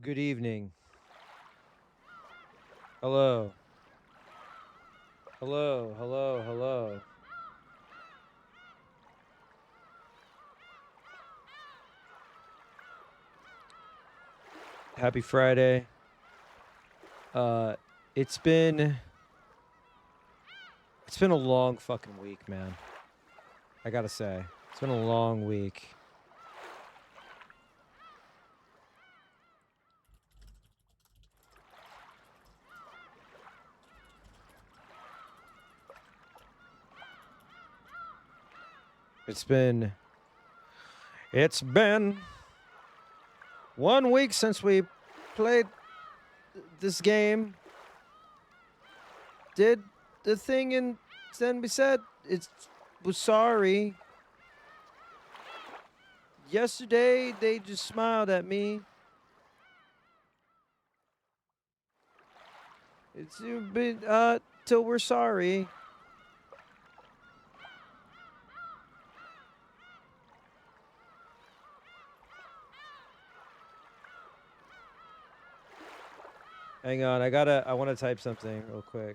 Good evening. Hello. Hello, hello, hello. Happy Friday. Uh it's been it's been a long fucking week, man. I got to say. It's been a long week. It's been 1 week since we played this game. Did the thing, and then we said was sorry. Yesterday they just smiled at me. It's been till we're sorry. Hang on, I want to type something real quick.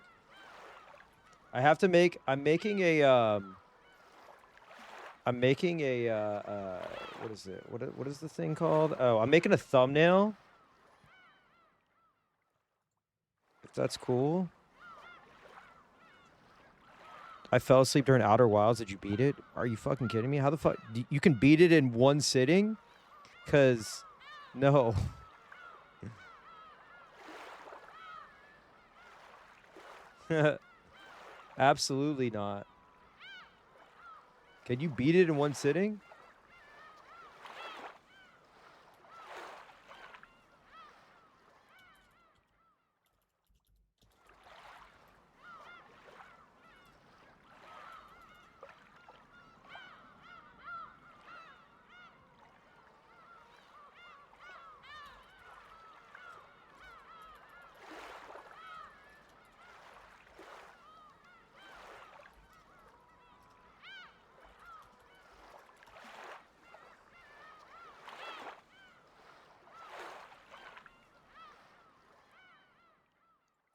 I'm making a what is it? What is the thing called? Oh, I'm making a thumbnail. If that's cool. I fell asleep during Outer Wilds. Did you beat it? Are you fucking kidding me? How the fuck you can beat it in one sitting? Cause no. Absolutely not. Can you beat it in one sitting?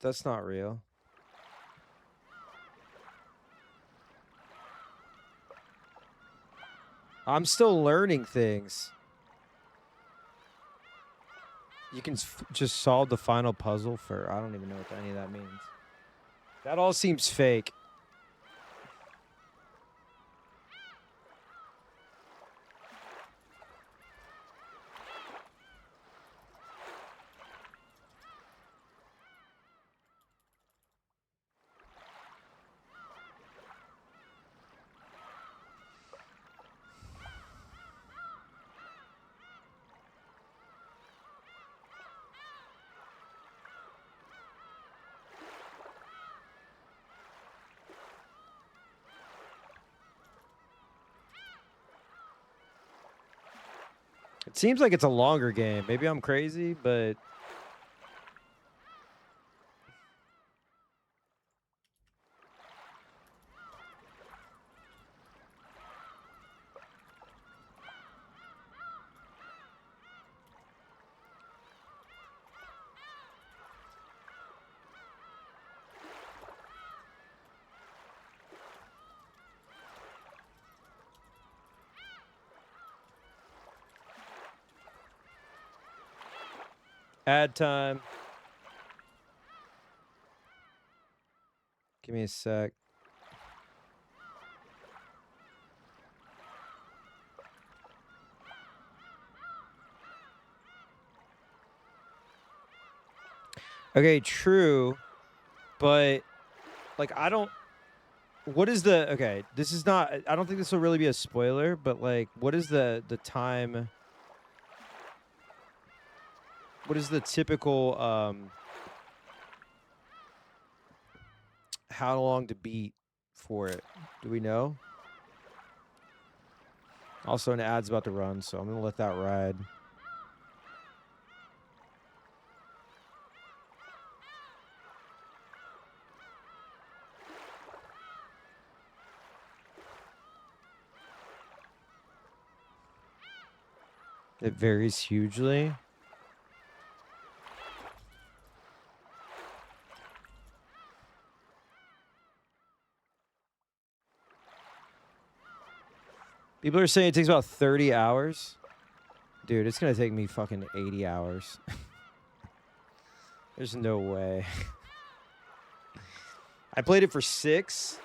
That's not real. I'm still learning things. You can just solve the final puzzle for I don't even know what any of that means. That all seems fake. It seems like it's a longer game. Maybe I'm crazy, but ad time. Give me a sec. Okay, true, but like I don't what is the okay, this is not I don't think this will really be a spoiler, but like what is the time what is the typical how long to beat for it? Do we know? Also, an ad's about to run, so I'm gonna let that ride. It varies hugely. People are saying it takes about 30 hours. Dude, it's going to take me fucking 80 hours. There's no way. I played it for 6.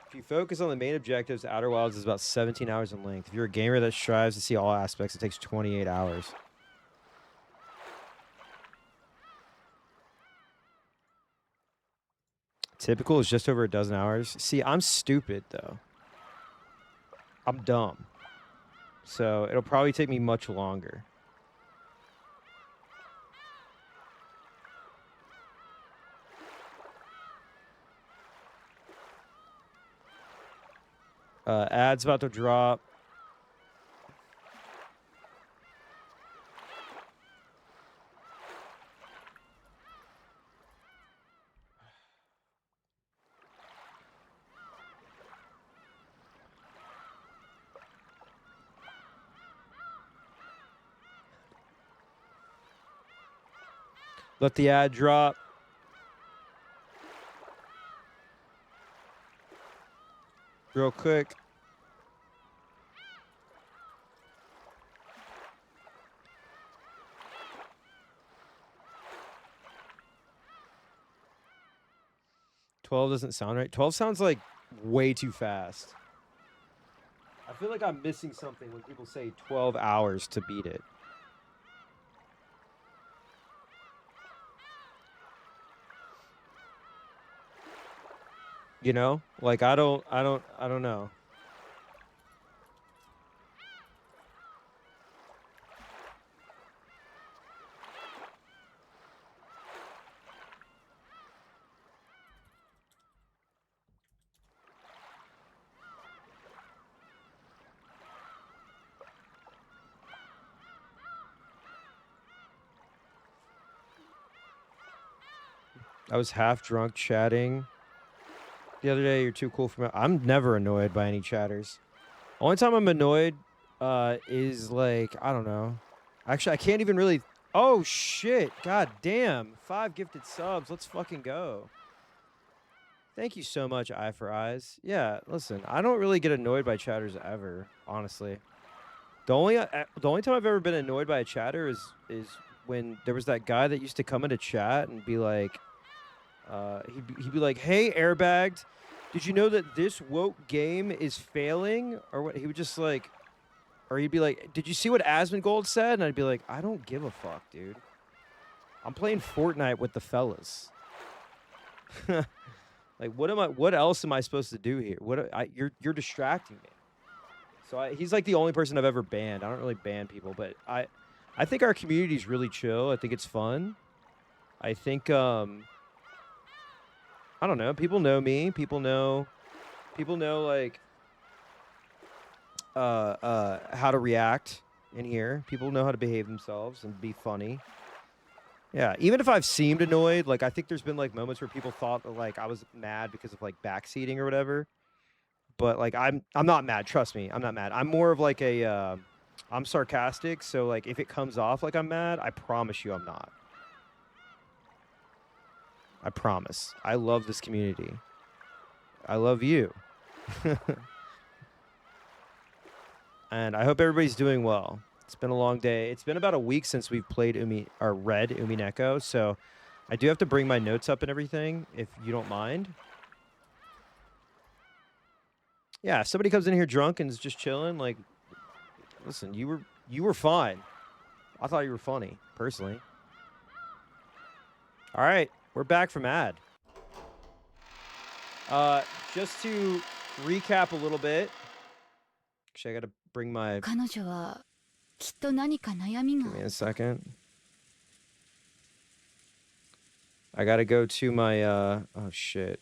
If you focus on the main objectives, Outer Wilds is about 17 hours in length. If you're a gamer that strives to see all aspects, it takes 28 hours. Typical is just over a dozen hours. See, I'm stupid, though. I'm dumb. So it'll probably take me much longer. Ads about to drop. Let the ad drop. Real quick. $12 doesn't sound right. 12 sounds like way too fast. I feel like I'm missing something when people say 12 hours to beat it. You know? Like I don't know. I was half drunk chatting the other day. You're too cool for me. I'm never annoyed by any chatters. Only time I'm annoyed is like, I don't know. Actually, I can't even really. Oh, shit. God damn. 5 gifted subs. Let's fucking go. Thank you so much, Eye for Eyes. Yeah, listen, I don't really get annoyed by chatters ever, honestly. The only time I've ever been annoyed by a chatter is when there was that guy that used to come into chat and be like, he'd be like, "Hey, airbagged, did you know that this woke game is failing?" Or what? He would just like, or he'd be like, "Did you see what Asmongold said?" And I'd be like, "I don't give a fuck, dude. I'm playing Fortnite with the fellas." Like, what else am I supposed to do here? You're distracting me. So he's like the only person I've ever banned. I don't really ban people, but I think our community is really chill. I think it's fun. I think I don't know. People know me. People know like how to react in here. People know how to behave themselves and be funny. Yeah, even if I've seemed annoyed, like I think there's been like moments where people thought that like I was mad because of like backseating or whatever. But like I'm not mad. Trust me, I'm not mad. I'm more of like a I'm sarcastic. So like if it comes off like I'm mad, I promise you I'm not. I promise. I love this community. I love you. And I hope everybody's doing well. It's been a long day. It's been about a week since we've played read Umi-Neko, so I do have to bring my notes up and everything, if you don't mind. Yeah, if somebody comes in here drunk and is just chilling, like, listen, you were fine. I thought you were funny, personally. All right, we're back from ad. Just to recap a little bit. Actually, I gotta bring my. Give me a second. I gotta go to my. Oh shit.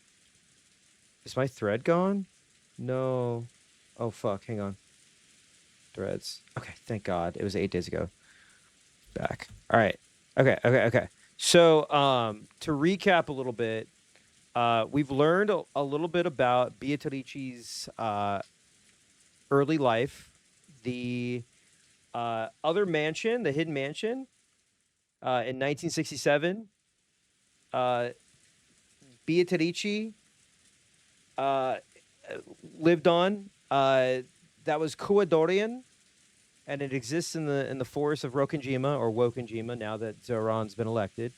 Is my thread gone? No. Oh fuck. Hang on. Threads. Okay. Thank God. It was 8 days ago. Back. All right. Okay. So, to recap a little bit, we've learned a little bit about Beatrice's early life, the other mansion, the hidden mansion, in 1967. Beatrice uh, lived on. That was Kuadorian, and it exists in the forest of Rokinjima or Wokinjima now that Zoran's been elected.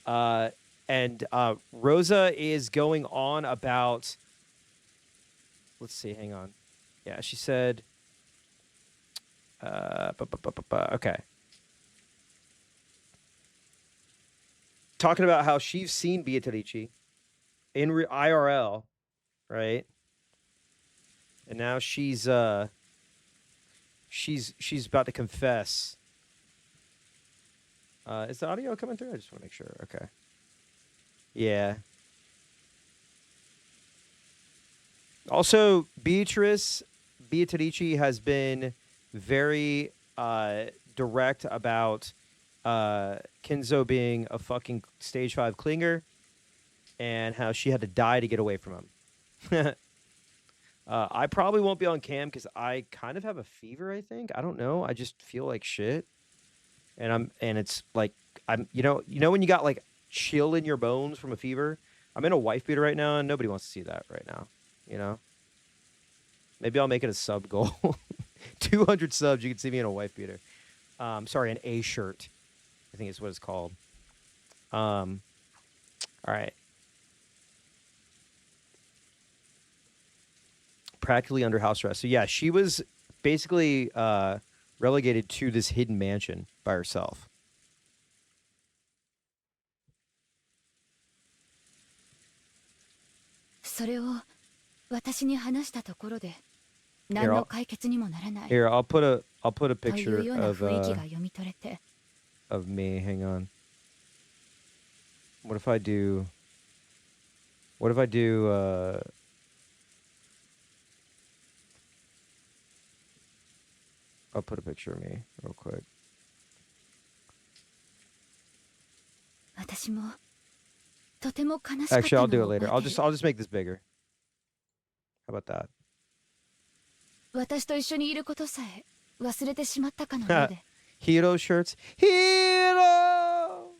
And Rosa is going on about. Let's see. Hang on. Yeah, she said. Okay. Talking about how she's seen Beatrice in IRL, right? And now she's about to confess. Is the audio coming through? I just want to make sure. Okay. Yeah. Also, Beatrice has been very direct about Kinzo being a fucking stage 5 clinger and how she had to die to get away from him. I probably won't be on cam because I kind of have a fever, I think. I don't know. I just feel like shit. And it's like you know when you got like chill in your bones from a fever? I'm in a wife beater right now and nobody wants to see that right now. You know? Maybe I'll make it a sub goal. 200 subs, you can see me in a wife beater. Sorry, an A shirt. I think is what it's called. All right. Practically under house arrest. So yeah, she was basically relegated to this hidden mansion by herself. Here, I'll put a picture of me. Hang on. What if I do I'll put a picture of me real quick. Actually, I'll do it later. I'll just make this bigger. How about that? Hiro shirts. Hiro!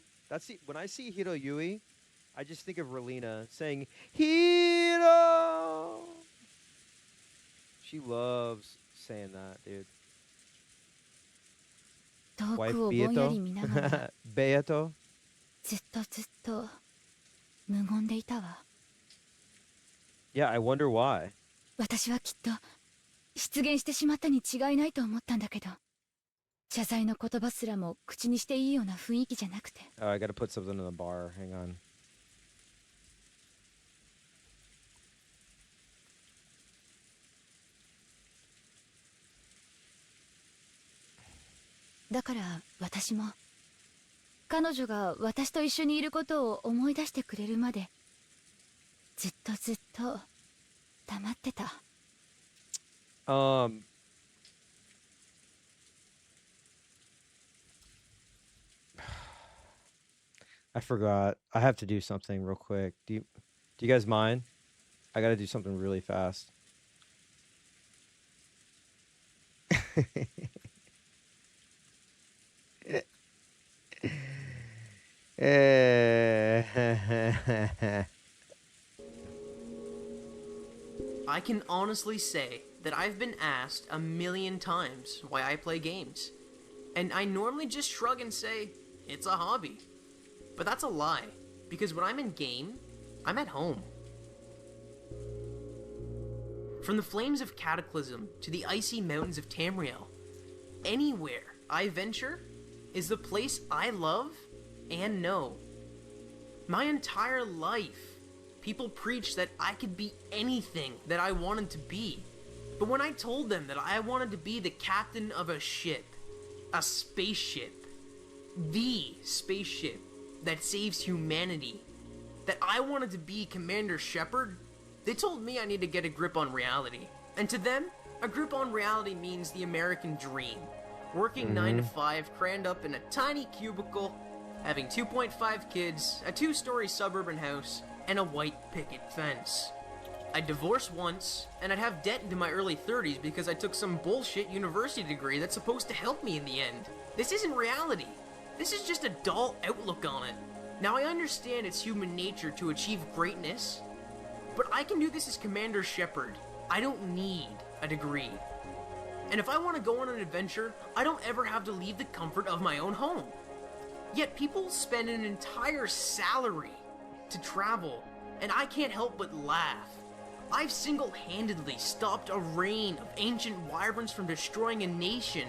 When I see Hiro Yui, I just think of Relina saying Hiro. She loves saying that, dude. Wife Beato. Beato. Yeah, I wonder why. Oh, I gotta put something in the bar. Hang on. I forgot. I have to do something real quick. Do you guys mind? I gotta do something really fast. I can honestly say that I've been asked a million times why I play games. And I normally just shrug and say, it's a hobby. But that's a lie, because when I'm in game, I'm at home. From the flames of Cataclysm to the icy mountains of Tamriel, anywhere I venture is the place I love and know. My entire life, people preached that I could be anything that I wanted to be. But when I told them that I wanted to be the captain of a ship, a spaceship, the spaceship that saves humanity, that I wanted to be Commander Shepard, they told me I need to get a grip on reality. And to them, a grip on reality means the American dream. Working 9 to 5, crammed up in a tiny cubicle, having 2.5 kids, a 2-story suburban house, and a white picket fence. I'd divorce once, and I'd have debt into my early 30s because I took some bullshit university degree that's supposed to help me in the end. This isn't reality. This is just a dull outlook on it. Now I understand it's human nature to achieve greatness, But I can do this as Commander Shepard. I don't need a degree. And if I want to go on an adventure, I don't ever have to leave the comfort of my own home. Yet people spend an entire salary to travel, and I can't help but laugh. I've single-handedly stopped a reign of ancient wyverns from destroying a nation.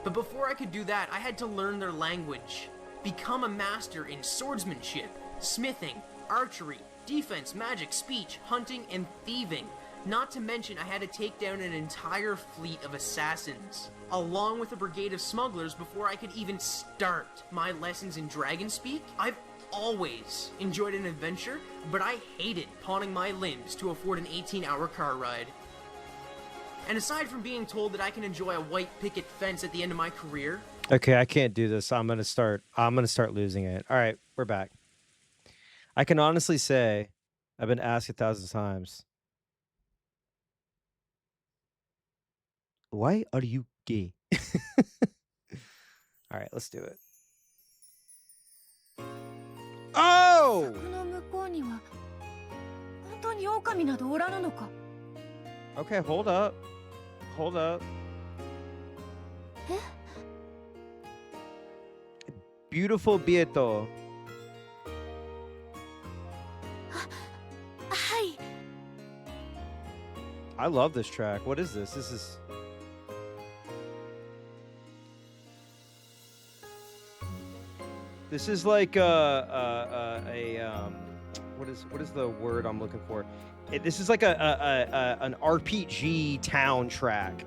But before I could do that, I had to learn their language, become a master in swordsmanship, smithing, archery, defense, magic, speech, hunting, and thieving. Not to mention, I had to take down an entire fleet of assassins, along with a brigade of smugglers before I could even start my lessons in dragon speak. I've always enjoyed an adventure, but I hated pawning my limbs to afford an 18-hour car ride. And aside from being told that I can enjoy a white picket fence at the end of my career... Okay, I can't do this. I'm gonna start losing it. All right, we're back. I can honestly say, I've been asked 1,000 times, why are you gay? All right, let's do it. Oh! Okay, hold up. Hold up. Beautiful Bieto. I love this track. What is this? This is... This is like what is the word I'm looking for? This is like an RPG town track.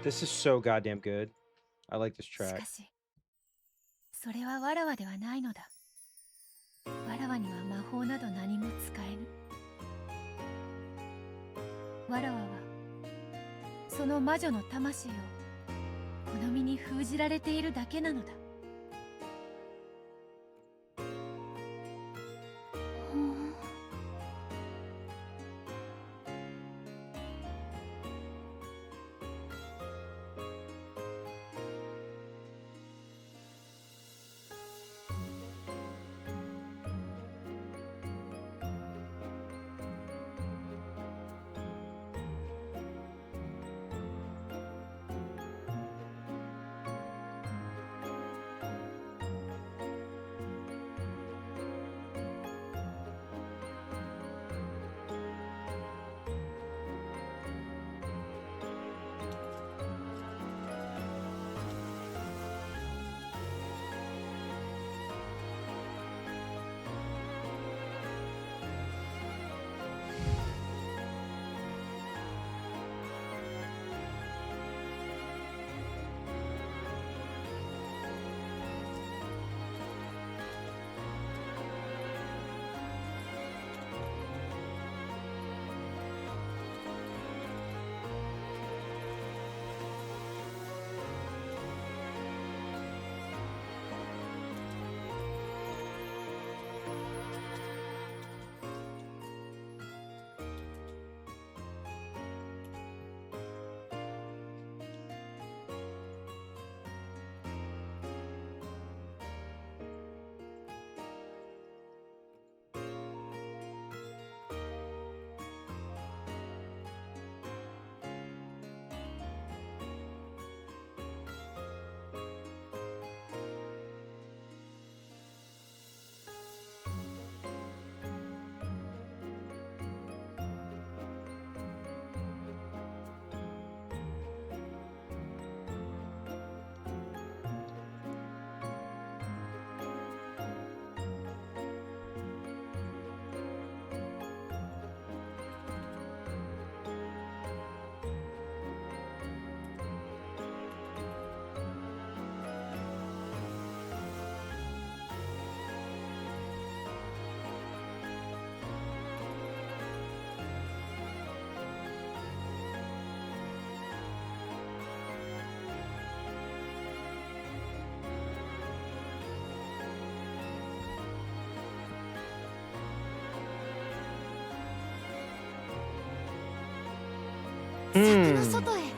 This is so goddamn good. I like this track. Mm.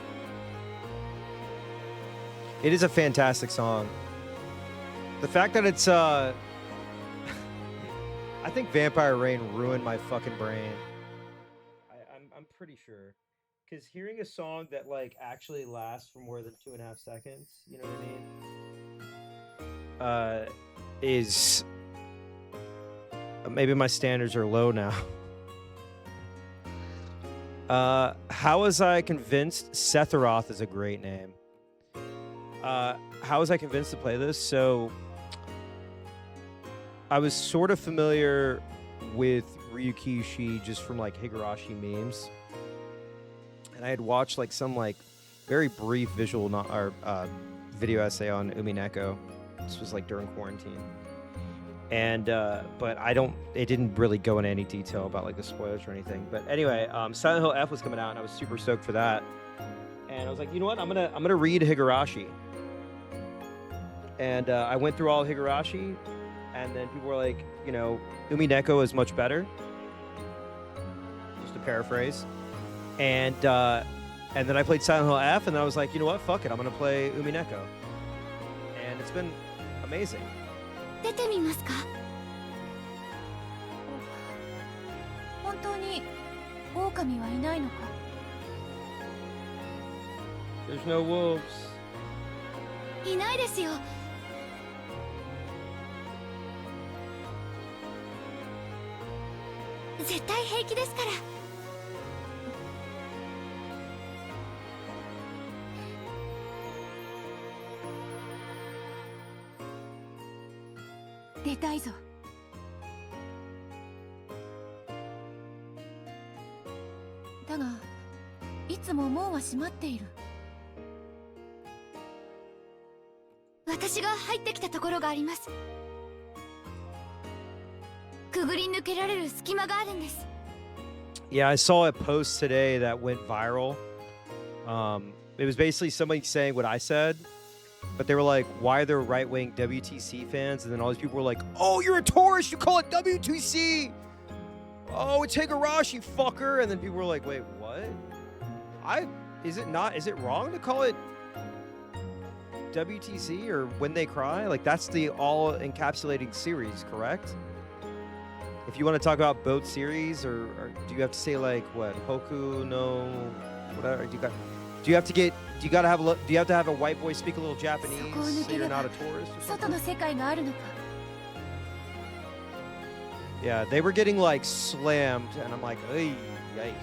It is a fantastic song. The fact that it's I think Vampire Rain ruined my fucking brain. I'm pretty sure. Because hearing a song that like actually lasts for more than 2.5 seconds, you know what I mean? Is maybe my standards are low now. How was I convinced? Setharoth is a great name. How was I convinced to play this? So I was sort of familiar with Ryuki Ishii just from like Higurashi memes, and I had watched like some like very brief visual video essay on Umi-Neko. This was like during quarantine, and but it didn't really go into any detail about like the spoilers or anything. But anyway, Silent Hill F was coming out, and I was super stoked for that. And I was like, you know what, I'm gonna read Higurashi. And I went through all Higurashi, and then people were like, you know, Umi-Neko is much better, just to paraphrase. And then I played Silent Hill F, and then I was like, you know what, fuck it, I'm gonna play Umi-Neko. And it's been amazing. 出てみますか？本当に狼はいないのか？ There's no wolves. いないですよ。絶対平気ですから。出たいぞ。だが、いつも門は閉まっている。私が入ってきたところがあります。くぐり抜けられる隙間があるんです。 Yeah, I saw a post today that went viral. It was basically somebody saying what I said, but they were like, why are there right-wing WTC fans? And then all these people were like, oh, you're a tourist, you call it WTC. Oh, it's Higurashi, fucker. And then people were like, wait, what? Is it wrong to call it WTC or When They Cry? Like, that's the all-encapsulating series, correct? If you want to talk about both series, or do you have to say like what Hoku no whatever? Do you have to have a white boy speak a little Japanese so you're not a tourist or something? Yeah, they were getting like slammed, and I'm like, yikes. Okay,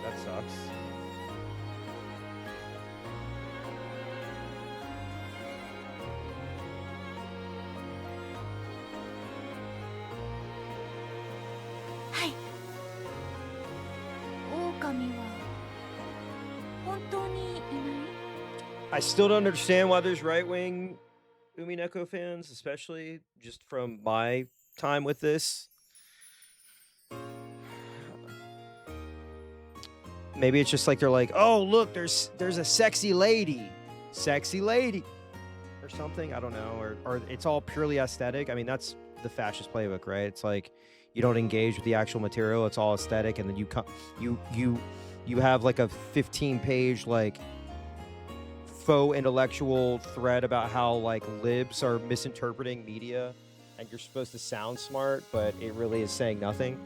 well, that sucks. I still don't understand why there's right-wing Umi-Neko fans, especially just from my time with this. Maybe it's just like they're like, oh, look, there's a sexy lady, or something. I don't know, or it's all purely aesthetic. I mean, that's the fascist playbook, right? It's like you don't engage with the actual material; it's all aesthetic, and then you have like a 15-page like faux intellectual thread about how like libs are misinterpreting media, and you're supposed to sound smart, but it really is saying nothing.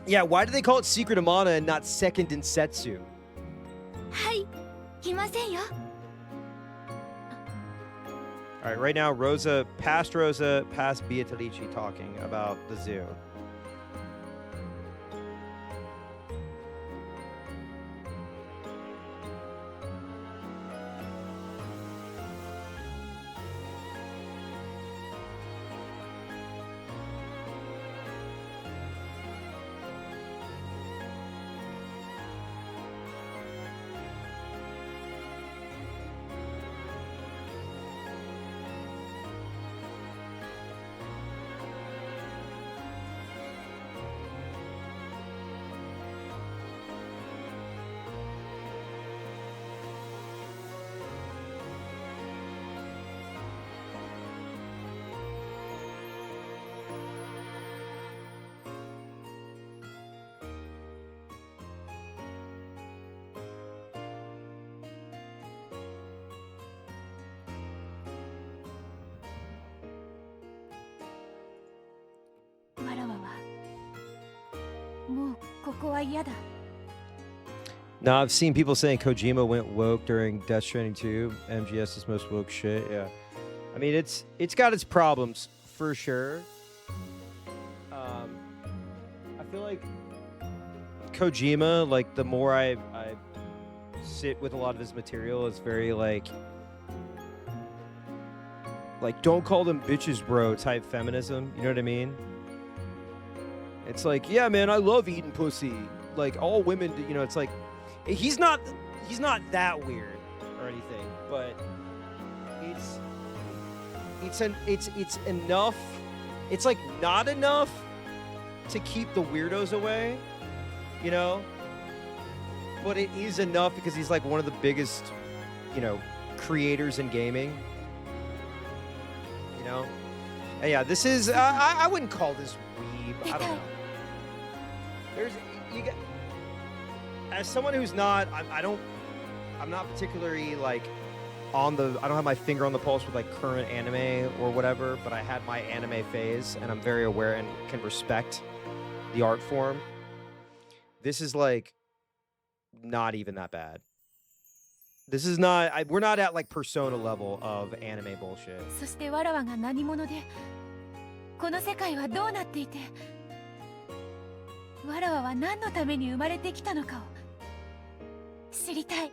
Yeah, why do they call it Secret of Mana and not Second Densetsu? All right, right now, past Beatrice talking about the zoo. もうここは嫌だ。 Now I've seen people saying Kojima went woke during Death Stranding 2. MGS is most woke shit. Yeah, I mean it's got its problems for sure. I feel like Kojima, like the more I sit with a lot of his material, it's very like don't call them bitches, bro type feminism. You know what I mean? It's like, yeah, man, I love eating pussy. Like all women, you know. It's like he's not that weird or anything, but it's enough. It's like not enough to keep the weirdos away, you know. But it is enough because he's like one of the biggest, you know, creators in gaming. You know, and yeah, this is I wouldn't call this weeb. I don't know. There's you get as someone who's not I'm not particularly like I don't have my finger on the pulse with like current anime or whatever, but I had my anime phase and I'm very aware and can respect the art form. This is like not even that bad. This is not we're not at like Persona level of anime bullshit. そしてわらわが何者でこの世界はどうなっていてわらわは何のために生まれてきたのかを知りたい。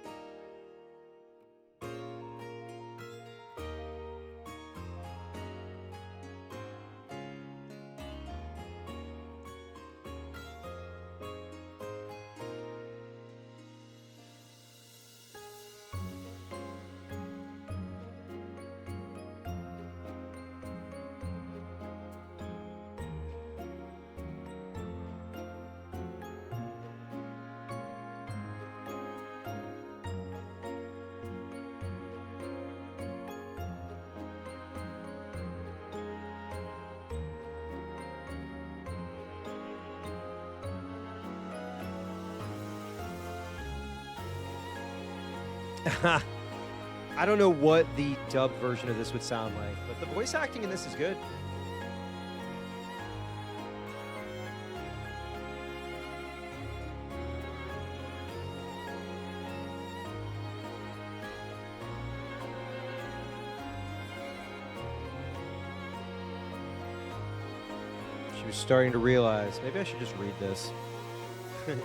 I don't know what the dubbed version of this would sound like, but the voice acting in this is good. She was starting to realize, maybe I should just read this.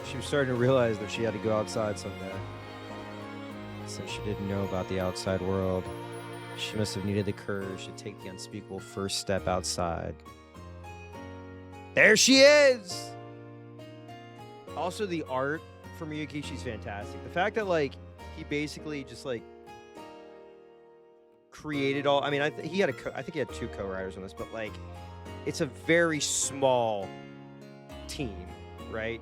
She was starting to realize that she had to go outside someday. Since she didn't know about the outside world, she must have needed the courage to take the unspeakable first step outside. There she is! Also, the art for Miyakishi's fantastic. The fact that, like, he basically just, like, created all... I mean, I think he had two co-writers on this, but, like, it's a very small team, right?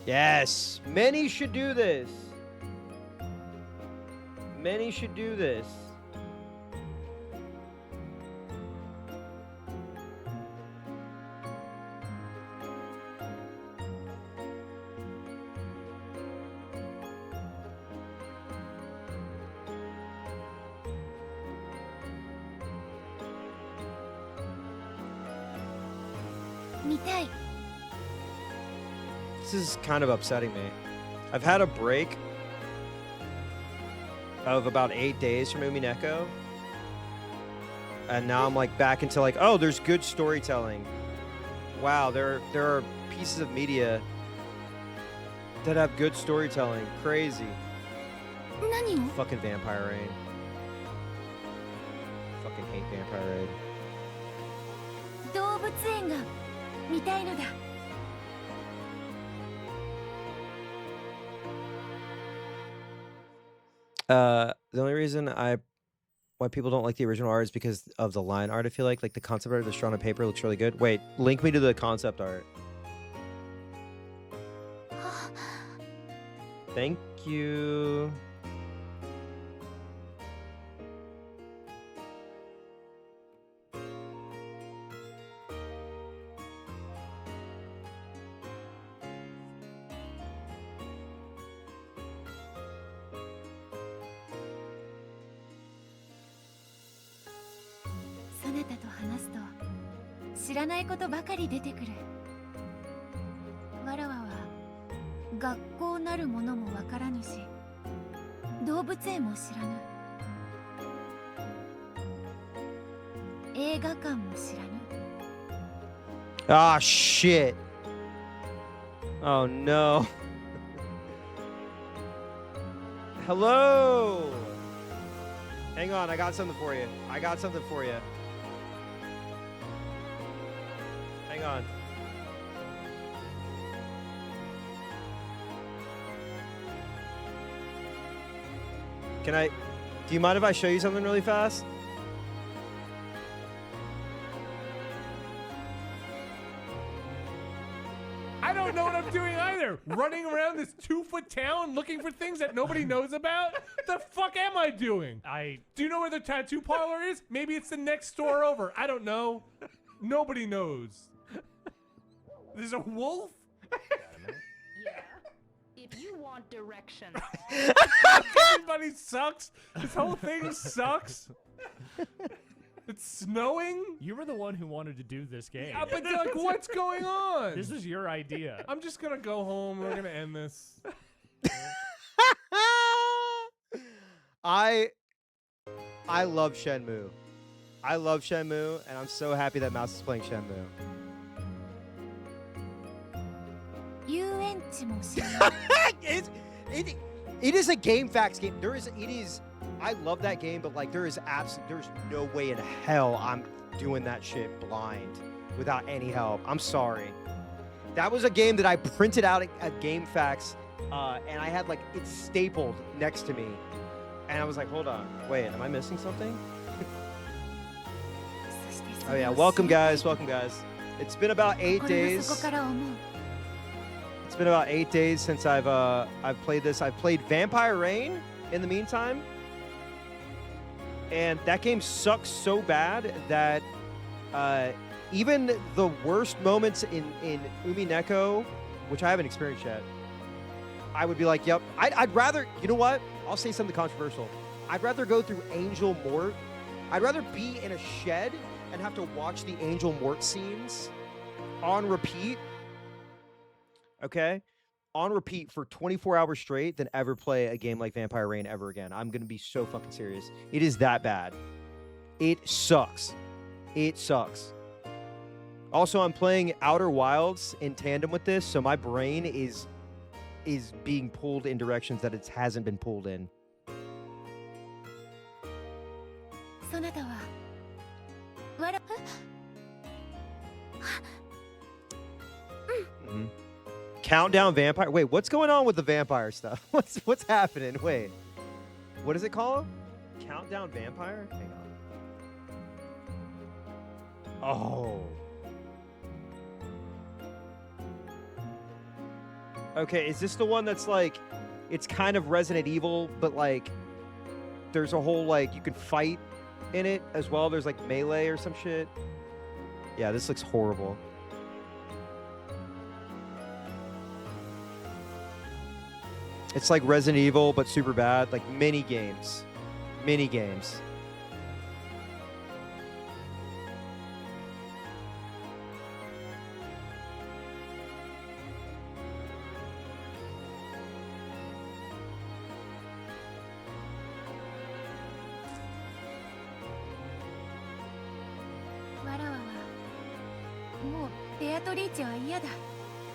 Yes, many should do this. Many should do this. This is kind of upsetting me. I've had a break of about 8 days from umi-bigtoe, and now I'm like back into like, oh, there's good storytelling. Wow, there are pieces of media that have good storytelling. Crazy. Fucking Vampire Rain. Fucking hate Vampire Rain. 動物園が見たいのだ。 The only reason why people don't like the original art is because of the line art. I feel like the concept art that's drawn on paper looks really good. Wait, link me to the concept art. Thank you. なたと話すと知らないことばかり出てくる。わらわは学校なるものもわからぬし、動物園も知らぬ。映画館も知らぬ。Ah, shit. Oh, no. Hello. Hang on, I got something for you. I got something for you. Hang on. Do you mind if I show you something really fast? I don't know what I'm doing either. Running around this 2-foot town looking for things that nobody knows about? The fuck am I doing? Do you know where the tattoo parlor is? Maybe it's the next store over. I don't know. Nobody knows. There's a wolf? Yeah. If you want directions. Everybody sucks. This whole thing sucks. It's snowing? You were the one who wanted to do this game. Yeah, but like, what's going on? This is your idea. I'm just gonna go home. We're gonna end this. I love Shenmue. I love Shenmue, and I'm so happy that Mouse is playing Shenmue. 遊園地も知らない。It is a game facts game. I love that game, but like there's no way in hell I'm doing that shit blind without any help. I'm sorry. That was a game that I printed out at Game Facts, and I had like it stapled next to me, and I was like, hold on, wait, am I missing something? Oh yeah, welcome guys. It's been about 8 days. It's been about 8 days since I've played this. I've played Vampire Reign in the meantime. And that game sucks so bad that even the worst moments in umi-bigtoe, which I haven't experienced yet, I would be like, yep. I'd rather, you know what? I'll say something controversial. I'd rather go through Angel Mort. I'd rather be in a shed and have to watch the Angel Mort scenes on repeat, okay? On repeat for 24 hours straight than ever play a game like Vampire Reign ever again. I'm going to be so fucking serious. It is that bad. It sucks. It sucks. Also, I'm playing Outer Wilds in tandem with this, so my brain is being pulled in directions that it hasn't been pulled in. そなたはわら Mhm. Countdown Vampire. Wait, what's going on with the vampire stuff? What's happening? Wait, what is it called? Countdown Vampire? Hang on. Oh. Okay, is this the one that's like, it's kind of Resident Evil, but like, there's a whole like you can fight in it as well. There's like melee or some shit. Yeah, this looks horrible. It's like Resident Evil, but super bad. Like mini games. Mini games.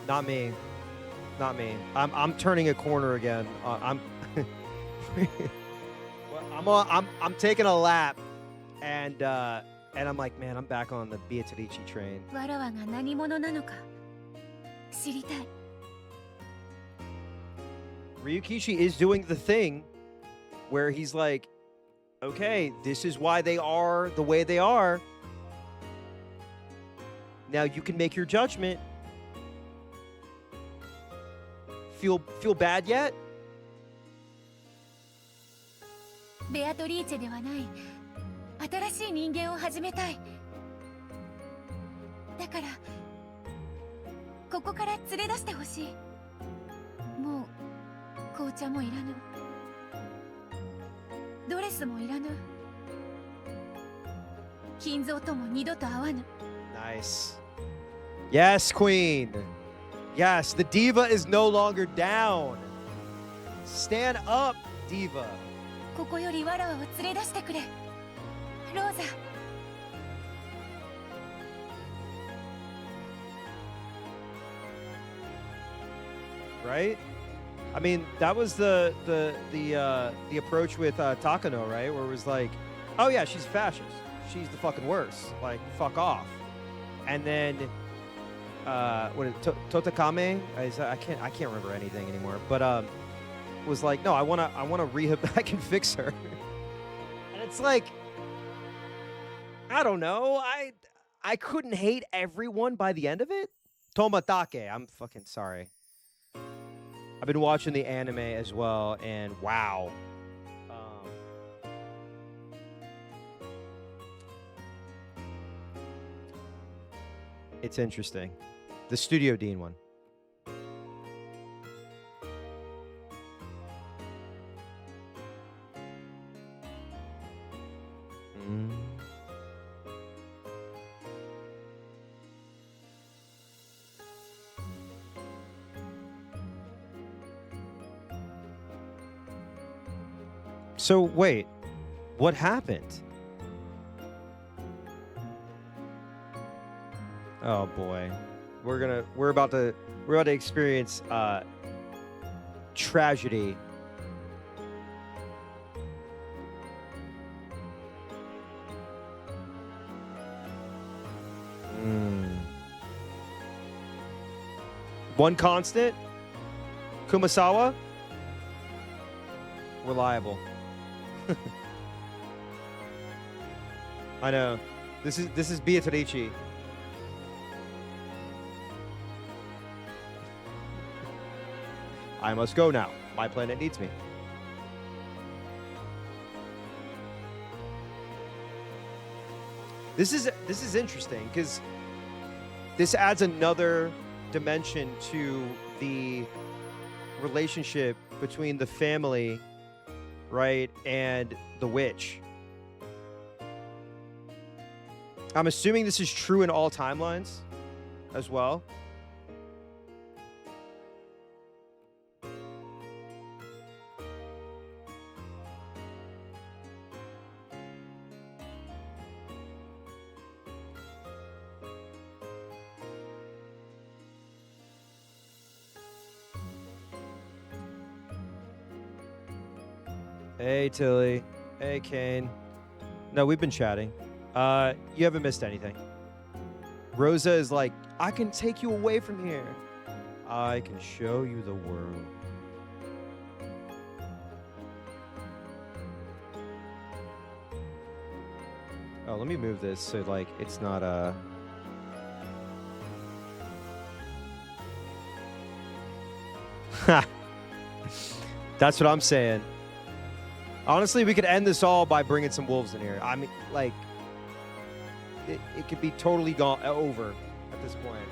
Not me. Not me. I'm turning a corner again. I'm I'm taking a lap, and I'm like, man, I'm back on the Beatrice train. わらわが何者なのか知りたい。 Ryukishi is doing the thing where he's like, okay, this is why they are the way they are. Now you can make your judgment. Feel bad yet? ベアトリーチェではない新しい人間を始めたい。だからここから連れ出してほしい。もう紅茶もいらぬ。ドレスもいらぬ。金蔵とも二度と会わぬ。 Nice. Yes, queen. Yes, the diva is no longer down. Stand up, diva. ここよりわらわを連れ出してくれ。ローザ。 Right? I mean, that was the approach with Takano, right? Where it was like, oh yeah, she's fascist. She's the fucking worst. Like, fuck off. And then, what is Totakame? I can't remember anything anymore. But was like, no, I wanna rehab. I can fix her. And it's like, I don't know. I couldn't hate everyone by the end of it. Tomatake. I'm fucking sorry. I've been watching the anime as well, and wow. It's interesting. The Studio Dean one. So wait, what happened? Oh boy, we're about to experience tragedy. One constant, Kumasawa, reliable. I know. This is Beatrice. I must go now. My planet needs me. This is interesting because this adds another dimension to the relationship between the family, right, and the witch. I'm assuming this is true in all timelines as well. Hey, Tilly. Hey, Kane. No, we've been chatting. You haven't missed anything. Rosa is like, I can take you away from here. I can show you the world. Oh, let me move this so, like, it's not, That's what I'm saying. Honestly, we could end this all by bringing some wolves in here. I mean, like, it could be totally gone over at this point.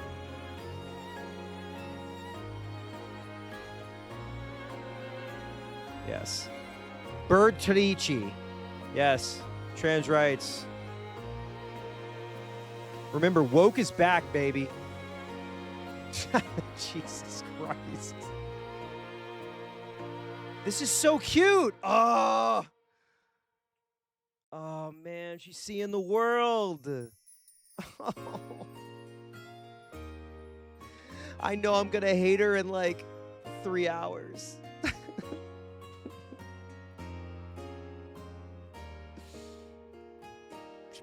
Yes. Bird Torichi. Yes. Trans rights. Remember, woke is back, baby. Jesus Christ. This is so cute. Oh. Oh, man. She's seeing the world. Oh. I know I'm going to hate her in like 3 hours.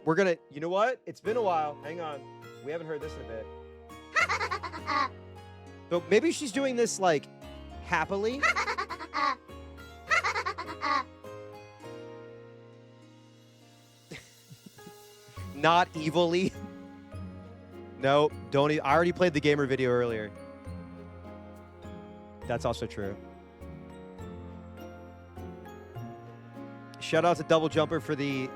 We're going to, you know what? It's been a while. Hang on. We haven't heard this in a bit. So maybe she's doing this like happily. Not evilly. No, don't. I already played the gamer video earlier. That's also true. Shout out to Double Jumper for the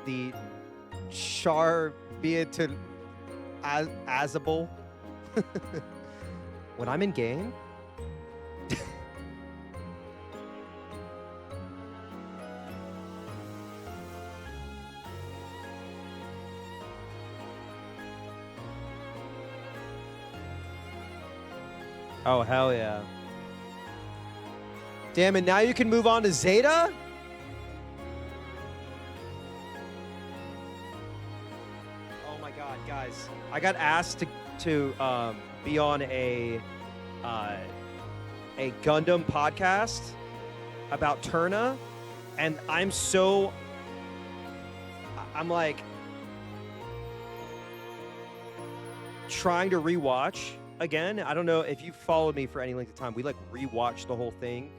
Char Beatil Azable. When I'm in game. Oh, hell yeah. Damn it, now you can move on to Zeta? Oh my god, guys. I got asked to be on a Gundam podcast about Turna, and I'm like trying to rewatch again. I don't know if you followed me for any length of time. We like rewatched the whole thing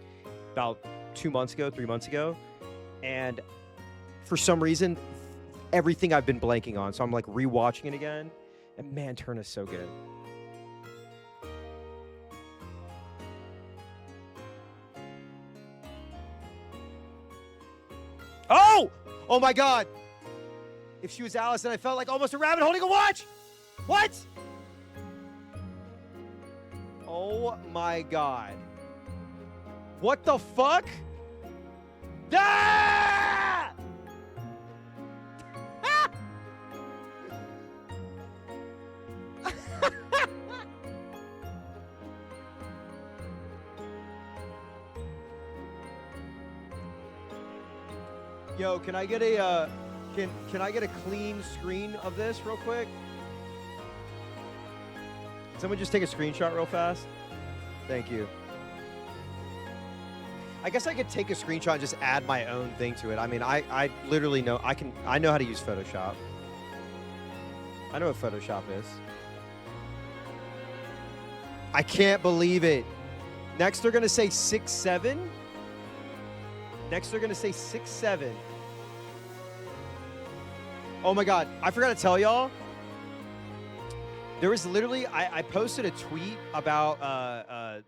about 3 months ago, and for some reason everything I've been blanking on, so I'm like rewatching it again, and man, Turna's so good. Oh my god, if she was Alice, then I felt like almost a rabbit holding a watch. What? Oh my god. What the fuck? Ah! Ah! Yo, can I get a can I get a clean screen of this real quick? Can someone just take a screenshot real fast? Thank you. I guess I could take a screenshot and just add my own thing to it. I mean, I literally know I know how to use Photoshop. I know what Photoshop is. I can't believe it. Next they're gonna say 6'7". Next they're gonna say 6'7". Oh my god, I forgot to tell y'all. There was literally I posted a tweet about I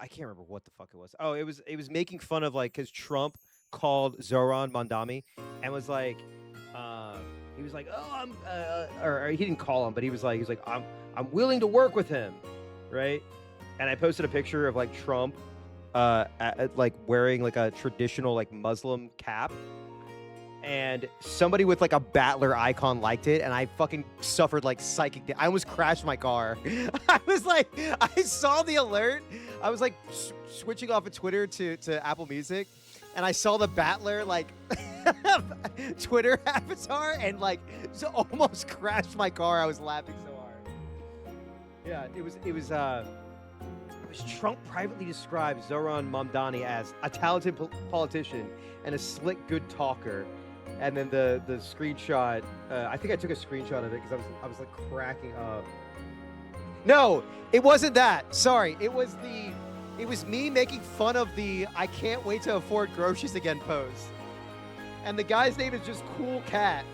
can't remember what the fuck it was. Oh, it was making fun of like because Trump called Zoran Mondani and was like he was like, oh, I'm or he didn't call him, but he was like I'm willing to work with him, right? And I posted a picture of like Trump like wearing like a traditional like Muslim cap, and somebody with like a Battler icon liked it, and I fucking suffered like psychic. I almost crashed my car. I was like, I saw the alert. I was like switching off of Twitter to Apple Music, and I saw the Battler like Twitter avatar, and like just almost crashed my car. I was laughing so hard. Yeah, it was Trump privately described Zoran Mamdani as a talented politician and a slick, good talker. And then the screenshot, I think I took a screenshot of it because I was like cracking up. No, it wasn't that. Sorry, it was me making fun of the "I can't wait to afford groceries again" post. And the guy's name is just Cool Cat.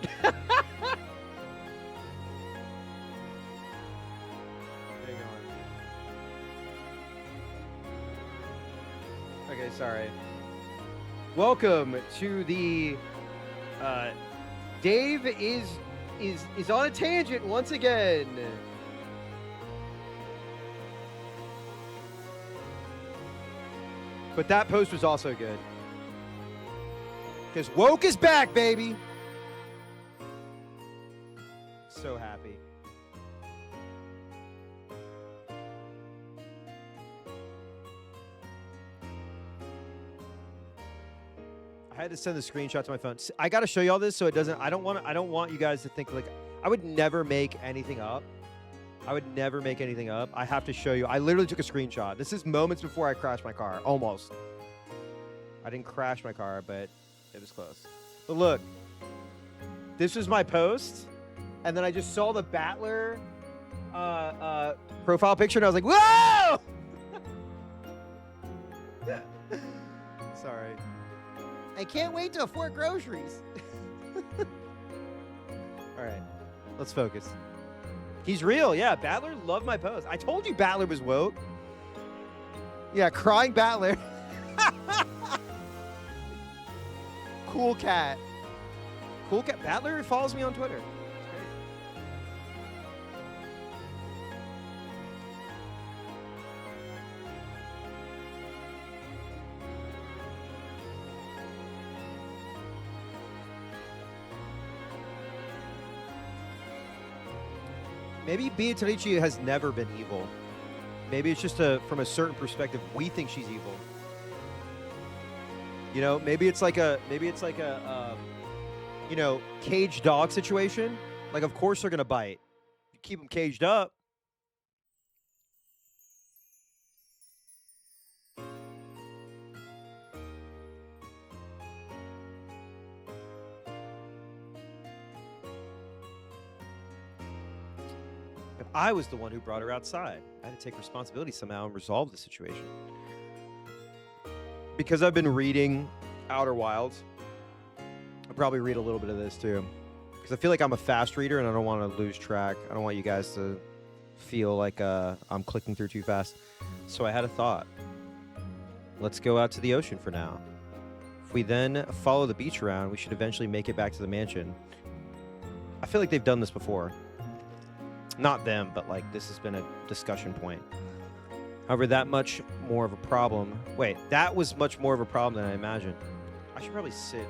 Okay, sorry. Welcome to the Dave is on a tangent once again. But that post was also good. Because woke is back, baby. So happy. I had to send the screenshot to my phone. I got to show y'all this so it doesn't. I don't want you guys to think like I would never make anything up. I would never make anything up. I have to show you. I literally took a screenshot. This is moments before I crashed my car. Almost. I didn't crash my car, but it was close. But look, this was my post, and then I just saw the Battler profile picture, and I was like, whoa! Sorry. I can't wait to afford groceries. All right, let's focus. He's real, yeah. Battler loved my post. I told you Battler was woke. Yeah, crying Battler. Cool Cat. Cool Cat. Battler follows me on Twitter. Maybe Beatrice has never been evil. Maybe it's just from a certain perspective, we think she's evil. You know, maybe it's like a caged dog situation. Like, of course they're gonna bite. You keep them caged up. If I was the one who brought her outside, I had to take responsibility somehow and resolve the situation. Because I've been reading Outer Wilds, I'll probably read a little bit of this too. Because I feel like I'm a fast reader and I don't want to lose track. I don't want you guys to feel like I'm clicking through too fast. So I had a thought. Let's go out to the ocean for now. If we then follow the beach around, we should eventually make it back to the mansion. I feel like they've done this before. Not them, but like this has been a discussion point. However, that was much more of a problem than I imagined. I should probably sit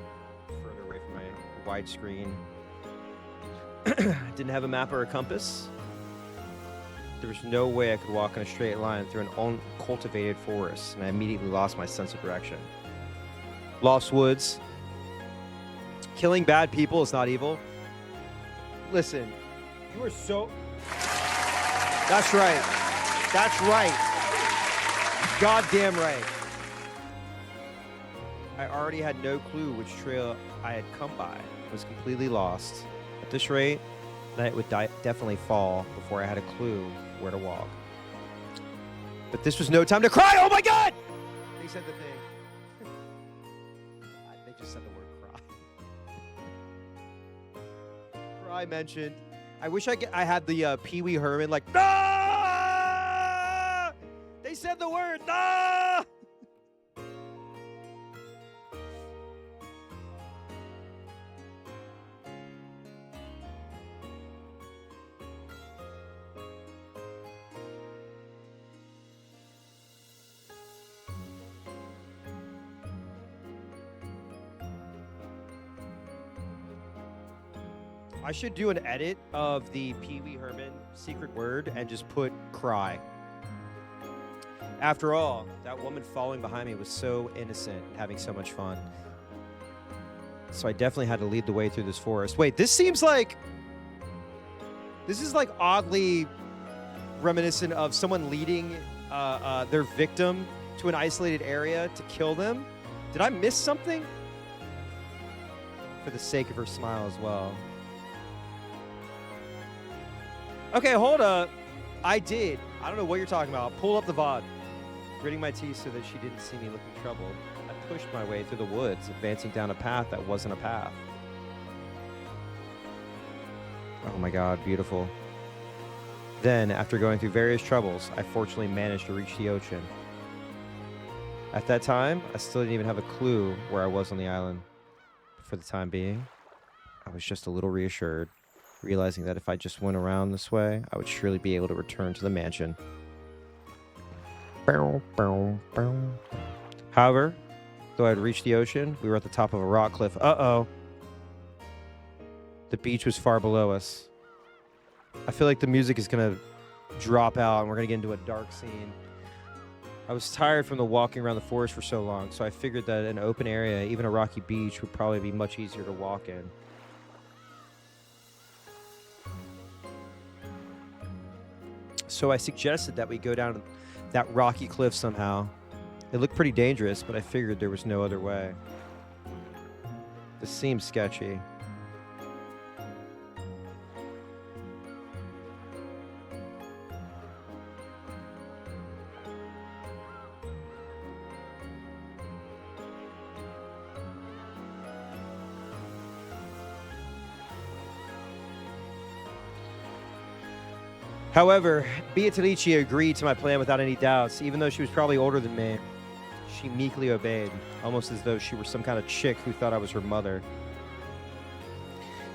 further away from my widescreen. Didn't have a map or a compass. There was no way I could walk in a straight line through an uncultivated forest, and I immediately lost my sense of direction. Lost woods. Killing bad people is not evil. Listen, you are so... That's right. That's right. Goddamn right. I already had no clue which trail I had come by. I was completely lost. At this rate, night would definitely fall before I had a clue where to walk. But this was no time to cry. Oh my God! They said the thing. They just said the word cry. Cry mentioned. I wish I had the Pee Wee Herman like, "Ah!" They said the word, "Ah!" I should do an edit of the Pee Wee Herman secret word and just put cry. After all, that woman following behind me was so innocent and having so much fun. So I definitely had to lead the way through this forest. Wait, this is like oddly reminiscent of someone leading their victim to an isolated area to kill them. Did I miss something? For the sake of her smile as well. Okay, hold up. I did. I don't know what you're talking about. Pull up the VOD. Gritting my teeth so that she didn't see me looking troubled, I pushed my way through the woods, advancing down a path that wasn't a path. Oh my God, beautiful. Then, after going through various troubles, I fortunately managed to reach the ocean. At that time, I still didn't even have a clue where I was on the island. For the time being, I was just a little reassured, realizing that if I just went around this way, I would surely be able to return to the mansion. However, though I had reached the ocean, we were at the top of a rock cliff. Uh-oh. The beach was far below us. I feel like the music is going to drop out and we're going to get into a dark scene. I was tired from the walking around the forest for so long, so I figured that an open area, even a rocky beach, would probably be much easier to walk in. So I suggested that we go down that rocky cliff somehow. It looked pretty dangerous, but I figured there was no other way. This seems sketchy. However, Beatrice agreed to my plan without any doubts, even though she was probably older than me. She meekly obeyed, almost as though she were some kind of chick who thought I was her mother.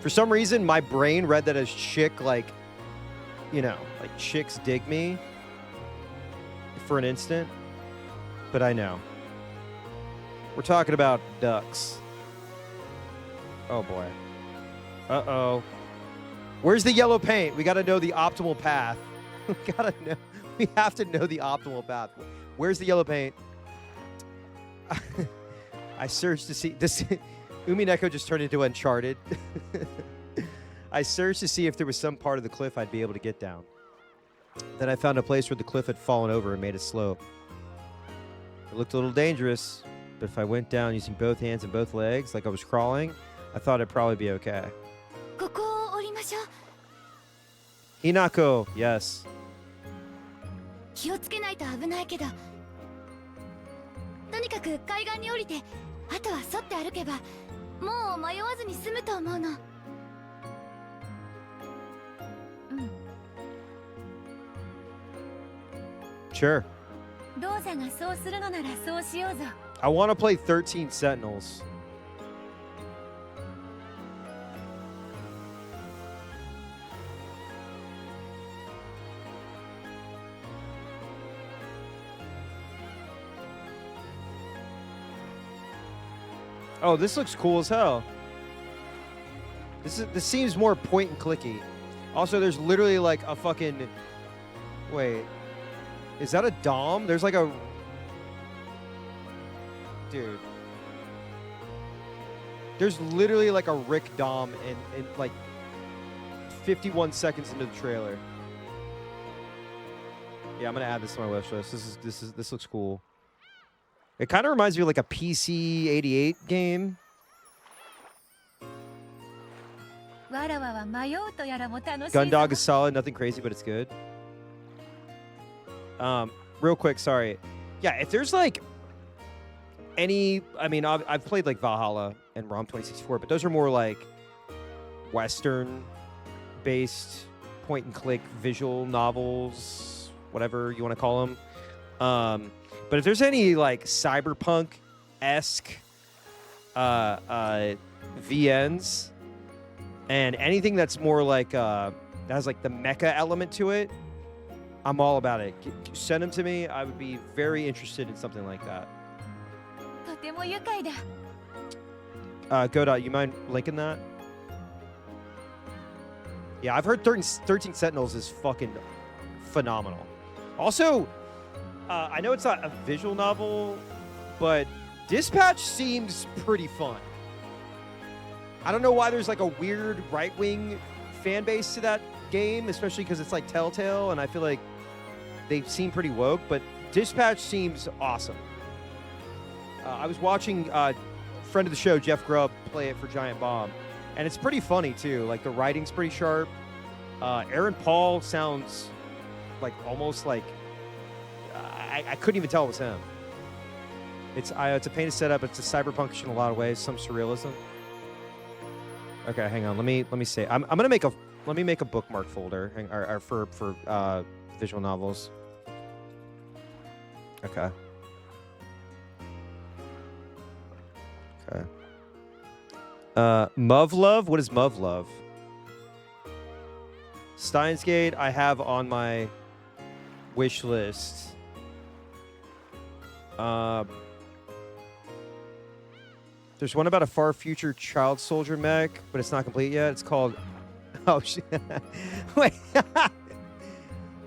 For some reason, my brain read that as chick, like chicks dig me for an instant, but I know. We're talking about ducks. Oh boy. Uh-oh. Where's the yellow paint? We gotta know the optimal path. We have to know the optimal path. Where's the yellow paint? I searched to see this. Umi-Neko just turned into Uncharted. I searched to see if there was some part of the cliff I'd be able to get down. Then I found a place where the cliff had fallen over and made a slope. It looked a little dangerous, but if I went down using both hands and both legs like I was crawling, I thought I'd probably be okay. ここを降りましょう。 Hinako, yes. 気をつけないと危ないけど、とにかく海岸に降りて、あとは沿って歩けばもう迷わずに済むと思うの。うん。 Sure. ローザがそうするのならそうしようぞ。 I want to play 13 Sentinels. Oh, this looks cool as hell. This seems more point and clicky. Also, there's literally like a fucking... Wait. Is that a Dom? There's like a... Dude. There's literally like a Rick Dom in like 51 seconds into the trailer. Yeah, I'm gonna add this to my wish list. This looks cool. It kind of reminds me of like a PC 88 game. わらわは迷うとやらも楽しいぞ。 Gundog is solid, nothing crazy, but it's good. Real quick, sorry. Yeah, if there's like any, I mean, I've played like Valhalla and ROM 2064, but those are more like Western-based point-and-click visual novels, whatever you want to call them. But if there's any like cyberpunk-esque VNs and anything that's more like that has like the mecha element to it, I'm all about it. Send them to me. I would be very interested in something like that. とても愉快だ。 Godot, you mind linking that? Yeah, I've heard 13 Sentinels is fucking phenomenal. Also, I know it's not a visual novel, but Dispatch seems pretty fun. I don't know why there's like a weird right-wing fan base to that game, especially because it's like Telltale, and I feel like they seem pretty woke, but Dispatch seems awesome. I was watching friend of the show, Jeff Grubb, play it for Giant Bomb, and it's pretty funny too. Like the writing's pretty sharp. Aaron Paul sounds like almost like I couldn't even tell it was him. It's a painted setup. It's a cyberpunkish in a lot of ways, some surrealism. Okay, hang on. Let me say. I'm gonna make a bookmark folder or for visual novels. Okay. Okay. Muv-Love? What is Muv-Love? Steins Gate I have on my wish list. There's one about a far future child soldier mech, but it's not complete yet. It's called... Oh, shit. Wait.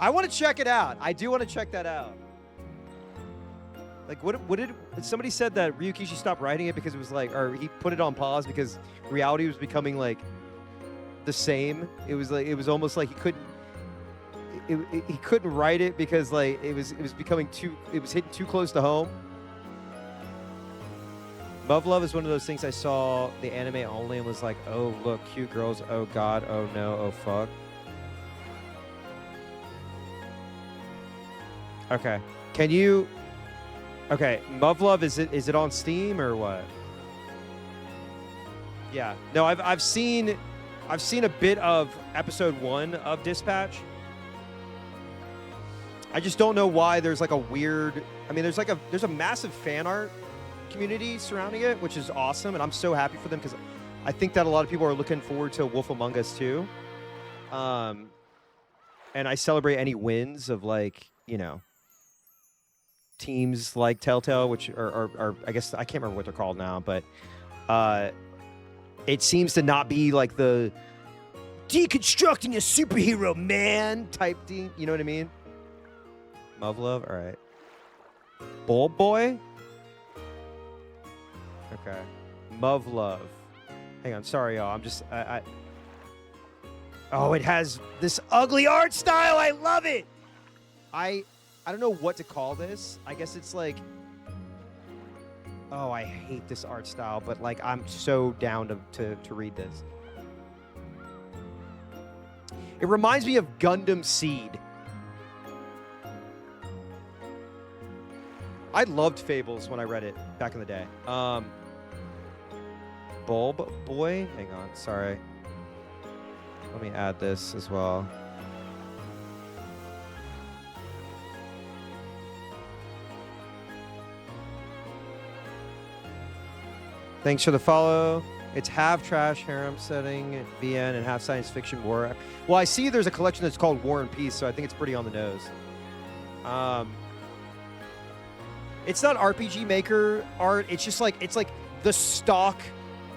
I want to check it out. I do want to check that out. Like, what did... Somebody said that Ryukishi stopped writing it because it was like... Or he put it on pause because reality was becoming, like, the same. It was like... It was almost like he couldn't... He couldn't write it because, like, it was becoming too... It was hitting too close to home. Muv-Love is one of those things I saw the anime only and was like, oh, look, cute girls. Oh, God. Oh, no. Oh, fuck. Okay. Can you... Okay. Muv-Love, is it on Steam or what? Yeah. No, I've seen a bit of episode 1 of Dispatch. I just don't know why there's like a weird... I mean, there's a massive fan art community surrounding it, which is awesome, and I'm so happy for them because I think that a lot of people are looking forward to Wolf Among Us too. And I celebrate any wins of, like, you know, teams like Telltale, which are I guess I can't remember what they're called now, but it seems to not be like the deconstructing a superhero man type thing. You know what I mean? Love. All right. Bulb Boy. Okay. Love. Hang on. Sorry, y'all. I'm just. Oh, it has this ugly art style. I love it. I don't know what to call this. I guess it's like. Oh, I hate this art style, but like I'm so down to read this. It reminds me of Gundam Seed. I loved Fables when I read it back in the day. Bulb Boy? Hang on, sorry. Let me add this as well. Thanks for the follow. It's half trash harem setting, VN, and half science fiction war. Well, I see there's a collection that's called War and Peace, so I think it's pretty on the nose. It's not RPG Maker art. It's just like, it's like the stock.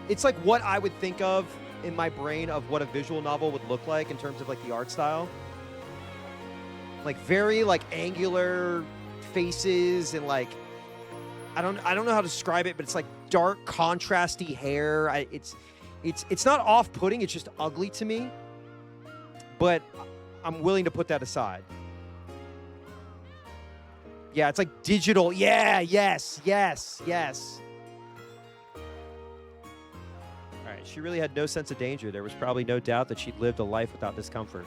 It's like what I would think of in my brain of what a visual novel would look like in terms of like the art style. Like very like angular faces and like, I don't know how to describe it, but it's like dark, contrasty hair. It's not off-putting. It's just ugly to me. But I'm willing to put that aside. Yeah, it's like digital. Yeah, yes. All right, she really had no sense of danger. There was probably no doubt that she'd lived a life without discomfort,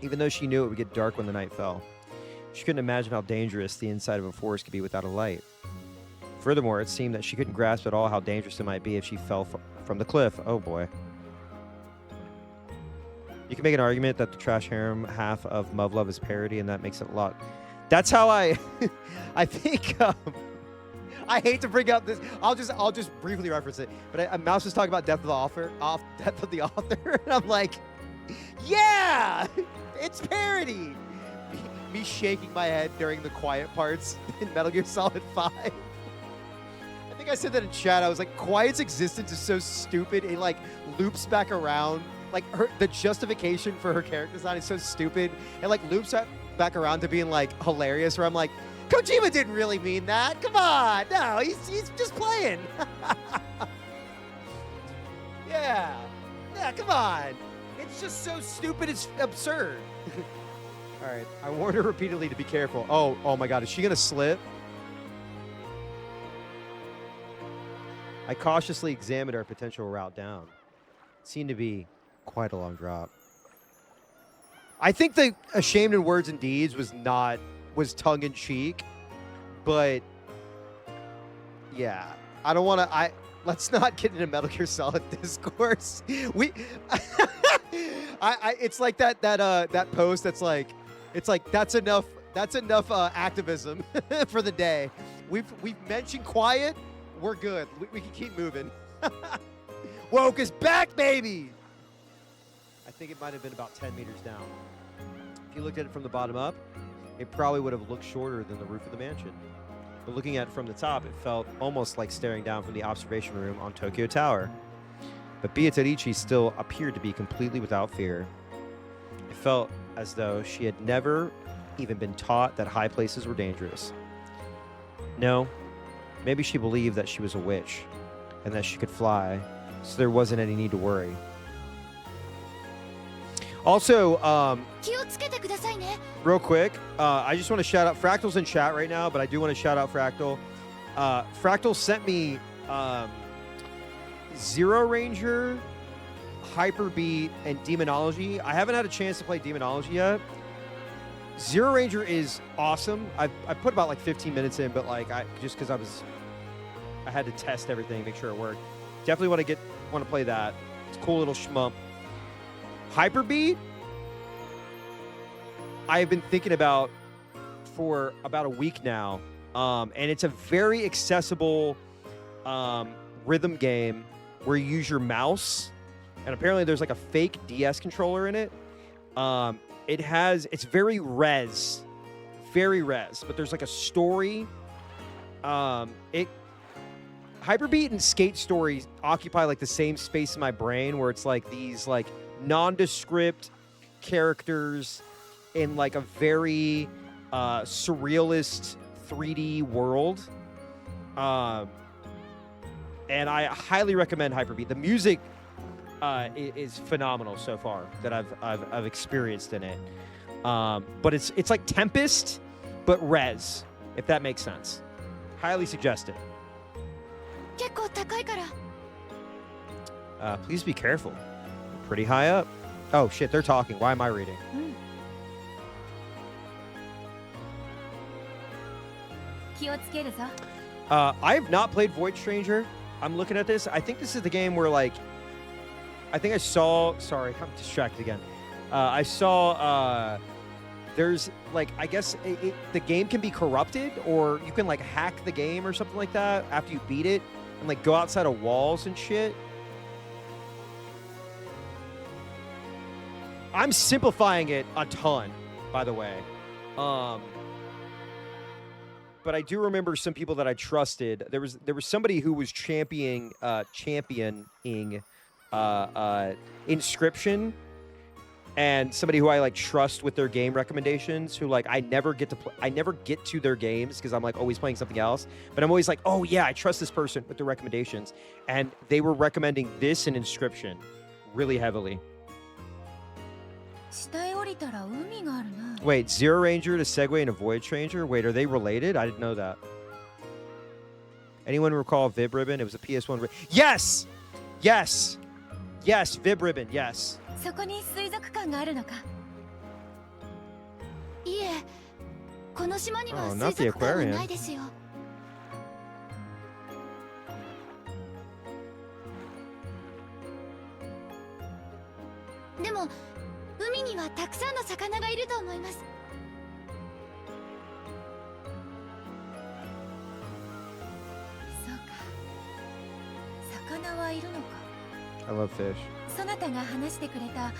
even though she knew it would get dark when the night fell. She couldn't imagine how dangerous the inside of a forest could be without a light. Furthermore, it seemed that she couldn't grasp at all how dangerous it might be if she fell from the cliff. Oh, boy. You can make an argument that the trash harem half of Love is parody, and that makes it a lot. That's how I think, I hate to bring up this. I'll just briefly reference it. But Mouse was talking about Death of the Author, and I'm like, yeah, it's parody. Me shaking my head during the quiet parts in Metal Gear Solid 5. I think I said that in chat. I was like, Quiet's existence is so stupid. It like loops back around. Like the justification for her character design is so stupid. It like loops back around to being like hilarious. Where I'm like, Kojima didn't really mean that. Come on, no, he's just playing. yeah, come on. It's just so stupid. It's absurd. All right, I warned her repeatedly to be careful. Oh my God, is she gonna slip? I cautiously examined our potential route down. It seemed to be quite a long drop. I think the Ashamed in Words and Deeds was tongue-in-cheek, but yeah, I don't want to, let's not get into Metal Gear Solid discourse. It's like that post that's like, it's like, that's enough activism for the day. We've mentioned Quiet. We're good. We can keep moving. Woke is back, baby! I think it might have been about 10 meters down. If you looked at it from the bottom up, it probably would have looked shorter than the roof of the mansion. But looking at it from the top, it felt almost like staring down from the observation room on Tokyo Tower. But Beatrice still appeared to be completely without fear. It felt as though she had never even been taught that high places were dangerous. No. Maybe she believed that she was a witch and that she could fly, so there wasn't any need to worry. Also, real quick, I just want to shout out Fractal's in chat right now, but I do want to shout out Fractal. Fractal sent me Zero Ranger, Hyperbeat, and Demonology. I haven't had a chance to play Demonology yet. Zero Ranger is awesome. I put about like 15 minutes in, but like just because I had to test everything, make sure it worked. Definitely want to play that. It's a cool little shmup. Hyperbeat, I have been thinking about for about a week now, and it's a very accessible rhythm game where you use your mouse, and apparently there's like a fake DS controller in it. It's very res, but there's like a story. Hyperbeat and Skate Story occupy like the same space in my brain where it's like these like nondescript characters in like a very surrealist 3D world. And I highly recommend Hyper-V. The music is phenomenal so far that I've experienced in it. But it's like Tempest, but res, if that makes sense. Highly suggested. 結構高いから Please be careful. Pretty high up. Oh shit, they're talking. Why am I reading? 気をつけるぞ I have not played Void Stranger. I'm looking at this. I think this is the game where, like, I think I saw. Sorry, I'm distracted again. I saw. There's like, I guess the game can be corrupted, or you can like hack the game or something like that after you beat it, and like go outside of walls and shit. I'm simplifying it a ton, by the way. But I do remember some people that I trusted. There was somebody who was championing Inscription, and somebody who I like trust with their game recommendations. Who like I never get to their games because I'm like always playing something else. But I'm always like, oh yeah, I trust this person with their recommendations, and they were recommending this and Inscription really heavily. 下へ降りたら海があるな Wait, Zero Ranger to segue into Void Stranger? Wait, are they related? I didn't know that. Anyone recall Vib Ribbon? It was a PS1. Yes! Yes! Yes, Vib Ribbon, yes. そこに水族館があるのかいえこの島には Oh, 水 not the 族館は aquarium. ないですよでも海にはたくさんの魚がいると思いますそうか魚はいるのか I love fish. そなたが話してくれた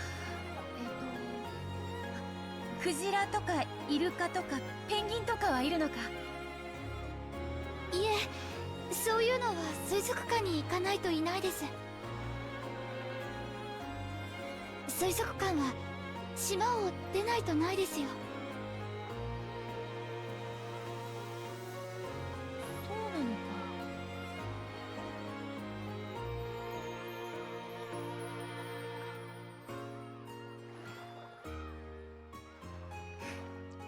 クジラとかイルカとかペンギンとかはいるのかいえそういうのは水族館に行かないといないです水族館は島を出ないとないですよそうなのか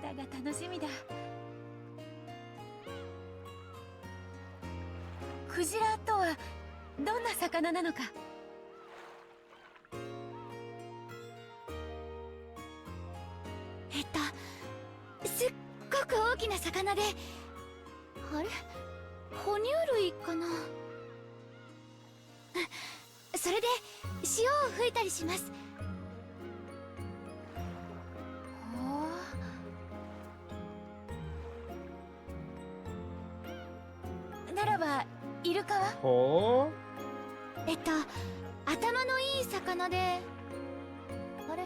だが楽しみだクジラとはどんな魚なのかすっごく大きな魚であれ哺乳類かなそれで潮を吹いたりしますならばイルカはOh? 頭のいい魚であれ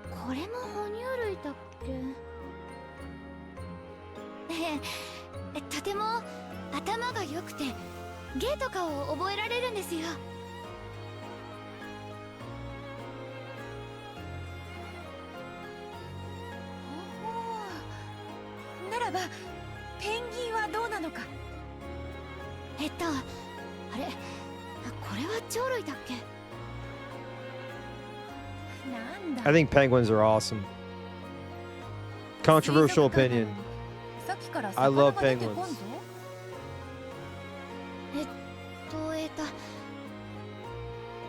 これも哺乳類だっけとても頭が良くて芸とかを覚えられるんですよならばペンギンはどうなのかあれこれは鳥類だっけなんだ I think penguins are awesome. Controversial opinion. さっきから I love 魚が出てこん penguins. ぞ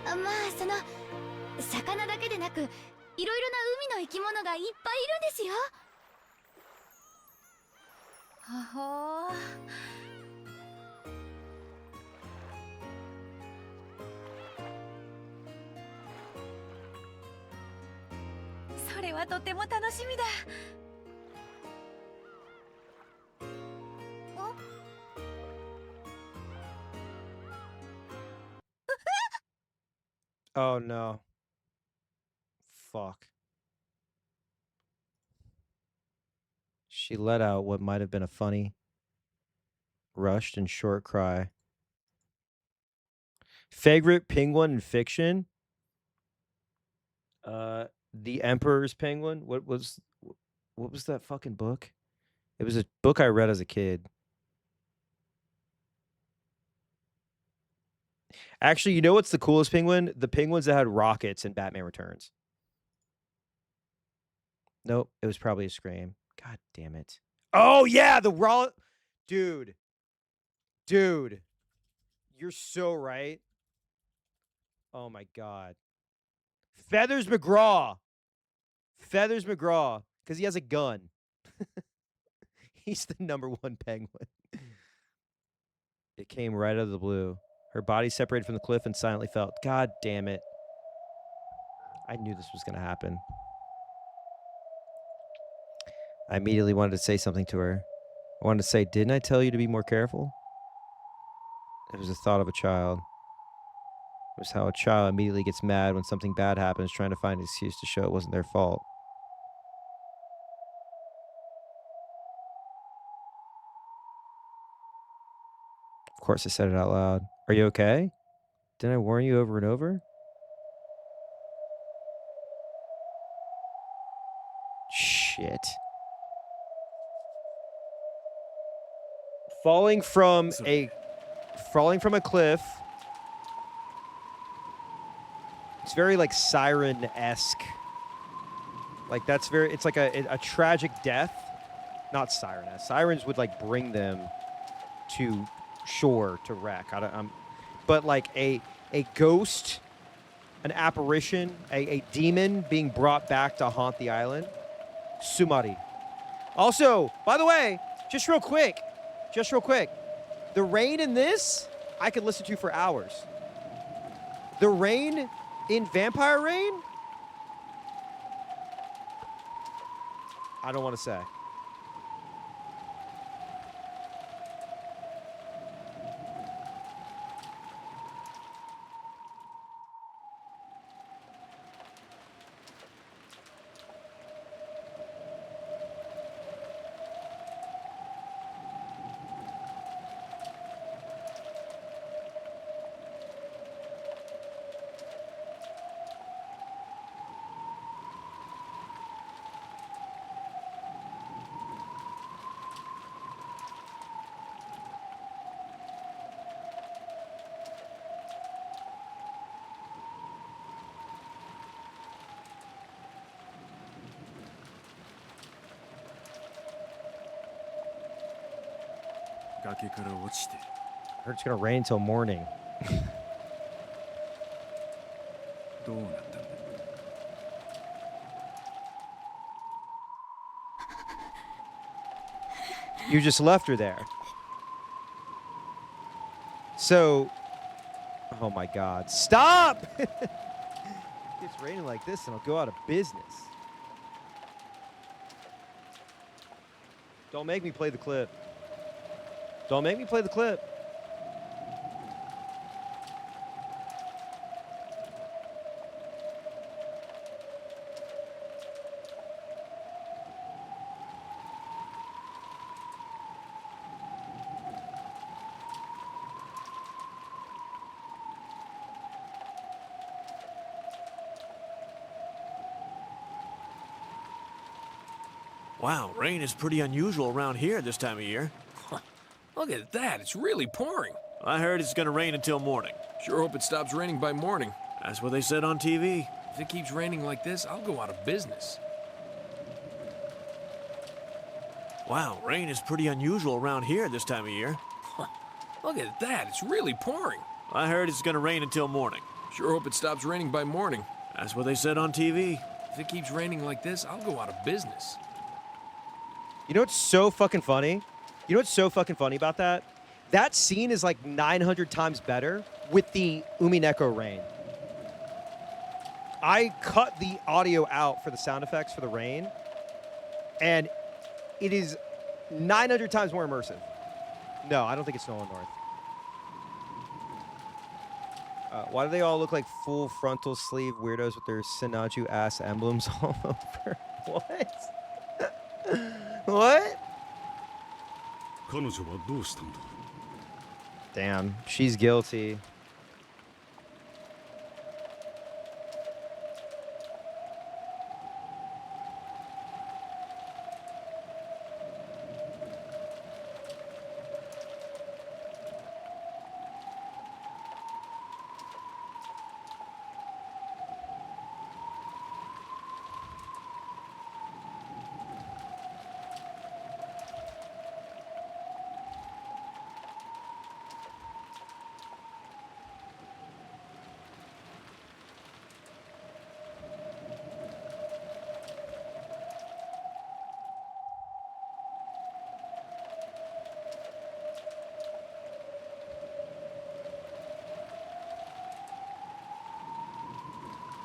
まあその魚だけでなくいろいろな海の生き物がいっぱいいるんですよはほーそれはとても楽しみだ Oh no. Fuck. She let out what might have been a funny, rushed and short cry. Favorite penguin in fiction? The Emperor's penguin. What was What was that fucking book? It was a book I read as a kid. Actually, you know what's the coolest penguin? The penguins that had rockets in Batman Returns. Nope, it was probably a Scream. God damn it. Oh yeah, the raw dude. Dude. You're so right. Oh my god. Feathers McGraw. Feathers McGraw. Because he has a gun. He's the #1 penguin. It came right out of the blue. Her body separated from the cliff and silently fell. God damn it. I knew this was going to happen. I immediately wanted to say something to her. I wanted to say, didn't I tell you to be more careful? It was the thought of a child. It was how a child immediately gets mad when something bad happens, trying to find an excuse to show it wasn't their fault. Of course, I said it out loud. Are you okay? Didn't I warn you over and over? Shit. Falling from a cliff. It's very like siren-esque. Like that's very. It's like a tragic death. Not siren-esque. Sirens would like bring them to shore to wreck. But like a ghost, an apparition, a demon being brought back to haunt the island. Sumari. Also, by the way, just real quick, the rain in this I could listen to for hours. The rain in Vampire Rain, I don't want to say. Heard it's gonna rain until morning. You just left her there. So, oh my God, stop! It's raining like this and I'll go out of business. Don't make me play the clip. Don't make me play the clip. Wow, rain is pretty unusual around here this time of year. Look at that, it's really pouring. I heard it's gonna rain until morning. Sure hope it stops raining by morning. That's what they said on TV. If it keeps raining like this, I'll go out of business. Wow, rain is pretty unusual around here this time of year. Look at that, it's really pouring. I heard it's gonna rain until morning. Sure hope it stops raining by morning. That's what they said on TV. If it keeps raining like this, I'll go out of business. You know what's so fucking funny? You know what's so fucking funny about that? That scene is like 900 times better with the umi-bigtoe rain. I cut the audio out for the sound effects for the rain, and it is 900 times more immersive. No, I don't think it's Nolan North. Why do they all look like full frontal sleeve weirdos with their Sinaju ass emblems all over? What? What? Damn, she's guilty.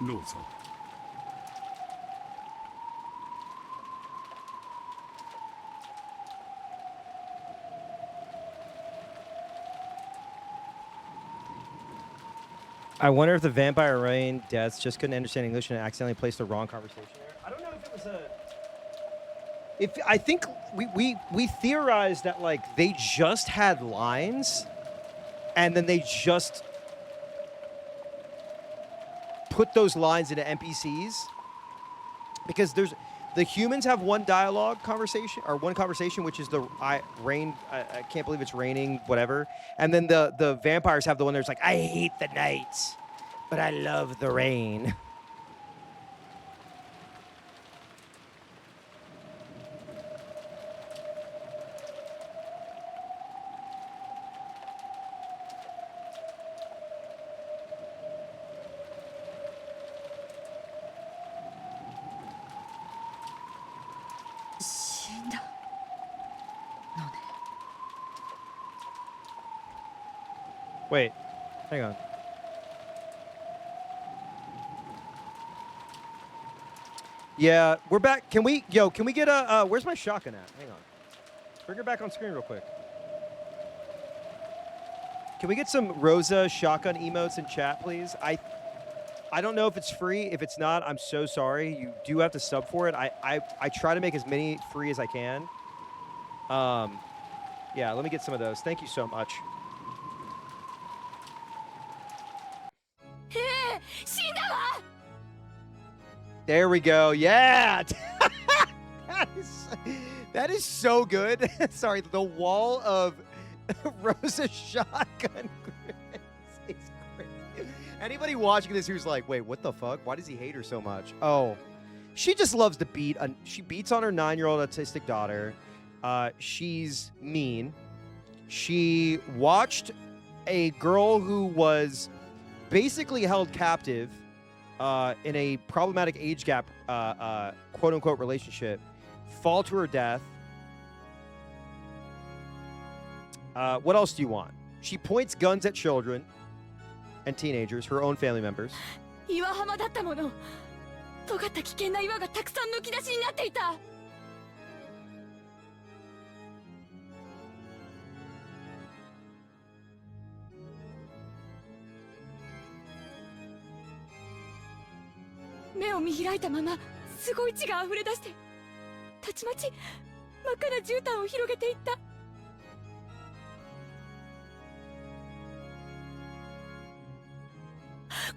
どうぞ。I wonder if the vampire rain deaths just couldn't understand English and accidentally placed the wrong conversation there. I don't know if it was a. If I think we theorized that like they just had lines, and then they just put those lines into NPCs because the humans have one dialogue conversation or one conversation, which is the rain. I can't believe it's raining, whatever. And then the vampires have the one that's like, I hate the night, but I love the rain. Wait, hang on. Yeah, we're back. Can we get a, where's my shotgun at? Hang on. Bring her back on screen real quick. Can we get some Rosa shotgun emotes in chat, please? I don't know if it's free. If it's not, I'm so sorry. You do have to sub for it. I try to make as many free as I can. Yeah, let me get some of those. Thank you so much. There we go. Yeah. that is so good. Sorry, the wall of Rosa shotgun is crazy. Anybody watching this who's like, wait, what the fuck? Why does he hate her so much? Oh, she just loves to beat. She beats on her 9-year-old autistic daughter. She's mean. She watched a girl who was basically held captive in a problematic age gap, quote-unquote, relationship, fall to her death. What else do you want? She points guns at children and teenagers, her own family members. 岩浜だったもの。尖った危険な岩がたくさんむき出しになっていた。目を見開いたまま、すごい血が溢れ出して、たちまち真っ赤な絨毯を広げていった。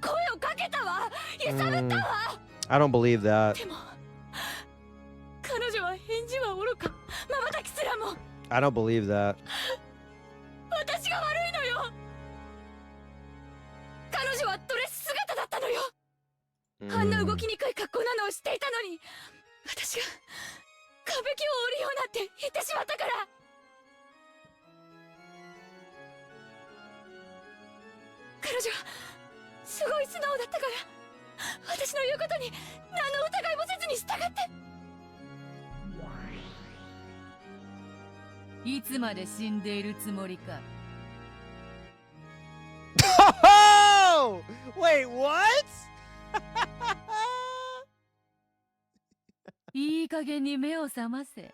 声をかけたわ、揺さぶったわ。I don't believe that. でも、彼女は返事はおろか、瞬きすらも。I don't believe that. 私が悪いのよ。彼女はドレス姿だったのよ。あんな動きにくい格好なのを知っていたのに、私が歌舞伎を織るようなって言ってしまったから。彼女はすごい素直だったから、私の言うことに何の疑いもせずに従って。いつまで死んでいるつもりか。Oh! Wait, what? いい加減に目を覚ませ。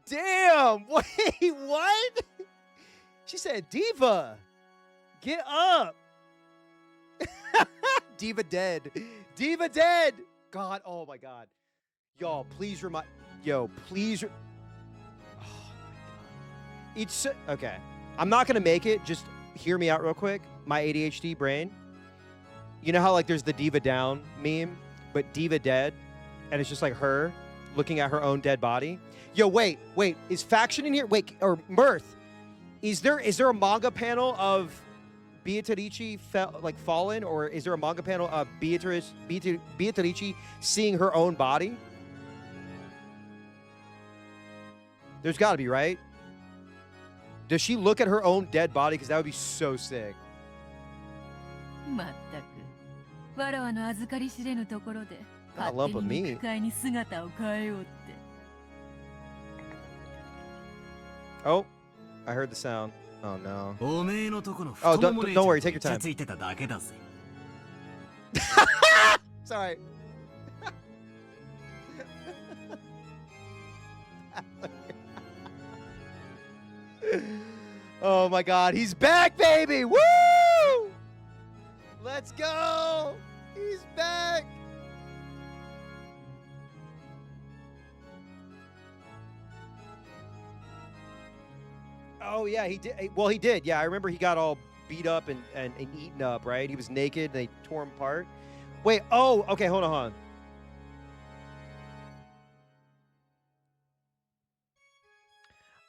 Damn! Wait, what? She said, Diva, get up. Diva dead. Diva dead. God, oh my God. Y'all, please remind. Yo, please. Oh my God. It's okay. I'm not gonna make it. Just hear me out real quick. My ADHD brain. You know how like there's the Diva down meme, but Diva dead, and it's just like her looking at her own dead body. Yo, wait. Is Faction in here? Wait, or Mirth? Is there a manga panel of Beatrice fallen, or is there a manga panel of Beatrice seeing her own body? There's got to be, right? Does she look at her own dead body? Because that would be so sick. まったく、わらわの預かり知れぬところで、 Not a lump of 勝手に meat. 肉塊に姿を変えようって。 Oh, I heard the sound. Oh no. おめえのとこの Oh, 太もも don't worry. Take your イチャ time. ついてただけだぜ。Sorry. Oh my God, he's back, baby! Woo! Let's go! He's back! Oh yeah, he did. Well, he did. Yeah, I remember he got all beat up and eaten up, right? He was naked and they tore him apart. Wait, oh, okay, hold on.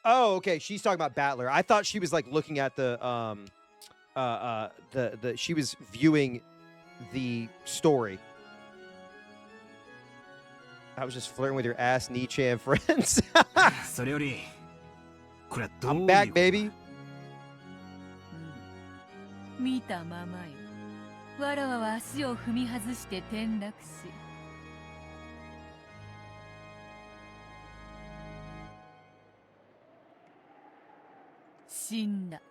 Oh, okay, she's talking about Battler. I thought she was like looking at the she was viewing the story. I was just flirting with your ass Nichan friends. I'm back, baby. 見たままよ。わらわは足を踏み外して転落し。死んだ。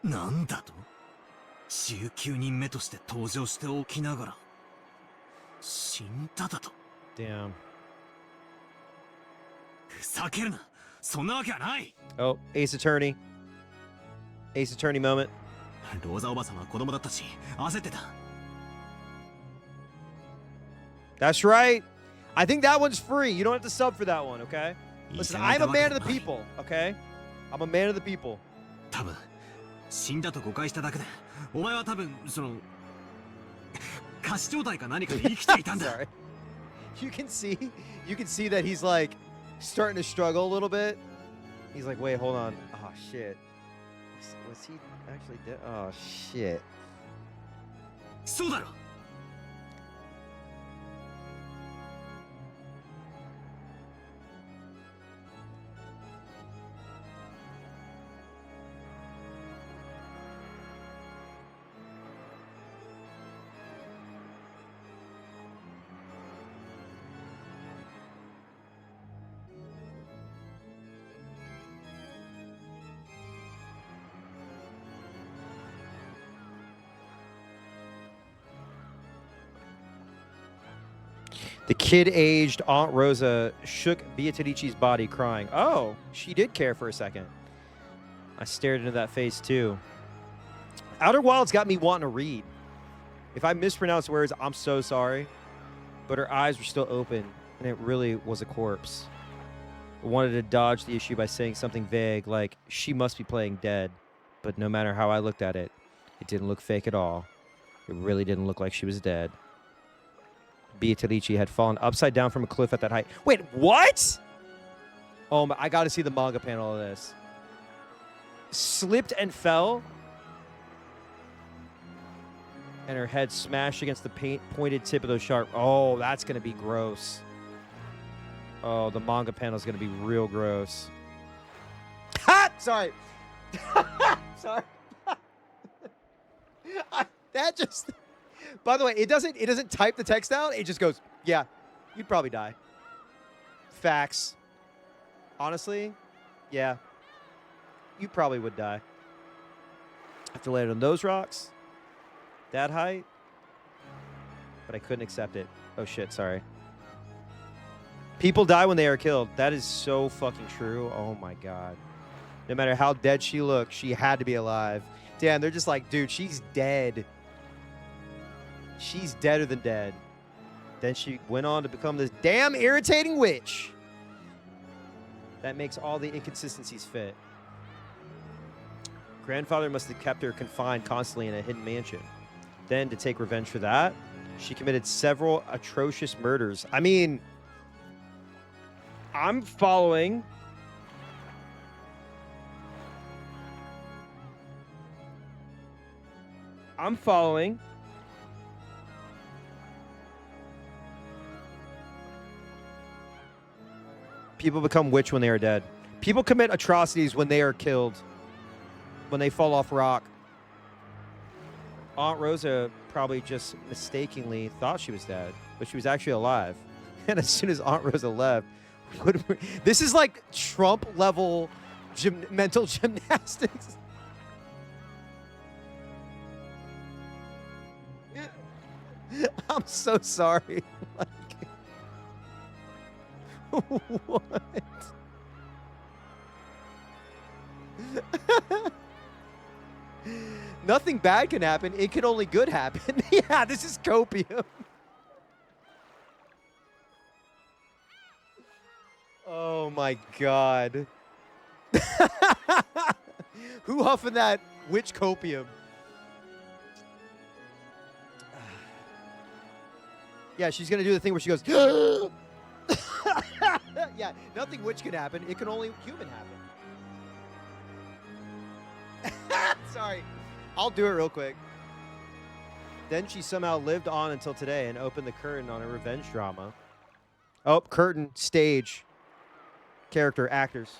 なんだと？19人目として登場しておきながら死んだだと。 Damn. ふざけるな。そんなわけはない。 Oh, Ace Attorney. Ace Attorney moment. ローザおばさんは子供だったし焦ってた。 That's right. I think that one's free. You don't have to sub for that one, okay? Listen, I'm a man of the people, okay? I'm a man of the people. 多分死んだと誤解しただけで、お前は多分その仮死状態か何かで生きていたんだ。 Sorry. You can see that he's like starting to struggle a little bit. He's like, wait, hold on. Oh shit. Was he actually dead? Oh shit. そうだろ。 The kid-aged Aunt Rosa shook Beatrici's body, crying. Oh, she did care for a second. I stared into that face, too. Outer Wilds got me wanting to read. If I mispronounce words, I'm so sorry. But her eyes were still open, and it really was a corpse. I wanted to dodge the issue by saying something vague, like, she must be playing dead. But no matter how I looked at it, it didn't look fake at all. It really didn't look like she was dead. Beatrice had fallen upside down from a cliff at that height. Wait, what? Oh, my, I got to see the manga panel of this. Slipped and fell. And her head smashed against the pointed tip of those sharp. Oh, that's going to be gross. Oh, the manga panel is going to be real gross. Ha! Sorry. Sorry. That just... By the way, it doesn't type the text out. It just goes, yeah, you'd probably die. Facts. Honestly, yeah, you probably would die. Have to land on those rocks, that height, but I couldn't accept it. Oh shit, sorry. People die when they are killed. That is so fucking true. Oh my God. No matter how dead she looked, she had to be alive. Damn, they're just like, dude, she's dead. She's deader than dead. Then she went on to become this damn irritating witch. That makes all the inconsistencies fit. Grandfather must have kept her confined constantly in a hidden mansion. Then, to take revenge for that, she committed several atrocious murders. I mean, I'm following. People become witch when they are dead. People commit atrocities when they are killed. When they fall off rock. Aunt Rosa probably just mistakenly thought she was dead, but she was actually alive. And as soon as Aunt Rosa left, this is like Trump level mental gymnastics. I'm so sorry. Like, what? Nothing bad can happen. It can only good happen. Yeah, this is copium. Oh my god. Who huffing that witch copium? Yeah, she's gonna do the thing where she goes. Yeah, nothing witch can happen. It can only human happen. Sorry. I'll do it real quick. Then she somehow lived on until today and opened the curtain on a revenge drama. Oh, curtain, stage, character, actors.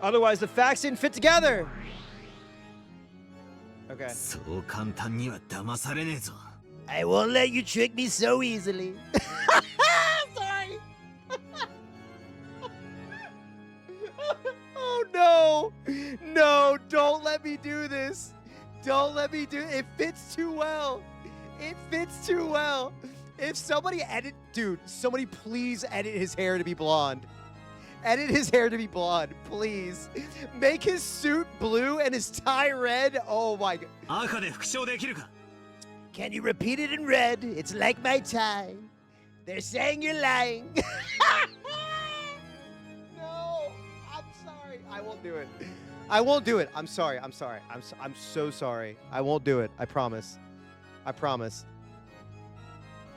Otherwise, the facts didn't fit together. Okay. そう簡単には騙されねえぞ。 I won't let you trick me so easily. Sorry. Oh no. No, don't let me do this. Don't let me do it. It fits too well. It fits too well. If somebody dude, somebody please edit his hair to be blonde. Edit his hair to be blonde, please. Make his suit blue and his tie red. Oh my god. 赤で復唱できるか? Can you repeat it in red? It's like my tie. They're saying you're lying. No, I'm sorry. I won't do it. I won't do it. I'm sorry. I'm sorry. I'm so sorry. I won't do it. I promise. I promise.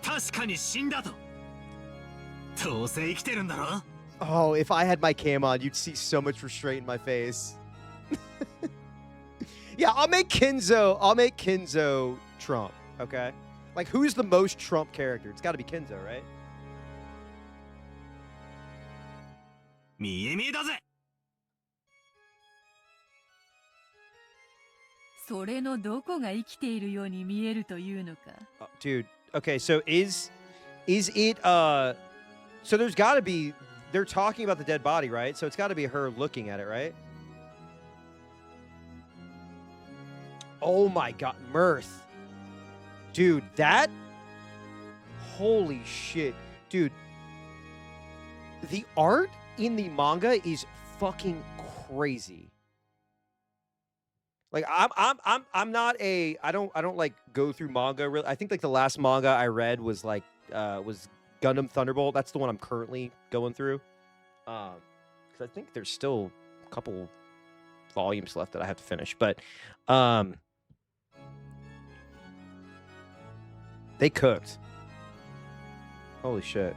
確かに死んだと。どうせ生きてるんだろ? Oh, if I had my cam on, you'd see so much restraint in my face. Yeah, I'll make Kinzo Trump, okay? Like, who's the most Trump character? It's got to be Kinzo, right? 見え見えだぜ。それのどこが生きているように見えるというのか。Dude, okay, so is it, so there's got to be, they're talking about the dead body, right? So it's got to be her looking at it, right? Oh my god, Mirth. Dude, that... Holy shit. Dude, the art in the manga is fucking crazy. Like, I'm not a... I don't like go through manga really. I think like the last manga I read was like was Gundam Thunderbolt. That's the one I'm currently going through. Because I think there's still a couple volumes left that I have to finish. But they cooked. Holy shit.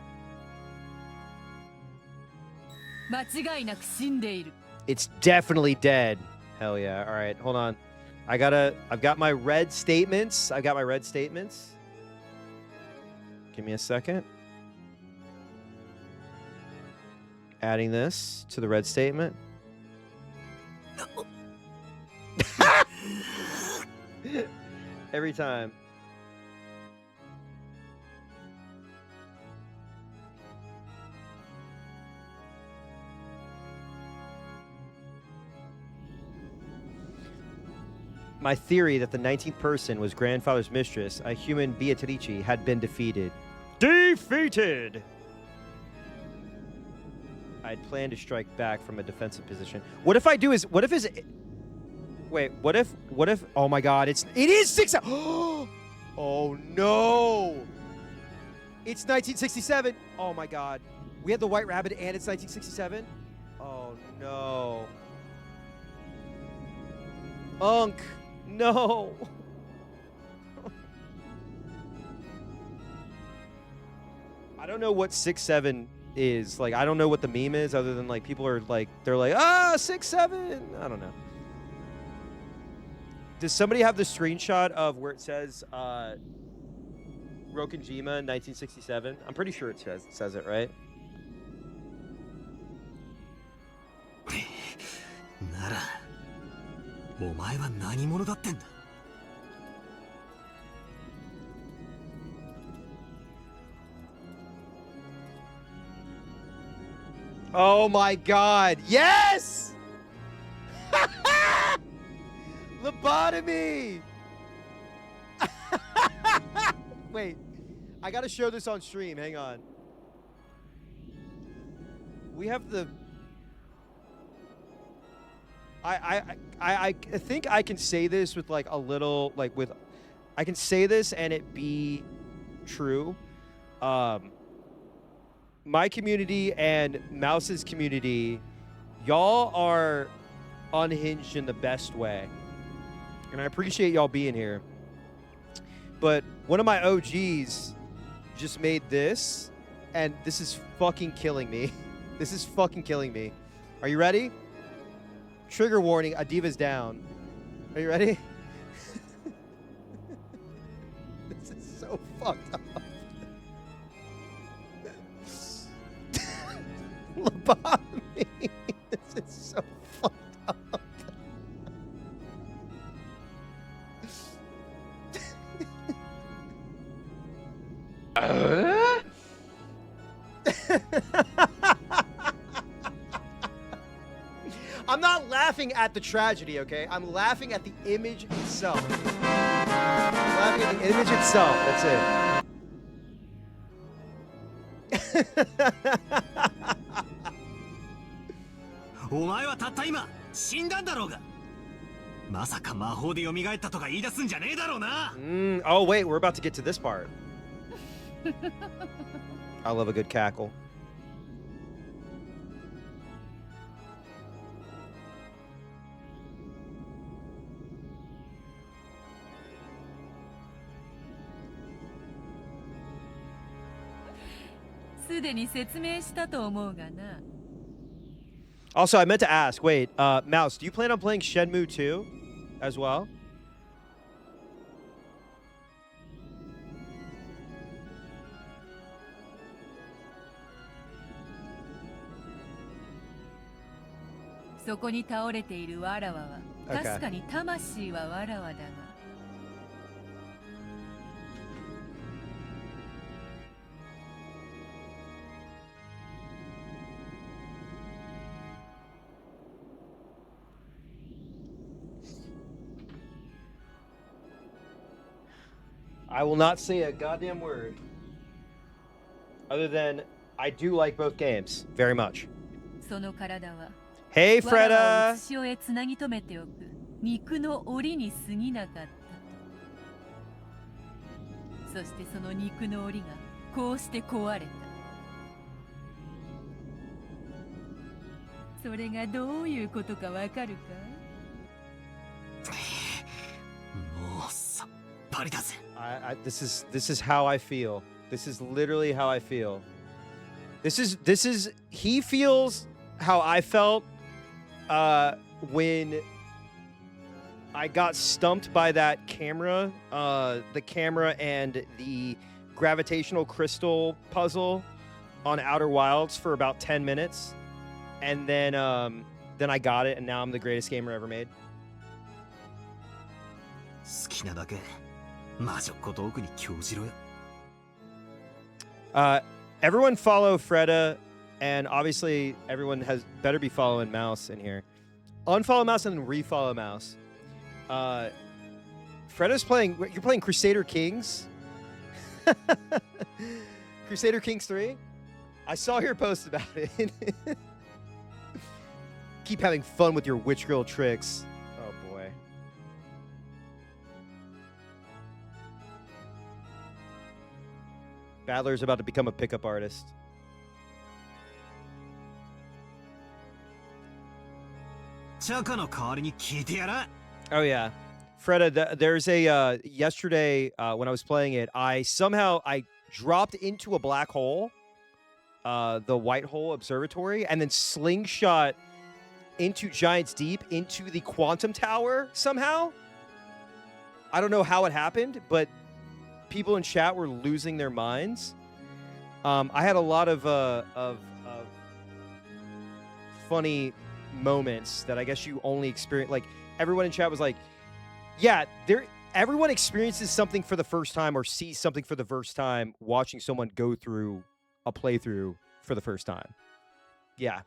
間違いなく死んでいる。 It's definitely dead. Hell yeah. All right, hold on. I've got my red statements. I've got my red statements. Give me a second. Adding this to the red statement. Every time. My theory that the 19th person was grandfather's mistress, a human Beatrice, had been defeated. Defeated! I'd planned to strike back from a defensive position. What if I do is... What if is... Wait, what if... Oh my god, it is 6... Oh no! It's 1967! Oh my god. We had the White Rabbit and it's 1967? Oh no. Unk! No! I don't know what 6-7 is. Like, I don't know what the meme is other than, like, people are, like, they're like, 6-7! I don't know. Does somebody have the screenshot of where it says Rokenjima 1967? I'm pretty sure it says it, right? ならお前は何者だってんだ Oh my god. Yes! Lobotomy! Wait. I gotta show this on stream. Hang on. We have the... I think I can say this with like a little... Like with... I can say this and it be true. My community and Mouse's community, y'all are unhinged in the best way. And I appreciate y'all being here. But one of my OGs just made this, and this is fucking killing me. This is fucking killing me. Are you ready? Trigger warning, Adiva's down. Are you ready? This is so fucked up. Lobotomy. This is so fucked up. I'm not laughing at the tragedy, okay? I'm laughing at the image itself. I'm laughing at the image itself. That's it. お前はたった今死んだんだろうがまさか魔法で蘇ったとか言い出すんじゃねえだろうな Oh wait, we're about to get to this part. I love a good cackle. Also, I meant to ask, wait, Mouse, do you plan on playing Shenmue 2 as well? I will not say a goddamn word. Other than, I do like both games very much. Hey, Freda! そしてその肉の檻がこうして壊れた。それがどういうことかわかるか？もうさっぱりだぜ。This is how I feel. This is literally how I feel. He feels how I felt when I got stumped by that camera, the camera and the gravitational crystal puzzle on Outer Wilds for about 10 minutes. And then I got it, and now I'm the greatest gamer ever made. 好きなだけ魔女っ子トークに興じろよ。Everyone follow Freda, and obviously everyone has better be following Mouse in here. Unfollow Mouse and then refollow Mouse. Freda's playing. You're playing Crusader Kings. Crusader Kings 3. I saw your post about it. Keep having fun with your witch girl tricks. Oh boy. Battler's about to become a pickup artist. Oh yeah. Freda, there's a yesterday when I was playing it, I dropped into a black hole, the White Hole Observatory, and then slingshot into Giant's Deep into the Quantum Tower somehow. I don't know how it happened, but people in chat were losing their minds. I had a lot of funny moments that I guess you only experience. Like everyone in chat was like, "Yeah, everyone experiences something for the first time or sees something for the first time watching someone go through a playthrough for the first time." Yeah.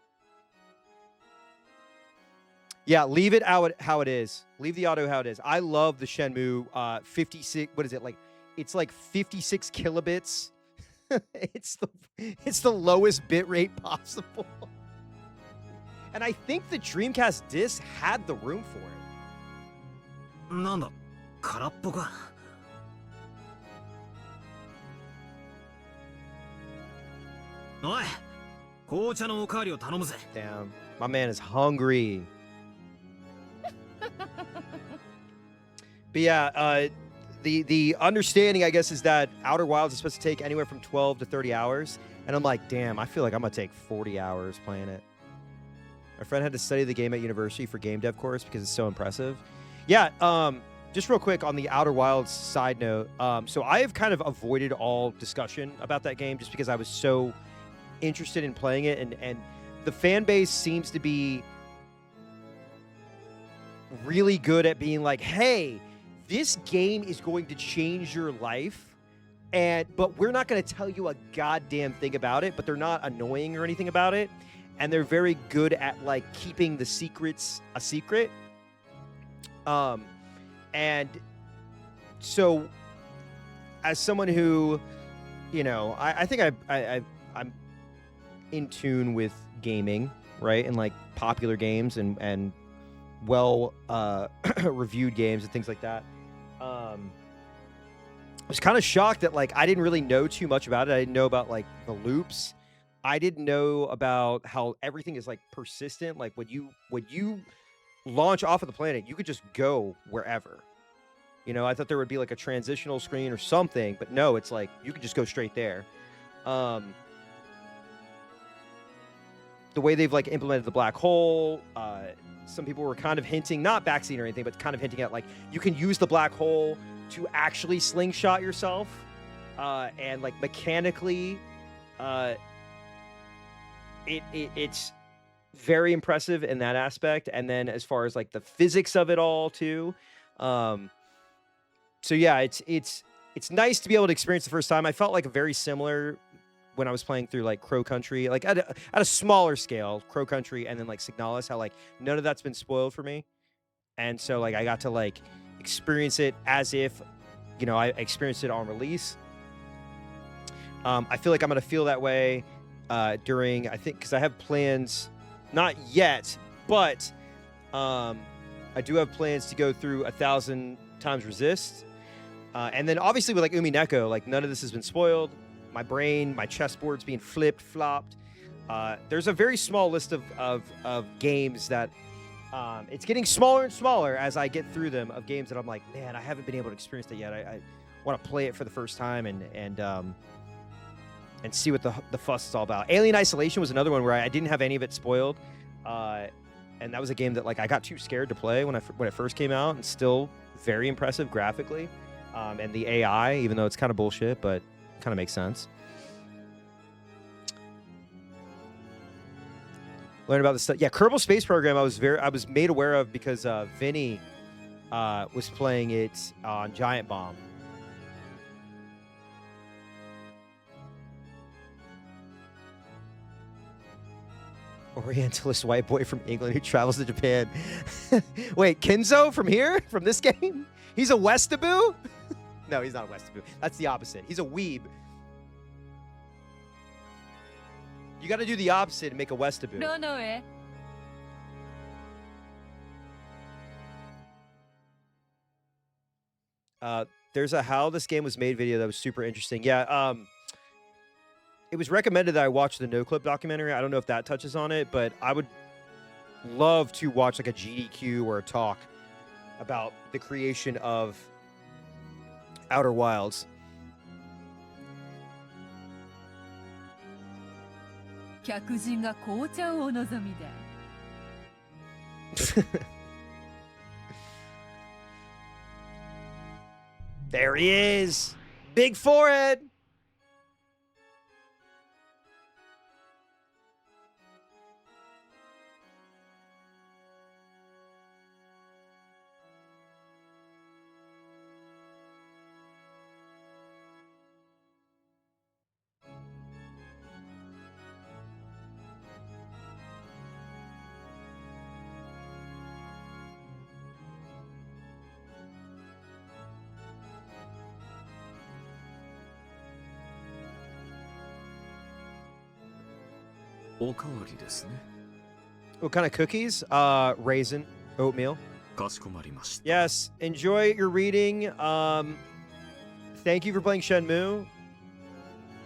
Yeah, leave it how it is. Leave the auto how it is. I love the Shenmue 56. What is it like? It's like 56 kilobits. it's the lowest bit rate possible. And I think the Dreamcast disc had the room for it. なんだ、空っぽか。おい、紅茶のおかわりを頼むぜ。Damn, my man is hungry. But yeah, the understanding, I guess, is that Outer Wilds is supposed to take anywhere from 12 to 30 hours. And I'm like, damn, I feel like I'm going to take 40 hours playing it. My friend had to study the game at university for game dev course because it's so impressive. Yeah, just real quick on the Outer Wilds side note. So I have kind of avoided all discussion about that game just because I was so interested in playing it. And the fan base seems to be really good at being like, hey, this game is going to change your life, but we're not going to tell you a goddamn thing about it, but they're not annoying or anything about it, and they're very good at like keeping the secrets a secret. And so as someone who, you know, I think I'm in tune with gaming, right, and like popular games and well reviewed games and things like that. I was kind of shocked that like I didn't really know too much about it. I didn't know about like the loops. I didn't know about how everything is like persistent. Like when you launch off of the planet, you could just go wherever. You know, I thought there would be like a transitional screen or something, but no, it's like you could just go straight there. The way they've like implemented the black hole, some people were kind of hinting, not backseat or anything, but kind of hinting at like you can use the black hole to actually slingshot yourself, and like mechanically, it's very impressive in that aspect. And then as far as like the physics of it all too, so yeah, it's nice to be able to experience the first time. I felt like very similar when I was playing through like Crow Country, like at a smaller scale, Crow Country, and then like Signalis, how like none of that's been spoiled for me, and so like I got to like experience it as if, you know, I experienced it on release. I feel like I'm gonna feel that way during, I think, because I have plans, not yet, but I do have plans to go through 1,000 times Resist, and then obviously with like umi-bigtoe, like none of this has been spoiled. My brain, my chessboard's being flipped, flopped. There's a very small list of games that it's getting smaller and smaller as I get through them, of games that I'm like, man, I haven't been able to experience that yet. I want to play it for the first time and see what the fuss is all about. Alien Isolation was another one where I didn't have any of it spoiled, and that was a game that like I got too scared to play when it first came out, and still very impressive graphically, and the AI, even though it's kind of bullshit, but kind of makes sense. Learn about the stuff. Yeah, Kerbal Space Program. I was made aware of because Vinny was playing it on Giant Bomb. Orientalist white boy from England who travels to Japan. Wait, Kenzo from here? From this game? He's a Westaboo? No, he's not a Westaboo. That's the opposite. He's a weeb. You got to do the opposite and make a Westaboo. No, There's a how this game was made video that was super interesting. Yeah, it was recommended that I watch the No Clip documentary. I don't know if that touches on it, but I would love to watch like a GDQ or a talk about the creation of Outer Wilds. 客人が紅茶をお望みだ。There he is. Big forehead. What kind of cookies? Raisin, oatmeal. Yes, enjoy your reading. Thank you for playing Shenmue.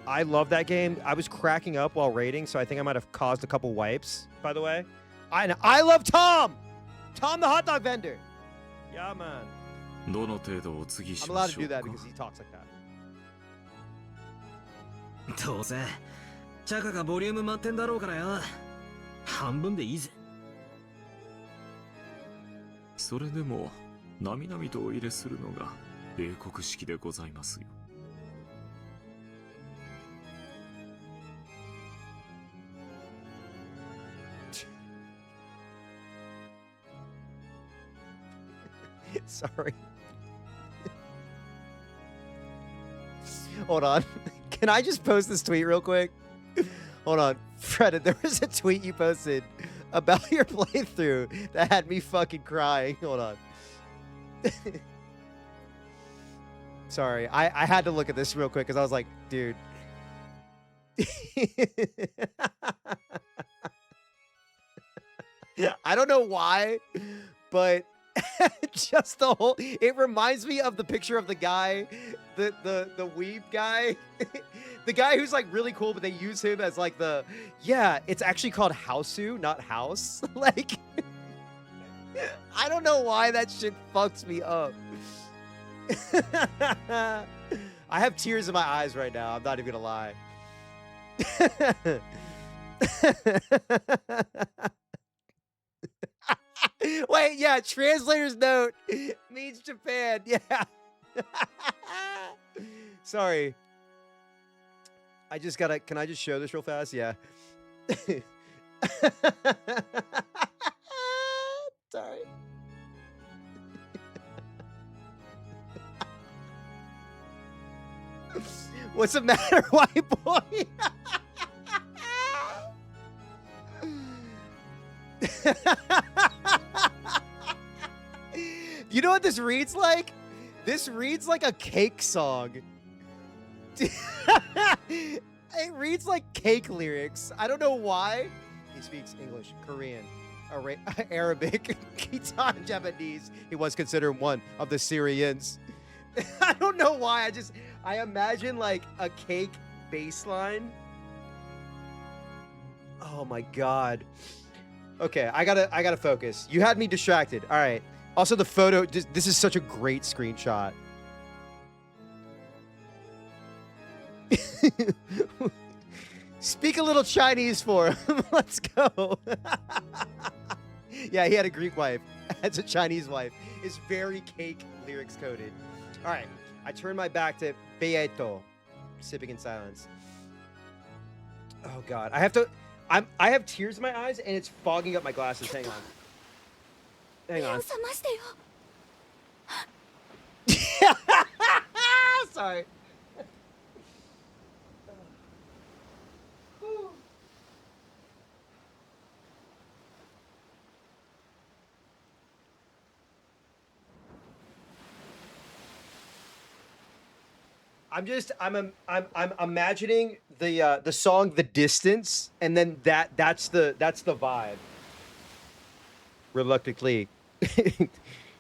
I love that game. I was cracking up while raiding, so I think I might have caused a couple wipes, by the way. I love Tom! Tom the hot dog vendor! Yeah, man. I'm allowed to do that because he talks like that. どうせチャカがボリューム満点だろうからよ半分でいいぜそれでもなみなみとお入れするのが英国式でございますよ Sorry. Hold on. Can I just post this tweet real quick? Hold on. Fred, there was a tweet you posted about your playthrough that had me fucking crying. Hold on. Sorry. I had to look at this real quick because I was like, dude. I don't know why, but just the whole, it reminds me of the picture of the guy, the weeb guy, the guy who's like really cool, but they use him as like yeah, it's actually called Hausu, not house. Like, I don't know why that shit fucks me up. I have tears in my eyes right now. I'm not even gonna lie. Wait, yeah, translator's note means Japan. Yeah. Sorry. I just gotta, can I just show this real fast? Yeah. Sorry. What's the matter, white boy? You know what this reads like? This reads like a cake song. It reads like cake lyrics. I don't know why. He speaks English, Korean, Arabic, Khitan, Japanese. He was considered one of the Syrians. I don't know why. I imagine like a cake bass line. Oh my God. Okay, I gotta focus. You had me distracted. All right. Also, the photo. This is such a great screenshot. Speak a little Chinese for him. Let's go. Yeah, he had a Greek wife. Has a Chinese wife. Is very cake lyrics coded. All right. I turn my back to umi-bigtoe, sipping in silence. Oh God, I have tears in my eyes and it's fogging up my glasses. Hang on. Hang on. Sorry. I'm imagining the song "The Distance," and then that's the vibe. Reluctantly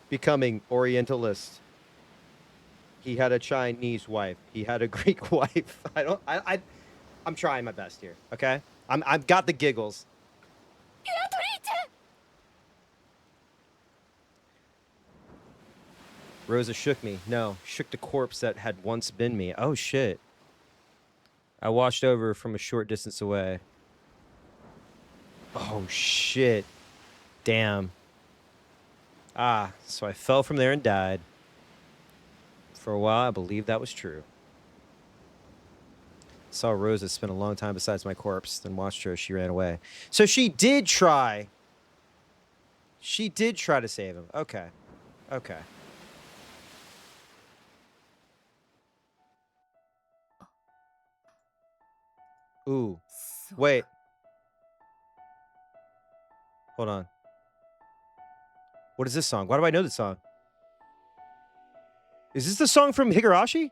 becoming Orientalist. He had a Chinese wife. He had a Greek wife. I'm trying my best here. Okay, I've got the giggles. Rosa shook me. No, shook the corpse that had once been me. Oh, shit. I watched over from a short distance away. Oh, shit. Damn. Ah, so I fell from there and died. For a while, I believed that was true. Saw Rosa spend a long time beside my corpse, then watched her as she ran away. So she did try. She did try to save him. Okay. Okay. Ooh. Wait. Hold on. What is this song? Why do I know this song? Is this the song from Higurashi?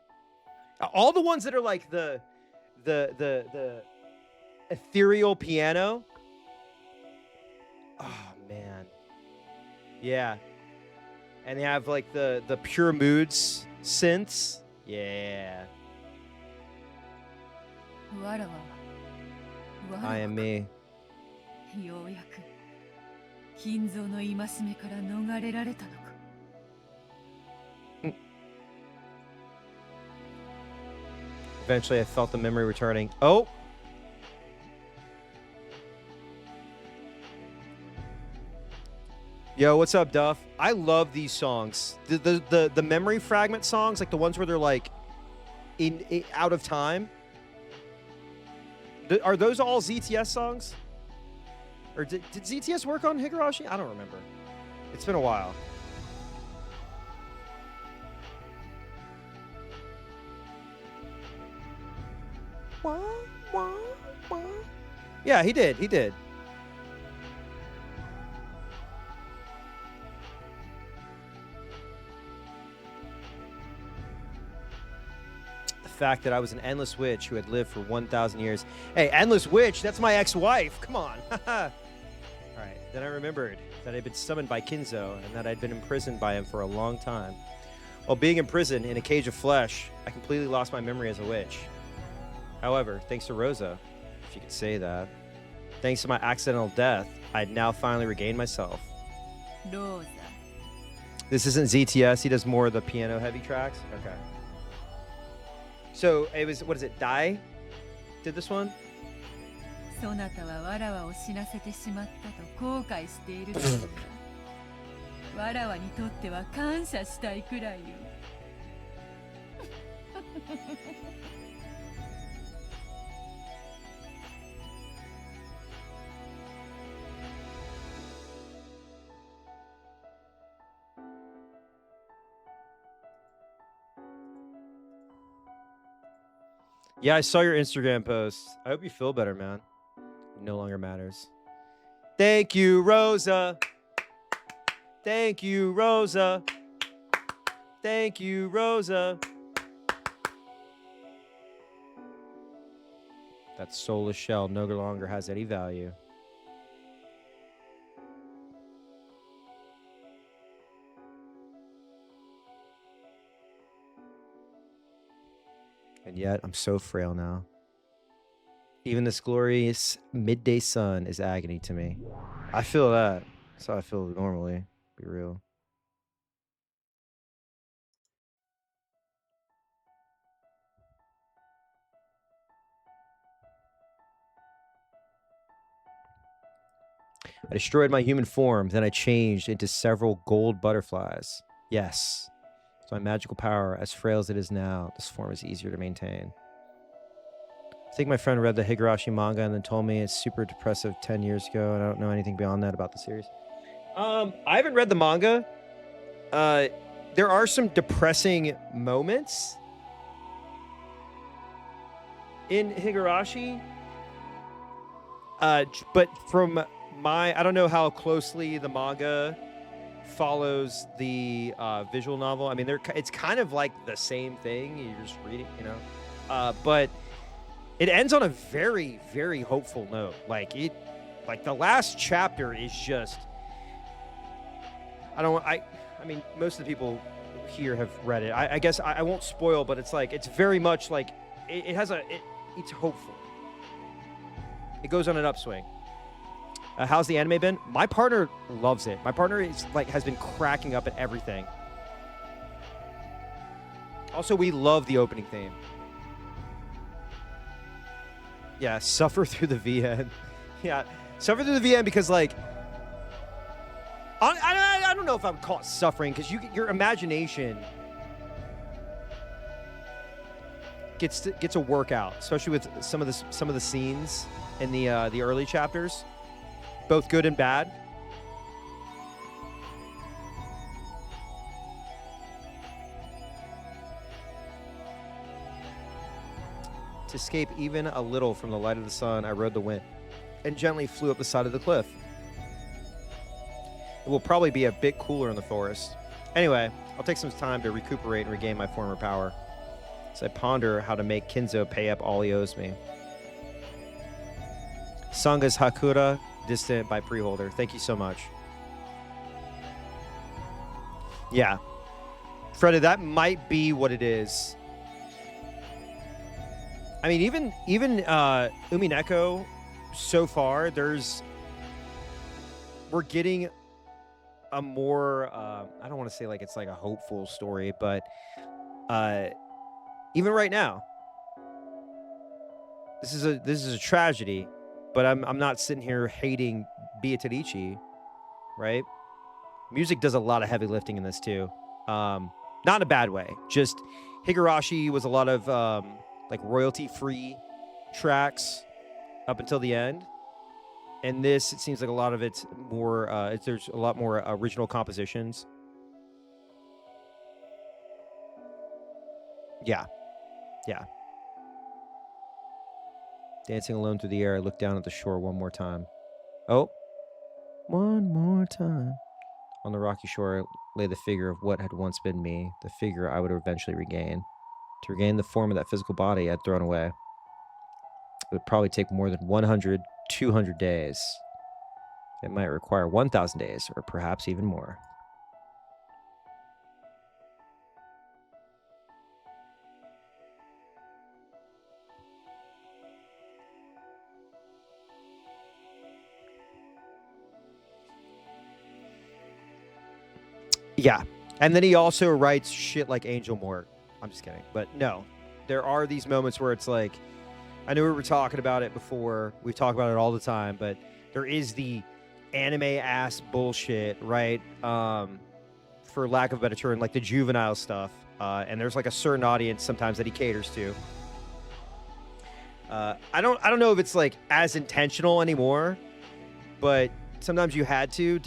All the ones that are like the ethereal piano. Oh man. Yeah. And they have like the pure moods synths. Yeah. I am me. ようやく金蔵の戒めから逃れられたのか。Eventually, I felt the memory returning. Oh! Yo, what's up, Duff? I love these songs. The memory fragment songs, like the ones where they're like in out of time. Are those all ZTS songs? Or did ZTS work on Higurashi? I don't remember. It's been a while. Yeah, he did. He did. The fact that I was an endless witch who had lived for 1,000 years. Hey, endless witch, that's my ex-wife. Come on. All right. Then I remembered that I'd been summoned by Kinzo and that I'd been imprisoned by him for a long time. While being imprisoned in a cage of flesh, I completely lost my memory as a witch. However, thanks to Rosa, if you could say that, thanks to my accidental death, I had now finally regained myself. Rosa. This isn't ZTS. He does more of the piano-heavy tracks. Okay. So it was, what is it, Dai did this one? そなたはわらわを死なせてしまったと後悔しているだろうが、わらわにとっては感謝したいくらいよ。Yeah, I saw your Instagram post. I hope you feel better, man. It no longer matters. Thank you, Rosa. Thank you, Rosa. Thank you, Rosa. That soulless shell no longer has any value. And yet, I'm so frail now. Even this glorious midday sun is agony to me. I feel that. That's how I feel normally. Be real. I destroyed my human form, then I changed into several gold butterflies. Yes. With my magical power, as frail as it is now, this form is easier to maintain. I think my friend read the Higurashi manga and then told me it's super depressive 10 years ago, and I don't know anything beyond that about the series. I haven't read the manga. There are some depressing moments in Higurashi. But from I don't know how closely the manga follows the visual novel. I mean, it's kind of like the same thing. You're just reading, you know. But it ends on a very, very hopeful note. Like the last chapter is just. I mean, most of the people here have read it. I guess I won't spoil, but it's like it's very much like it's hopeful. It goes on an upswing. How's the anime been? My partner loves it. My partner has been cracking up at everything. Also, we love the opening theme. Yeah, suffer through the VN. Yeah, suffer through the VN because like I don't know if I'm caught suffering because your imagination gets a workout, especially with some of the scenes in the early chapters, both good and bad. To escape even a little from the light of the sun, I rode the wind and gently flew up the side of the cliff. It will probably be a bit cooler in the forest. Anyway, I'll take some time to recuperate and regain my former power as I ponder how to make Kinzo pay up all he owes me. Sanga's Hakura, distant by Preholder. Thank you so much. Yeah. Freddy, that might be what it is. I mean, even Umi-bigtoe, so far, we're getting a more, I don't want to say like it's like a hopeful story, but even right now, this is a tragedy, but I'm not sitting here hating Beatrice, right? Music does a lot of heavy lifting in this too. Not in a bad way. Just Higurashi was a lot of like royalty-free tracks up until the end. And this, it seems like a lot of it's more, there's a lot more original compositions. Yeah. Yeah. Dancing alone through the air, I looked down at the shore one more time. Oh. One more time. On the rocky shore lay the figure of what had once been me, the figure I would eventually regain. To regain the form of that physical body I'd thrown away. It would probably take more than 100, 200 days. It might require 1,000 days, or perhaps even more. Yeah. And then he also writes shit like Angel Mort. I'm just kidding. But no, there are these moments where it's like, I know we were talking about it before. We talk about it all the time, but there is the anime-ass bullshit, right? For lack of a better term, like the juvenile stuff. And there's like a certain audience sometimes that he caters to. I don't know if it's like as intentional anymore, but sometimes you had to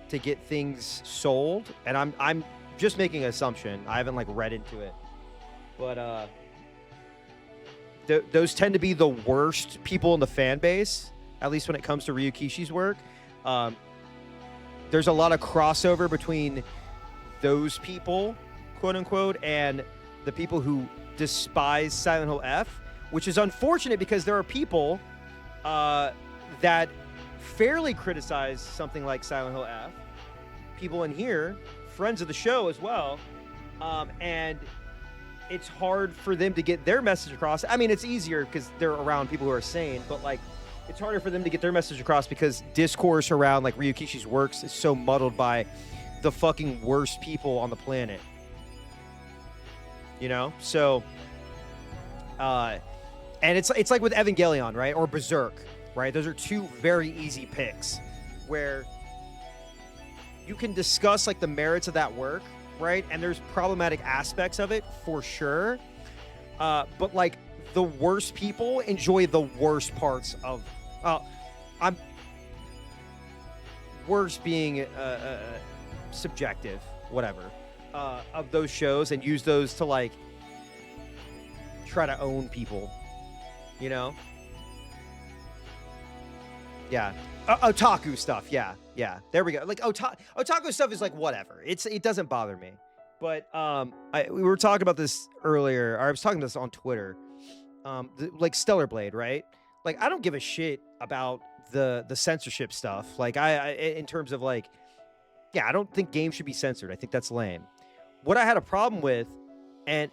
get things sold. And I'm just making an assumption. I haven't like read into it, but those tend to be the worst people in the fan base, at least when it comes to Ryukishi's work. There's a lot of crossover between those people, quote unquote, and the people who despise Silent Hill F, which is unfortunate because there are people that fairly criticize something like Silent Hill F. People in here, friends of the show as well, and it's hard for them to get their message across. I mean, it's easier because they're around people who are sane, but like, it's harder for them to get their message across because discourse around like Ryukishi's works is so muddled by the fucking worst people on the planet. You know? So, and it's like with Evangelion, right? Or Berserk, right? Those are two very easy picks where you can discuss like the merits of that work, right? And there's problematic aspects of it for sure. But like the worst people enjoy the worst parts of, I'm worst being subjective, whatever, of those shows and use those to like try to own people, you know? Yeah. Otaku stuff. Yeah. Yeah. There we go. Like otaku stuff is like whatever. It doesn't bother me. But we were talking about this earlier. Or I was talking about this on Twitter. Like Stellar Blade, right? Like I don't give a shit about the censorship stuff. Like I in terms of like, yeah, I don't think games should be censored. I think that's lame. What I had a problem with, and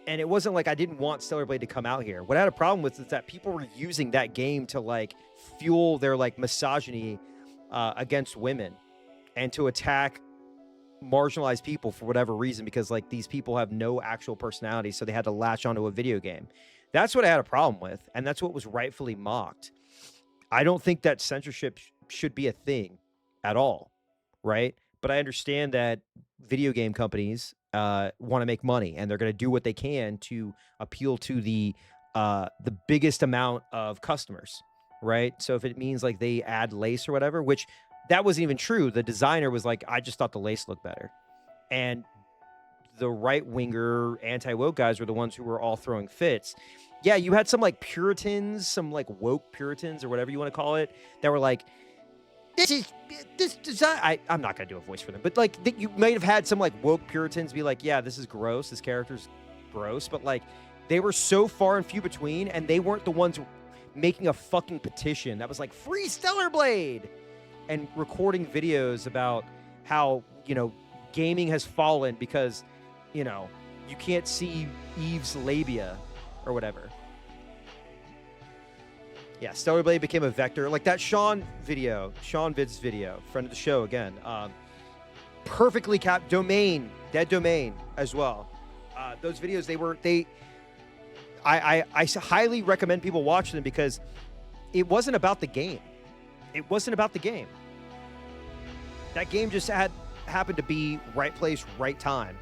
it wasn't like I didn't want Stellar Blade to come out here. What I had a problem with is that people were using that game to like fuel their like misogyny against women and to attack marginalized people for whatever reason, because like these people have no actual personality, so they had to latch onto a video game. That's what I had a problem with, and that's what was rightfully mocked. I don't think that censorship should be a thing at all, right? But I understand that video game companies want to make money, and they're going to do what they can to appeal to the biggest amount of customers, right? So if it means like they add lace or whatever, which that wasn't even true. The designer was like, I just thought the lace looked better. And the right-winger anti-woke guys were the ones who were all throwing fits. Yeah, you had some like Puritans, some like woke Puritans or whatever you want to call it, that were like, this design. I'm not gonna do a voice for them, but like you might have had some like woke Puritans be like, yeah, this is gross. This character's gross, but like they were so far and few between, and they weren't the ones making a fucking petition that was like free Stellar Blade and recording videos about how, you know, gaming has fallen because, you know, you can't see Eve's labia or whatever. Yeah, Stellar Blade became a vector. Like that Sean Vid's video, friend of the show again. Perfectly capped Domain, Dead Domain as well. Those videos, I highly recommend people watch them because it wasn't about the game. It wasn't about the game. That game just happened to be right place, right time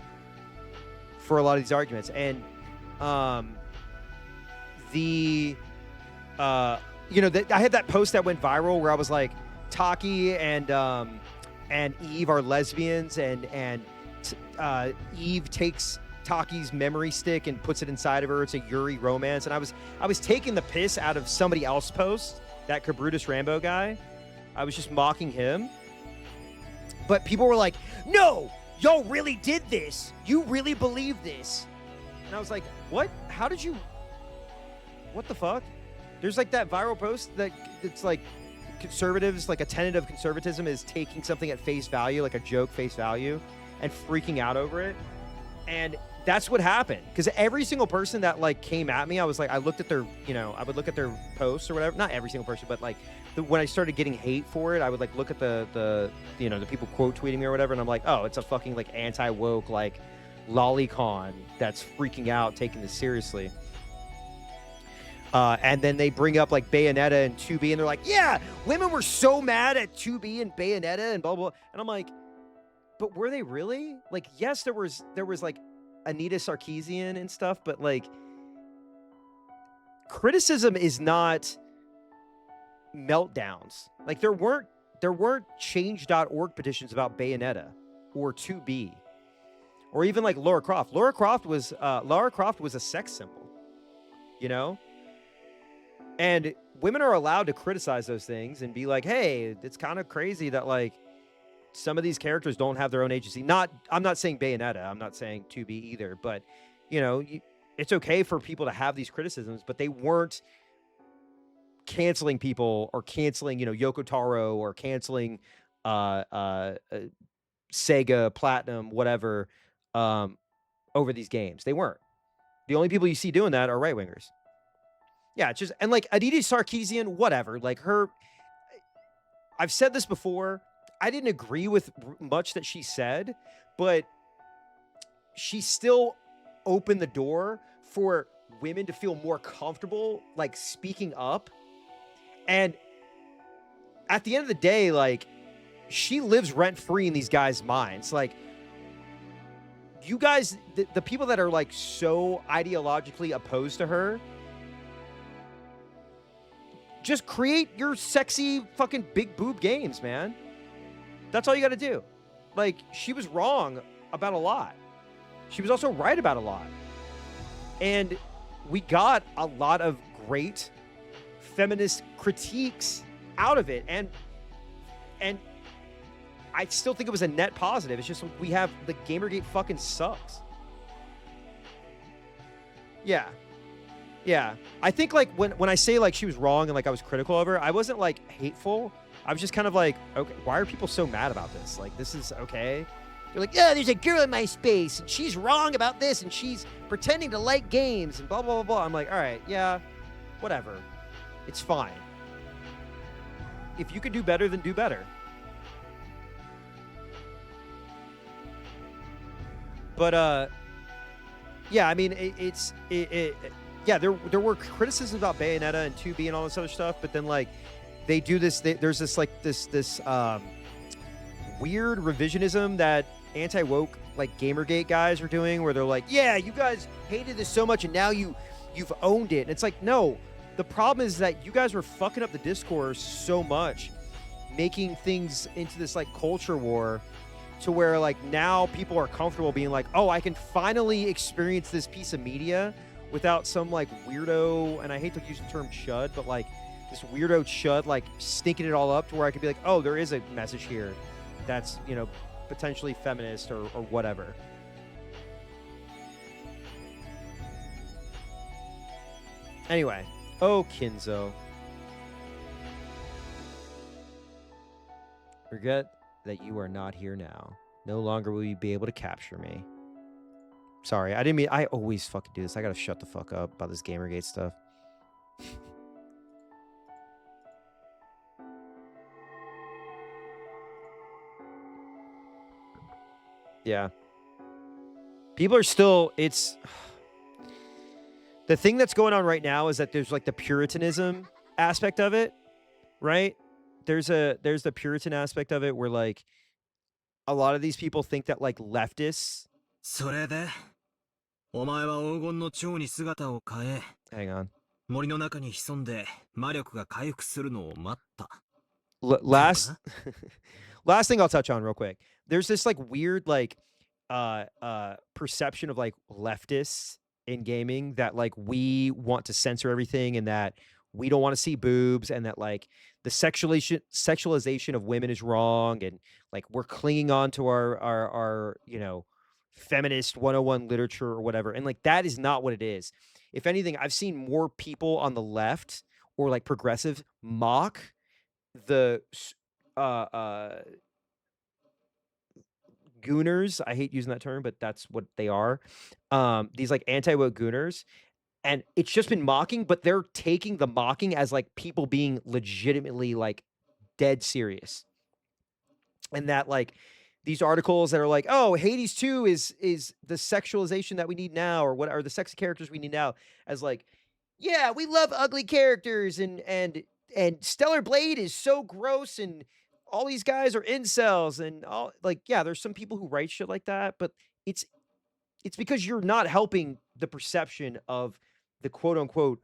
for a lot of these arguments. And you know, I had that post that went viral where I was like, Taki and Eve are lesbians, and Eve takes Taki's memory stick and puts it inside of her. It's a Yuri romance. And I was taking the piss out of somebody else's post, that Cabrutus Rambo guy. I was just mocking him. But people were like, no, y'all really did this. You really believe this. And I was like, what? How did you? What the fuck? There's like that viral post that it's like conservatives, like a tenet of conservatism is taking something at face value, like a joke face value, and freaking out over it. And that's what happened. Because every single person that like came at me, I was like, I looked at their, you know, I would look at their posts or whatever. Not every single person, but like when I started getting hate for it, I would like look at the you know, the people quote tweeting me or whatever, and I'm like, oh, it's a fucking like anti-woke like lolicon that's freaking out, taking this seriously. And then they bring up like Bayonetta and 2B, and they're like, yeah, women were so mad at 2B and Bayonetta and blah, blah, blah. And I'm like, but were they really? Like, yes, there was like Anita Sarkeesian and stuff, but like criticism is not meltdowns. Like there weren't change.org petitions about Bayonetta or 2B or even like Lara Croft. Lara Croft was a sex symbol, you know? And women are allowed to criticize those things and be like, hey, it's kind of crazy that like some of these characters don't have their own agency. I'm not saying Bayonetta. I'm not saying 2B either. But, you know, it's okay for people to have these criticisms, but they weren't canceling people or canceling, you know, Yoko Taro or canceling Sega, Platinum, whatever, over these games. They weren't. The only people you see doing that are right-wingers. Yeah, it's just, and like Aditi Sarkeesian, whatever, like her, I've said this before, I didn't agree with much that she said, but she still opened the door for women to feel more comfortable, like speaking up. And at the end of the day, like she lives rent free in these guys' minds. Like you guys, the people that are like so ideologically opposed to her, just create your sexy fucking big boob games, man. That's all you got to do. Like, she was wrong about a lot. She was also right about a lot. And we got a lot of great feminist critiques out of it. And I still think it was a net positive. It's just we have the Gamergate fucking sucks. Yeah. Yeah, I think like when I say like she was wrong and like I was critical of her, I wasn't like hateful. I was just kind of like, okay, why are people so mad about this? Like, this is okay. They're like, yeah, there's a girl in my space and she's wrong about this and she's pretending to like games and blah, blah, blah, blah. I'm like, all right, yeah, whatever. It's fine. If you could do better, then do better. But, yeah, I mean, yeah, there were criticisms about Bayonetta and 2B and all this other stuff, but then like they do this. There's this like this weird revisionism that anti-woke like Gamergate guys are doing, where they're like, yeah, you guys hated this so much and now you've owned it. And it's like, no, the problem is that you guys were fucking up the discourse so much, making things into this like culture war, to where like now people are comfortable being like, oh, I can finally experience this piece of media without some like weirdo, and I hate to use the term chud, but like this weirdo chud like stinking it all up, to where I can be like, oh, there is a message here that's, you know, potentially feminist or whatever. Anyway, oh, Kinzo. Regret that you are not here now. No longer will you be able to capture me. Sorry, I didn't mean... I always fucking do this. I gotta shut the fuck up about this Gamergate stuff. Yeah. People are still... It's... The thing that's going on right now is that there's like the Puritanism aspect of it, right? There's the Puritan aspect of it where like a lot of these people think that like leftists... Hang on. Last last thing I'll touch on real quick. There's this like weird like perception of like leftists in gaming that like we want to censor everything, and that we don't want to see boobs, and that like the sexualization of women is wrong, and like we're clinging on to our you know, feminist 101 literature or whatever. And like that is not what it is. If anything, I've seen more people on the left or like progressive mock the gooners. I hate using that term, but that's what they are. These like anti-woke gooners. And it's just been mocking, but they're taking the mocking as like people being legitimately like dead serious. And that like these articles that are like, oh, Hades 2 is the sexualization that we need now, or what are the sexy characters we need now, as like, yeah, we love ugly characters, and Stellar Blade is so gross, and all these guys are incels, and all like, yeah, there's some people who write shit like that, but it's because you're not helping the perception of the quote unquote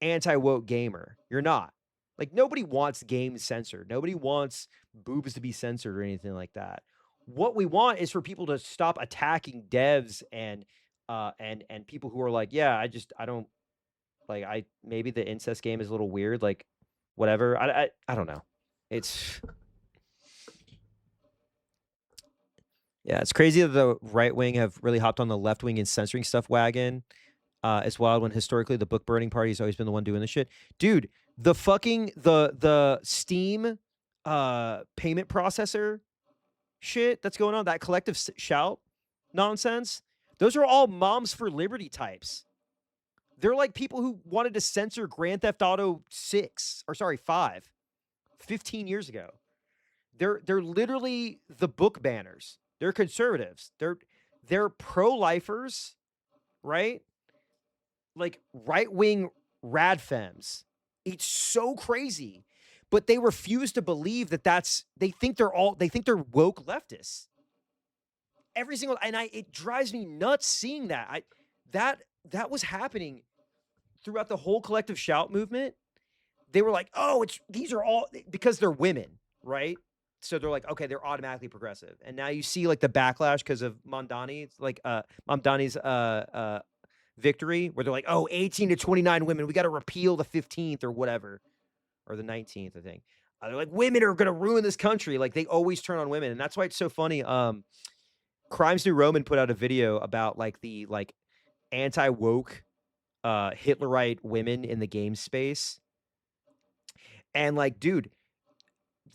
anti-woke gamer. You're not. Like, nobody wants games censored. Nobody wants boobs to be censored or anything like that. What we want is for people to stop attacking devs and people who are like, yeah, I don't like, maybe the incest game is a little weird, like whatever. I don't know. It's yeah, it's crazy that the right wing have really hopped on the left wing and censoring stuff wagon. It's wild when historically the book burning party has always been the one doing this shit. Dude, the fucking the Steam payment processor shit that's going on, that collective shout nonsense, those are all Moms for Liberty types. They're like people who wanted to censor Grand Theft Auto 5 15 years ago. They're literally the book banners. They're conservatives. They're pro-lifers, right? Like right-wing radfems. It's so crazy. But they refuse to believe that they think they're woke leftists. Every single, and it drives me nuts seeing that. That was happening throughout the whole collective shout movement. They were like, oh, these are all because they're women, right? So they're like, okay, they're automatically progressive. And now you see like the backlash because of Mamdani, like Mamdani's victory, where they're like, oh, 18 to 29 women, we got to repeal the 15th or whatever, or the 19th, I think. They're like, women are going to ruin this country. Like, they always turn on women. And that's why it's so funny. Crimes New Roman put out a video about like the like anti-woke Hitlerite women in the game space. And like, dude,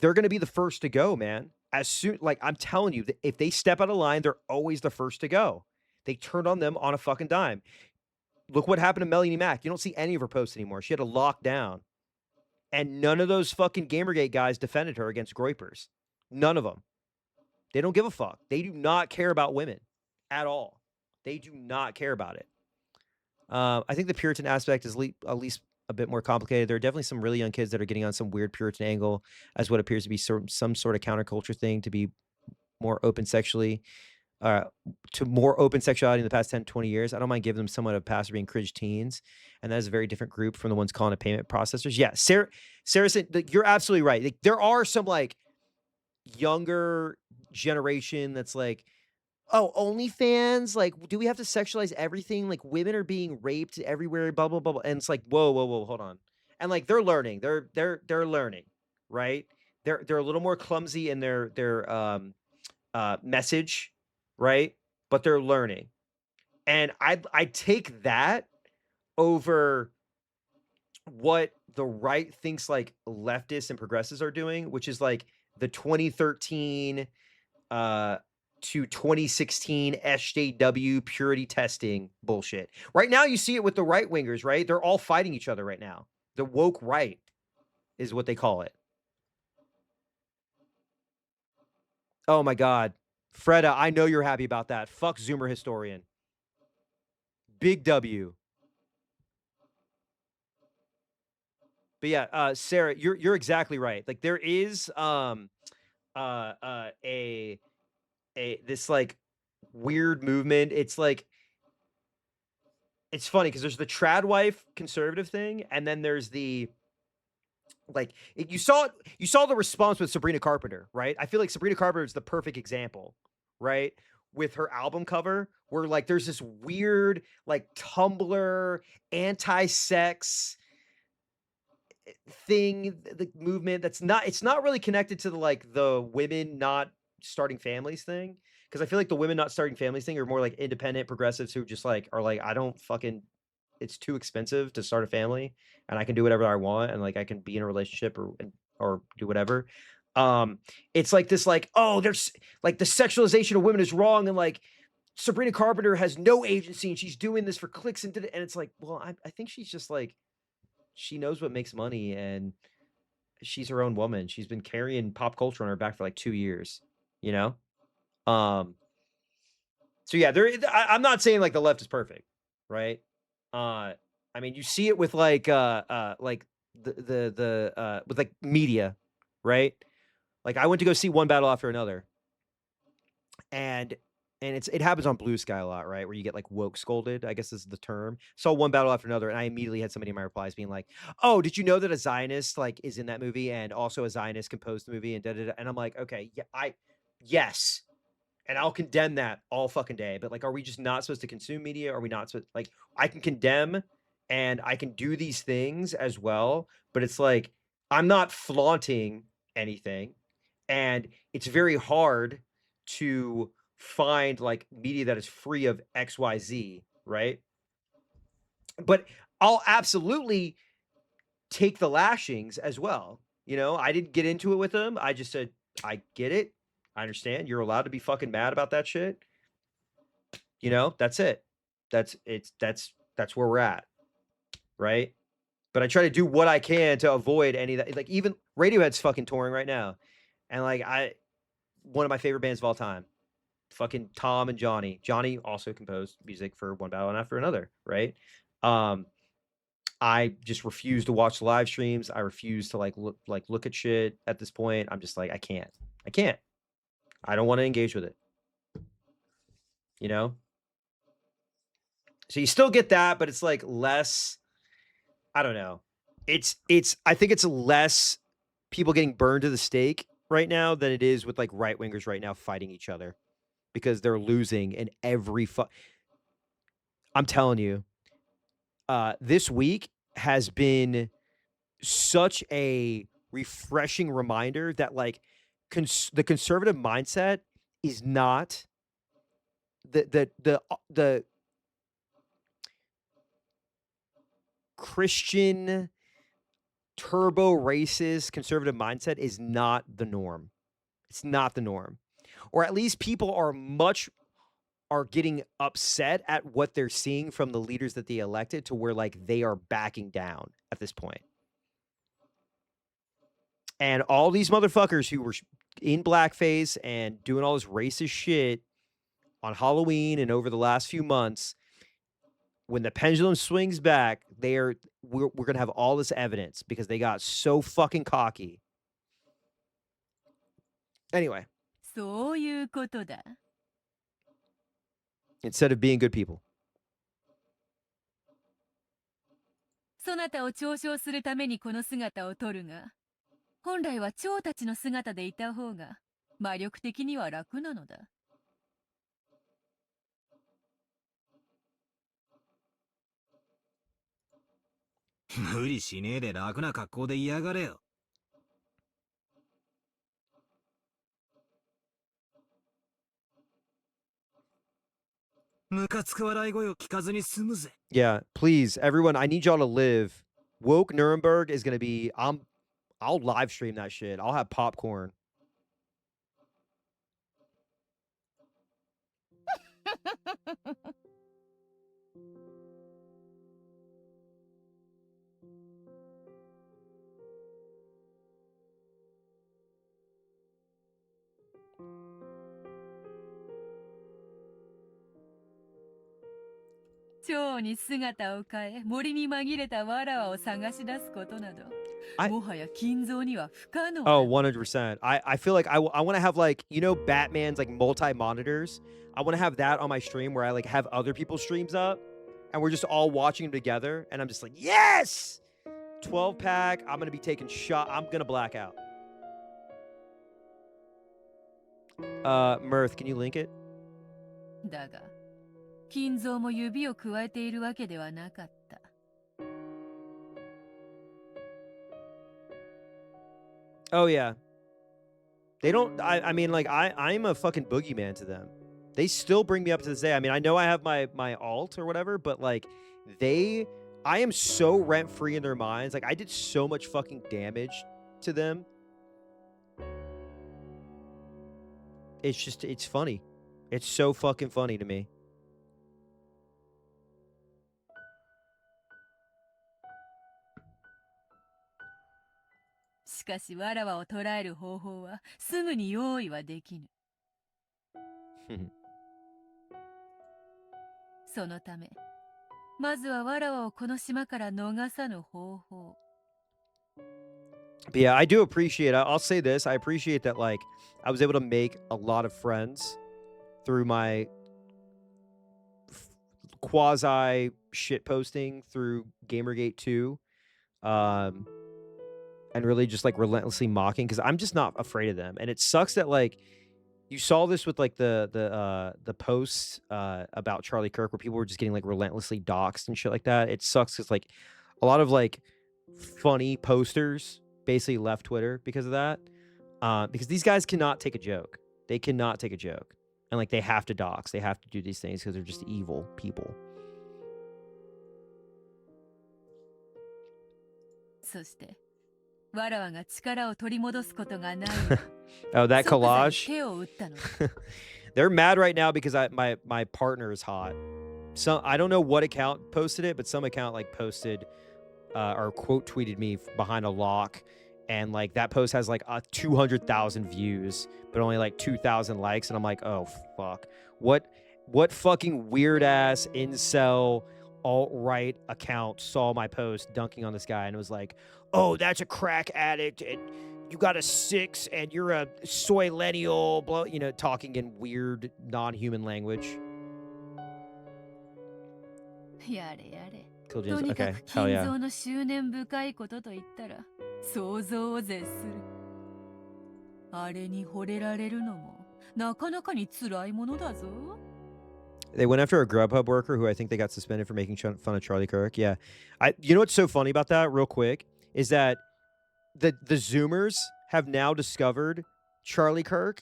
they're going to be the first to go, man. As soon, like, I'm telling you, if they step out of line, they're always the first to go. They turned on them on a fucking dime. Look what happened to Melanie Mack. You don't see any of her posts anymore. She had to lock down. And none of those fucking Gamergate guys defended her against Groypers. None of them. They don't give a fuck. They do not care about women at all. They do not care about it. I think the Puritan aspect is at least a bit more complicated. There are definitely some really young kids that are getting on some weird Puritan angle as what appears to be some sort of counterculture thing to be more open sexually, uh, to more open sexuality in the past 10, 20 years. I don't mind giving them somewhat of a pass for being cringe teens. And that is a very different group from the ones calling it payment processors. Yeah, Sarah said, you're absolutely right. Like, there are some like younger generation that's like, oh, OnlyFans, like, do we have to sexualize everything? Like, women are being raped everywhere, blah blah blah, blah. And it's like, whoa, whoa, whoa, hold on. And like, they're learning. They're learning, right? They're a little more clumsy in their message, right? But they're learning. And I take that over what the right thinks like leftists and progressives are doing, which is like the 2013 to 2016 SJW purity testing bullshit. Right now, you see it with the right wingers, right? They're all fighting each other right now. The woke right is what they call it. Oh my God. Freda, I know you're happy about that. Fuck Zoomer historian. Big W. But yeah, Sarah, you're exactly right. Like, there is a this like weird movement. It's like, it's funny because there's the trad wife conservative thing, and then there's the like you saw the response with Sabrina Carpenter, right? I feel like Sabrina Carpenter is the perfect example, right? With her album cover, where like there's this weird like Tumblr anti-sex thing, the movement that's not, it's not really connected to the like the women not starting families thing, because I feel like the women not starting families thing are more like independent progressives who just like are like, I don't fucking, it's too expensive to start a family and I can do whatever I want and like I can be in a relationship or do whatever. It's like this like, oh, there's like the sexualization of women is wrong, and like Sabrina Carpenter has no agency and she's doing this for clicks and it's like, well, I think she's just like, she knows what makes money and she's her own woman. She's been carrying pop culture on her back for like 2 years, you know? So yeah, I'm not saying like the left is perfect, right? I mean, you see it with like the with like media, right? Like, I went to go see One Battle After Another, and it happens on Blue Sky a lot, right? Where you get like woke scolded, I guess is the term. Saw One Battle After Another, and I immediately had somebody in my replies being like, "Oh, did you know that a Zionist like is in that movie, and also a Zionist composed the movie?" And da da da. And I'm like, okay, yeah, yes, and I'll condemn that all fucking day. But like, are we just not supposed to consume media? Are we not supposed, like, I can condemn and I can do these things as well, but it's like I'm not flaunting anything, and it's very hard to find like media that is free of XYZ, right? But I'll absolutely take the lashings as well. You know, I didn't get into it with them. I just said, I get it. I understand. You're allowed to be fucking mad about that shit. You know, that's it. That's where we're at. Right? But I try to do what I can to avoid any of that. Like, even Radiohead's fucking touring right now. And like, one of my favorite bands of all time. Fucking Tom and Johnny. Johnny also composed music for One Battle After Another, right? I just refuse to watch the live streams. I refuse to look at shit at this point. I'm just like, I can't. I don't want to engage with it. You know? So you still get that, but it's like less, I don't know. I think it's less people getting burned to the stake right now than it is with like right wingers right now fighting each other, because they're losing in every I'm telling you, this week has been such a refreshing reminder that like the conservative mindset is not the Christian turbo racist conservative mindset is not the norm. It's not the norm. Or at least people are getting upset at what they're seeing from the leaders that they elected, to where like they are backing down at this point. And all these motherfuckers who were in blackface and doing all this racist shit on Halloween and over the last few months, when the pendulum swings back, we're gonna have all this evidence because they got so fucking cocky. Anyway, そういうことだ。 instead of being good people. そなたを嘲笑するためにこの姿を取るが、本来は蝶たちの姿でいた方が魔力的には楽なのだ。無理しねえで楽な格好で嫌がれよ。ムカつく笑い声を聞かずに済むぜ。 Yeah, please, everyone, I need y'all to live. Woke Nuremberg is gonna be. I'll live stream that shit. I'll have popcorn. I 蝶に姿を変え、森に紛れたわらわを探し出すことなど、もはや金蔵には不可能だ。 Oh, 100%. I feel like I want to have like, you know, Batman's like multi-monitors. I want to have that on my stream where I like have other people's streams up and we're just all watching them together and I'm just like, yes! 12 pack. I'm going to be taking shot. I'm going to black out. Mirth, can you link it? だが、金蔵も指を加えているわけではなかった。 Oh yeah. They don't I mean like I'm a fucking boogeyman to them. They still bring me up to this day. I mean, I know I have my alt or whatever, but like I am so rent free in their minds. Like I did so much fucking damage to them. It's funny. It's so fucking funny to me. しかしわらわを捕らえる方法はすぐに用意はできぬ。そのため、まずはわらわをこの島から逃さぬ方法。 But yeah, I do appreciate. I'll say this: I appreciate that. Like, I was able to make a lot of friends through my quasi shit posting through Gamergate 2, and really just like relentlessly mocking because I'm just not afraid of them. And it sucks that like you saw this with like the posts about Charlie Kirk where people were just getting like relentlessly doxxed and shit like that. It sucks because like a lot of like funny posters basically left Twitter because of that. Because these guys cannot take a joke. They cannot take a joke. And like they have to dox. They have to do these things because they're just evil people. そしてわらわが力を取り戻すことがない。 Oh, that collage. 手を打ったの。 They're mad right now because my partner is hot. So I don't know what account posted it, but some account like posted or quote tweeted me behind a lock, and like that post has like 200,000 views, but only like 2,000 likes, and I'm like, oh fuck, what fucking weird ass incel alt-right account saw my post dunking on this guy and it was like, oh, that's a crack addict and you got a 6 and you're a soy lennial, blah, you know, talking in weird non-human language. やれやれ。 Cool と James. にか Okay, く hell 金 yeah. 蔵の執念深いことと言ったら想像を絶する。あれに惚れられるのもなかなかに辛いものだぞ。 They went after a Grubhub worker who I think they got suspended for making fun of Charlie Kirk. Yeah. You know what's so funny about that, real quick, is that the Zoomers have now discovered Charlie Kirk,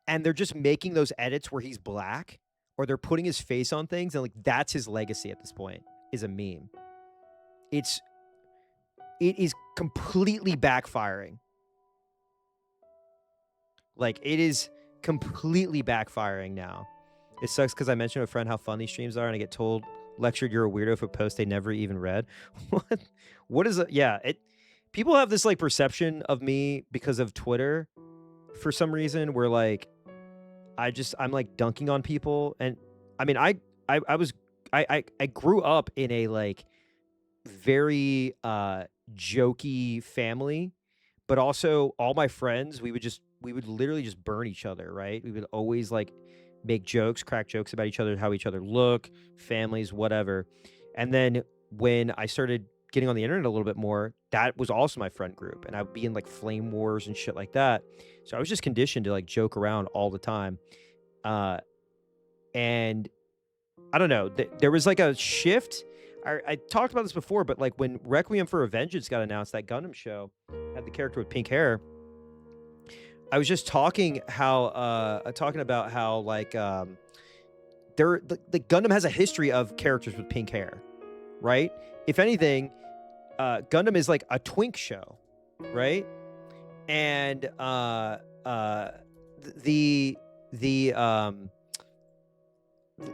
and they're just making those edits where he's black, or they're putting his face on things, and like that's his legacy at this point, is a meme. It is completely backfiring. Like, it is completely backfiring now. It sucks because I mentioned to a friend how fun these streams are, and I get lectured you're a weirdo for a post they never even read. What is it? Yeah, people have this like perception of me because of Twitter for some reason where like I'm like dunking on people, and I mean I I grew up in a like very jokey family, but also all my friends, we would literally just burn each other, right? We would always like make jokes, crack jokes about each other, how each other look, families, whatever. And then when I started getting on the internet a little bit more, that was also my friend group. And I would be in like flame wars and shit like that. So I was just conditioned to like joke around all the time. Uh, and I don't know, there was like a shift. I talked about this before, but like when Requiem for a Vengeance got announced, that Gundam show had the character with pink hair. I was just talking about how like the Gundam has a history of characters with pink hair, right? If anything, Gundam is like a twink show, right? And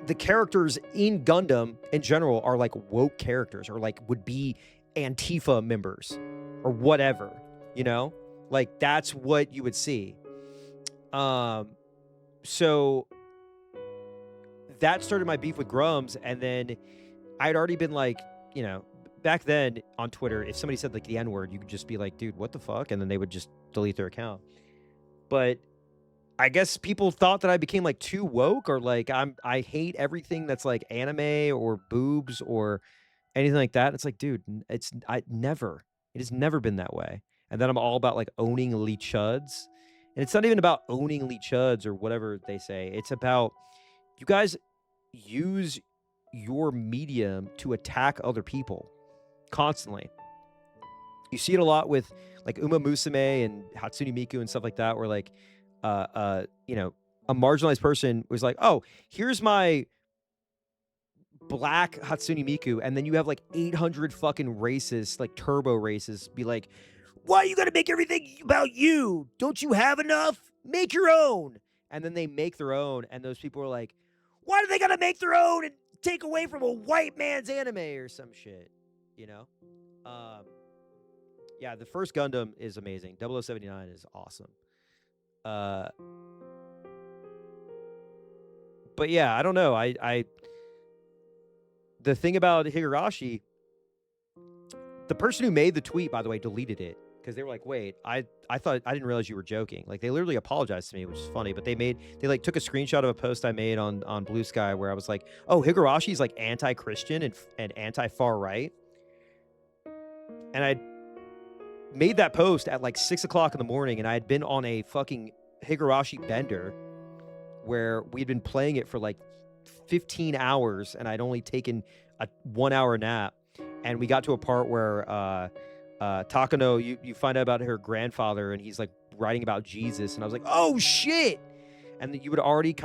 the characters in Gundam in general are like woke characters, or like would be Antifa members or whatever, you know? Like that's what you would see. So that started my beef with Grums, and then I'd already been like, you know, back then on Twitter, if somebody said like the N-word, you could just be like, dude, what the fuck? And then they would just delete their account. But I guess people thought that I became like too woke, or like I hate everything that's like anime or boobs or anything like that. It's like, dude, it has never been that way. And then I'm all about like owning elite chuds. And it's not even about owning elite chuds or whatever they say. It's about you guys use your medium to attack other people constantly. You see it a lot with like Uma Musume and Hatsune Miku and stuff like that, where like you know, a marginalized person was like, oh, here's my black Hatsune Miku, and then you have like 800 fucking racists, like turbo racists, be like, why you gotta make everything about you? Don't you have enough? Make your own. And then they make their own, and those people are like, why do they gotta make their own and take away from a white man's anime or some shit? You know? Yeah, the first Gundam is amazing. 0079 is awesome. But yeah, I don't know. The thing about Higurashi, the person who made the tweet, by the way, deleted it because they were like, wait, I thought, I didn't realize you were joking. Like they literally apologized to me, which is funny, but they like took a screenshot of a post I made on Blue Sky where I was like, oh, Higurashi's like anti-Christian and anti-far right. And I made that post at like 6 o'clock in the morning, and I had been on a fucking Higurashi bender where we'd been playing it for like 15 hours, and I'd only taken a 1 hour nap. And we got to a part where Takano, you find out about her grandfather, and he's like writing about Jesus, and I was like, oh shit! And you would already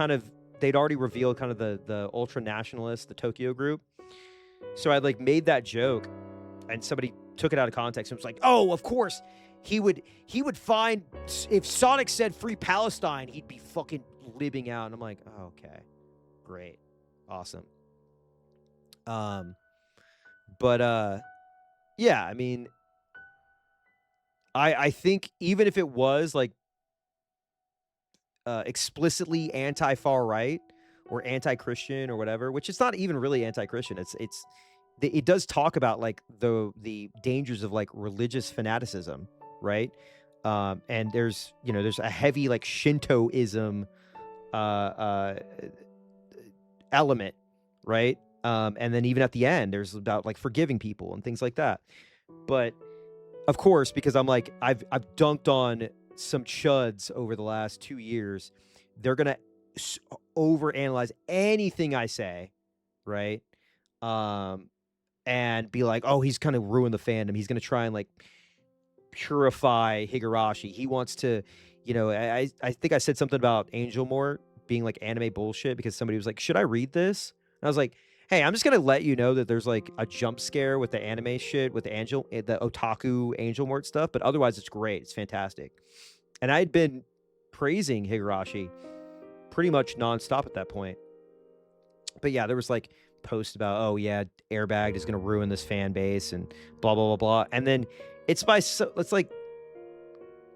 they'd already revealed kind of the ultra nationalists, the Tokyo group. So I like made that joke, and somebody took it out of context and was like, oh, of course he would find, if Sonic said free Palestine, he'd be fucking living out. And I'm like, oh, okay, great, awesome. But yeah, I mean, I think even if it was like explicitly anti-far right or anti-Christian or whatever, which it's not even really anti-Christian, it does talk about like the dangers of like religious fanaticism, right? And there's a heavy like Shintoism element, right? And then even at the end, there's about like forgiving people and things like that. But of course, because I'm like, I've dunked on some chuds over the last 2 years, they're gonna overanalyze anything I say, right? And be like, oh, he's kind of ruined the fandom. He's gonna try and like purify Higurashi. He wants to, I think I said something about Angel Mort being like anime bullshit because somebody was like, should I read this? And I was like, hey, I'm just gonna let you know that there's like a jump scare with the anime shit with the otaku Angel Mort stuff, but otherwise it's great. It's fantastic. And I had been praising Higurashi pretty much nonstop at that point. But yeah, there was like posts about, oh yeah, Airbag is gonna ruin this fan base and blah blah blah blah. And then it's like,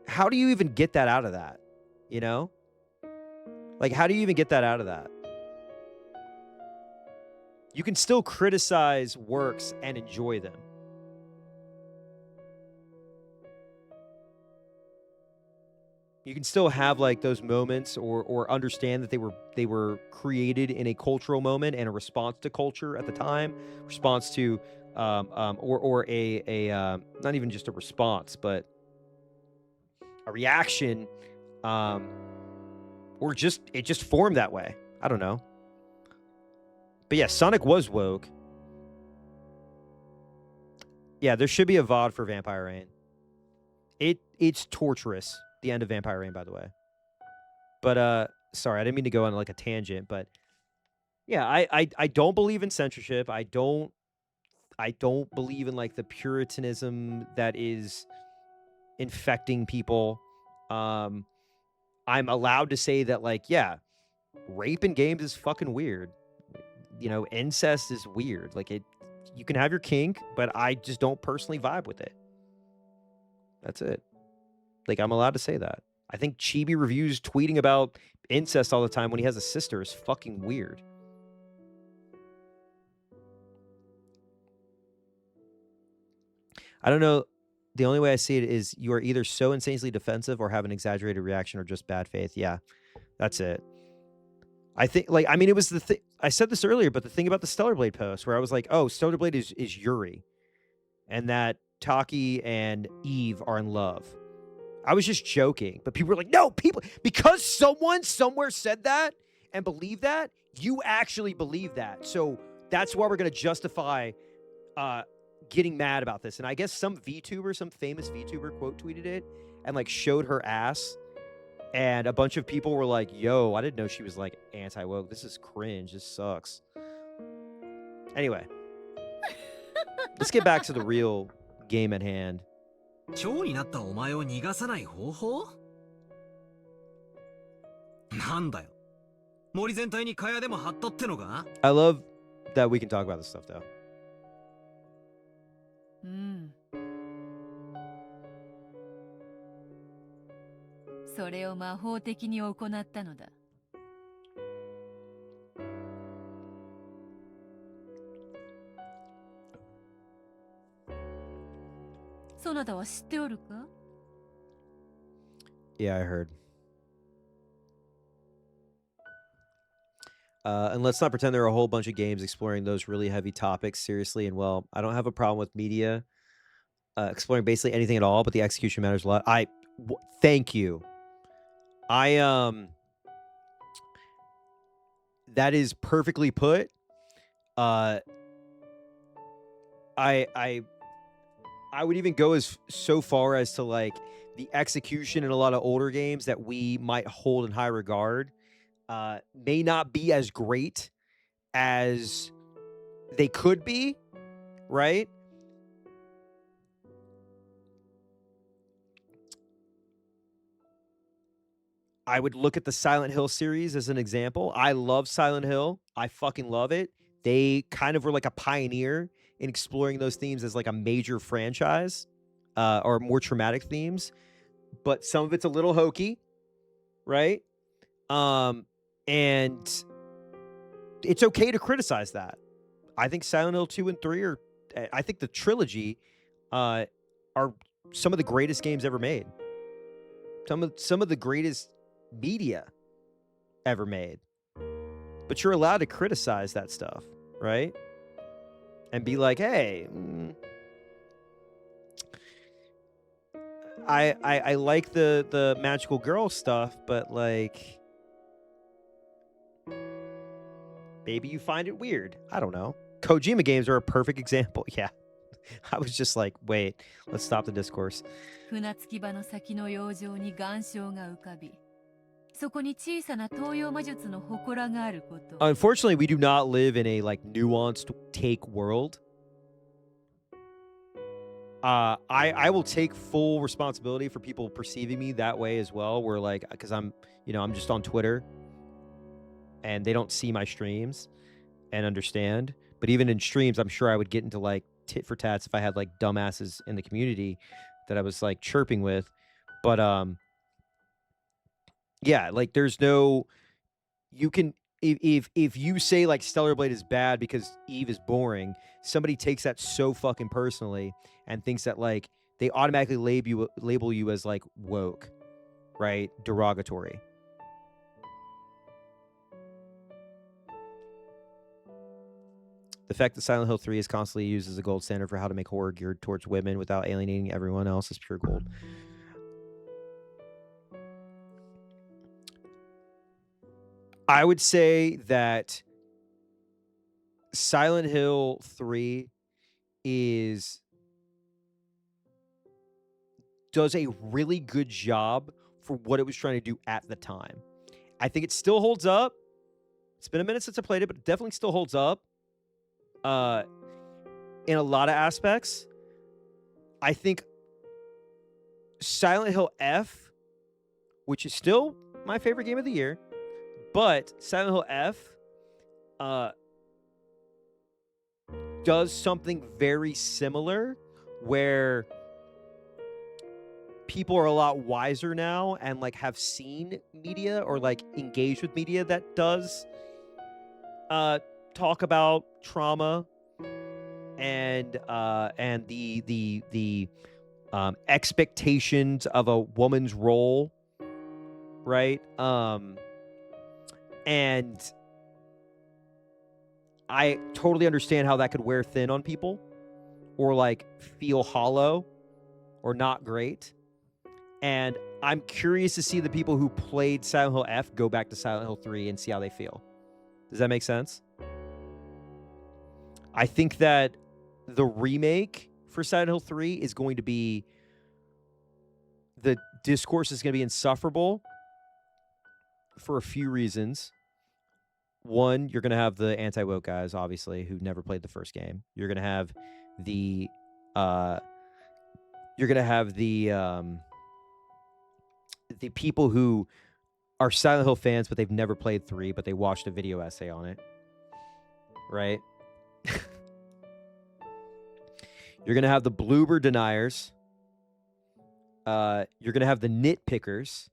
how do you even get that out of that? You know? Like, how do you even get that out of that? You can still criticize works and enjoy them. You can still have like those moments or understand that they were created in a cultural moment and a response to culture at the time, response to or a not even just a response, but a reaction, or just it just formed that way. I don't know. But yeah, Sonic was woke. Yeah, there should be a VOD for Vampire Rain. It's torturous. The end of Vampire Rain, by the way. But sorry, I didn't mean to go on like a tangent, but yeah, I don't believe in censorship. I don't believe in like the puritanism that is infecting people. I'm allowed to say that like, yeah, rape in games is fucking weird. You know, incest is weird. Like you can have your kink, but I just don't personally vibe with it. That's it. Like, I'm allowed to say that. I think Chibi Reviews tweeting about incest all the time when he has a sister is fucking weird. I don't know. The only way I see it is you are either so insanely defensive or have an exaggerated reaction or just bad faith. Yeah, that's it. I think, like, I mean, it was the thing. I said this earlier, but the thing about the Stellar Blade post where I was like, oh, Stellar Blade is Yuri and that Taki and Eve are in love. I was just joking, but people were like, no, because someone somewhere said that and believed that, you actually believe that. So that's why we're going to justify getting mad about this. And I guess some VTuber, some famous VTuber quote tweeted it and like showed her ass. And a bunch of people were like, yo, I didn't know she was like anti-woke. This is cringe. This sucks. Anyway, let's get back to the real game at hand. 蝶になったお前を逃がさない方法なんだよ森全体に蚊帳でも張ったってのか I love that we can talk about this stuff though. それを魔法的に行ったのだ。そなたは知っておるか Yeah, I heard. And let's not pretend there are a whole bunch of games exploring those really heavy topics seriously and well. I don't have a problem with media exploring basically anything at all, but the execution matters a lot. Thank you. That is perfectly put. I would even go so far as to like the execution in a lot of older games that we might hold in high regard may not be as great as they could be, right? I would look at the Silent Hill series as an example. I love Silent Hill. I fucking love it. They kind of were like a pioneer in exploring those themes as like a major franchise or more traumatic themes. But some of it's a little hokey, right? And it's okay to criticize that. I think Silent Hill 2 and 3 are, I think the trilogy are some of the greatest games ever made. Some of the greatest media ever made. But you're allowed to criticize that stuff, right? And be like, hey, I like the magical girl stuff, but like maybe you find it weird. I don't know. Kojima games are a perfect example. Yeah. I was just like, wait, let's stop the discourse. 船着き場の先の洋上に岩礁が浮かび、そこに小さな東洋魔術の祠があること。Unfortunately, we do not live in a like nuanced take world. I will take full responsibility for people perceiving me that way as well. Where like, because I'm just on Twitter, and they don't see my streams and understand. But even in streams, I'm sure I would get into like tit for tats if I had like dumbasses in the community that I was like chirping with. But yeah, like there's no, if you say like Stellar Blade is bad because Eve is boring, somebody takes that so fucking personally and thinks that like they automatically label you as like woke, right? Derogatory. The fact that Silent Hill 3 is constantly used as a gold standard for how to make horror geared towards women without alienating everyone else is pure gold. I would say that Silent Hill 3 does a really good job for what it was trying to do at the time. I think it still holds up. It's been a minute since I played it, but it definitely still holds up. In a lot of aspects. I think Silent Hill F, which is still my favorite game of the year, but Silent Hill F does something very similar where people are a lot wiser now and like have seen media or like engaged with media that does talk about trauma and the expectations of a woman's role, right? And I totally understand how that could wear thin on people or like feel hollow or not great. And I'm curious to see the people who played Silent Hill F go back to Silent Hill 3 and see how they feel. Does that make sense? I think that the remake for Silent Hill 3 is going to be... The discourse is going to be insufferable for a few reasons. One, you're going to have the anti-woke guys, obviously, who never played the first game. You're going to have the... the people who are Silent Hill fans, but they've never played 3, but they watched a video essay on it. Right? You're going to have the bloober deniers. You're going to have the nitpickers.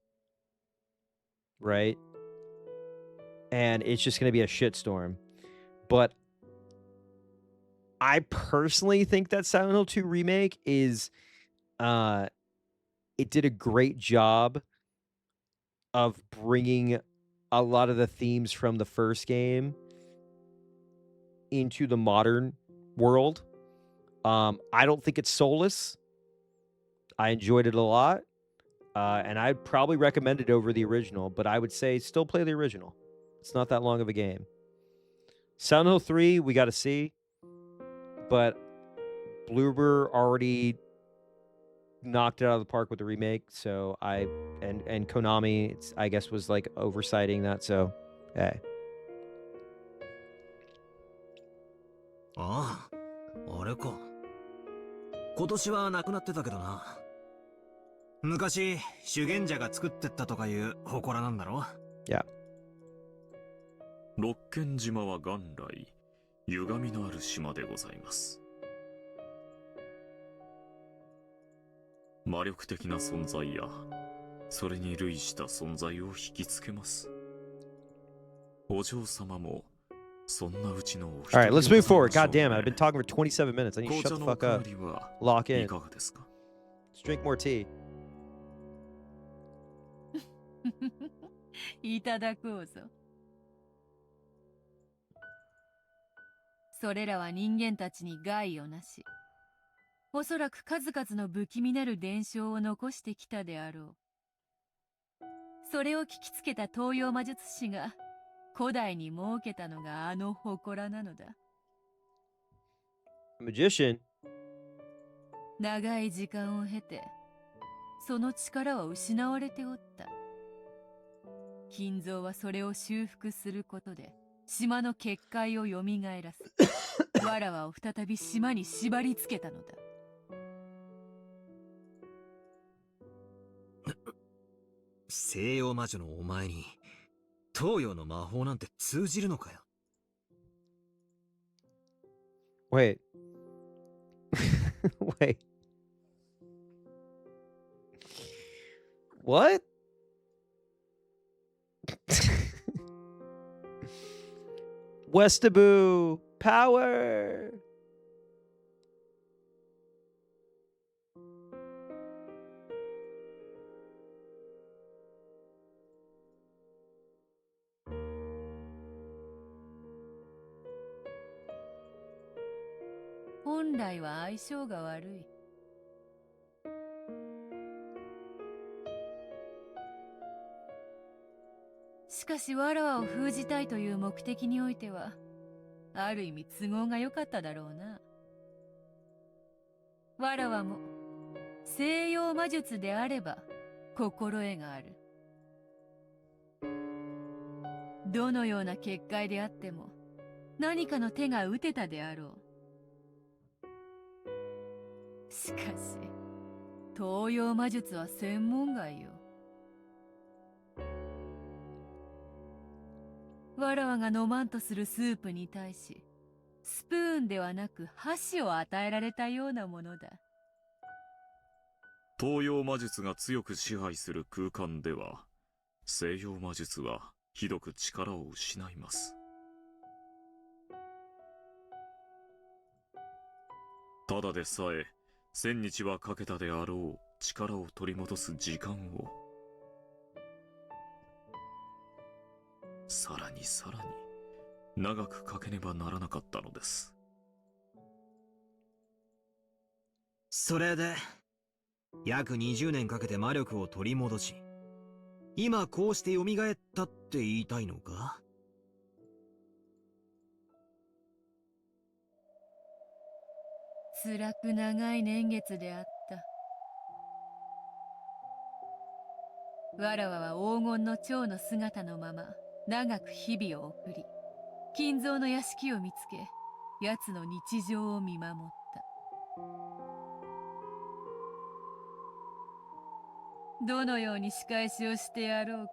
Right? And it's just going to be a shitstorm. But I personally think that Silent Hill 2 Remake is... it did a great job of bringing a lot of the themes from the first game into the modern world. I don't think it's soulless. I enjoyed it a lot. And I'd probably recommend it over the original, but I would say still play the original. It's not that long of a game. Silent Hill 3, we got to see. But Bloober already knocked it out of the park with the remake, so and Konami, I guess, was like oversighting that, so hey. ああ、あれか。今年はなくなってたけどな。昔、修験者が作ってったとかいう祠なんだろ? Yeah. 六軒島は元来、歪みのある島でございます。魔力的な存在や、それに類した存在を引きつけます。お嬢様も、そんなうちのお一人。Alright, let's move forward. God damn it, I've been talking for 27 minutes. I need to shut the fuck up. Lock in. Let's drink more tea. いただこうぞ。それらは人間たちに害をなし、おそらく数々の不気味なる伝承を残してきたであろう。それを聞きつけた東洋魔術師が古代に設けたのがあの祠なのだ。Magician. 長い時間を経て、その力は失われておった。金蔵はそれを修復することで、島の結界を蘇らす。わらわを再び島に縛り付けたのだ。西洋魔女のお前に東洋の魔法なんて通じるのかよ。Wait. Wait. What? Westaboo power.本来は相性が悪い。しかしわらわを封じたいという目的においては、ある意味都合が良かっただろうな。わらわも西洋魔術であれば心得がある。どのような結界であっても何かの手が打てたであろう。しかし東洋魔術は専門外よ。わらわが飲まんとするスープに対し、スプーンではなく箸を与えられたようなものだ。東洋魔術が強く支配する空間では、西洋魔術はひどく力を失います。ただでさえ、1000日はかけたであろう力を取り戻す時間を、さらに長くかけねばならなかったのです。それで約20年かけて魔力を取り戻し、今こうして蘇ったって言いたいのか？辛く長い年月であった。わらわは黄金の蝶の姿のまま長く日々を送り、金蔵の屋敷を見つけ、奴の日常を見守った。どのように仕返しをしてやろうか、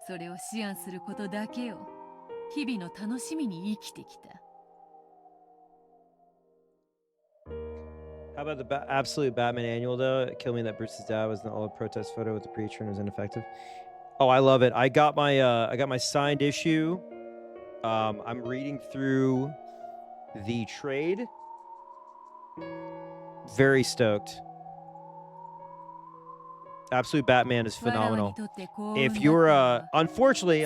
それを思案することだけを日々の楽しみに生きてきた。How about the absolute Batman annual though? Kill me that Bruce's dad was in the old protest photo with the preacher and was ineffective. Oh, I love it. I got my signed issue. I'm reading through the trade. Very stoked. Absolute Batman is phenomenal. If you're unfortunately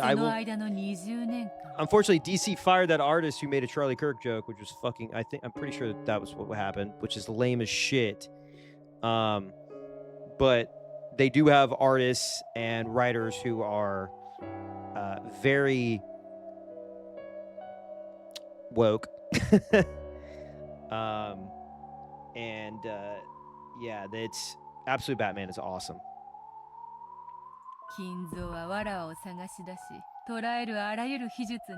DC fired that artist who made a Charlie Kirk joke, which was fucking, I'm pretty sure that was what happened, which is lame as shit. But they do have artists and writers who are very woke. Yeah, that's Absolute Batman is awesome. 金蔵はわらわを探し出し、捕らえるあらゆる秘術に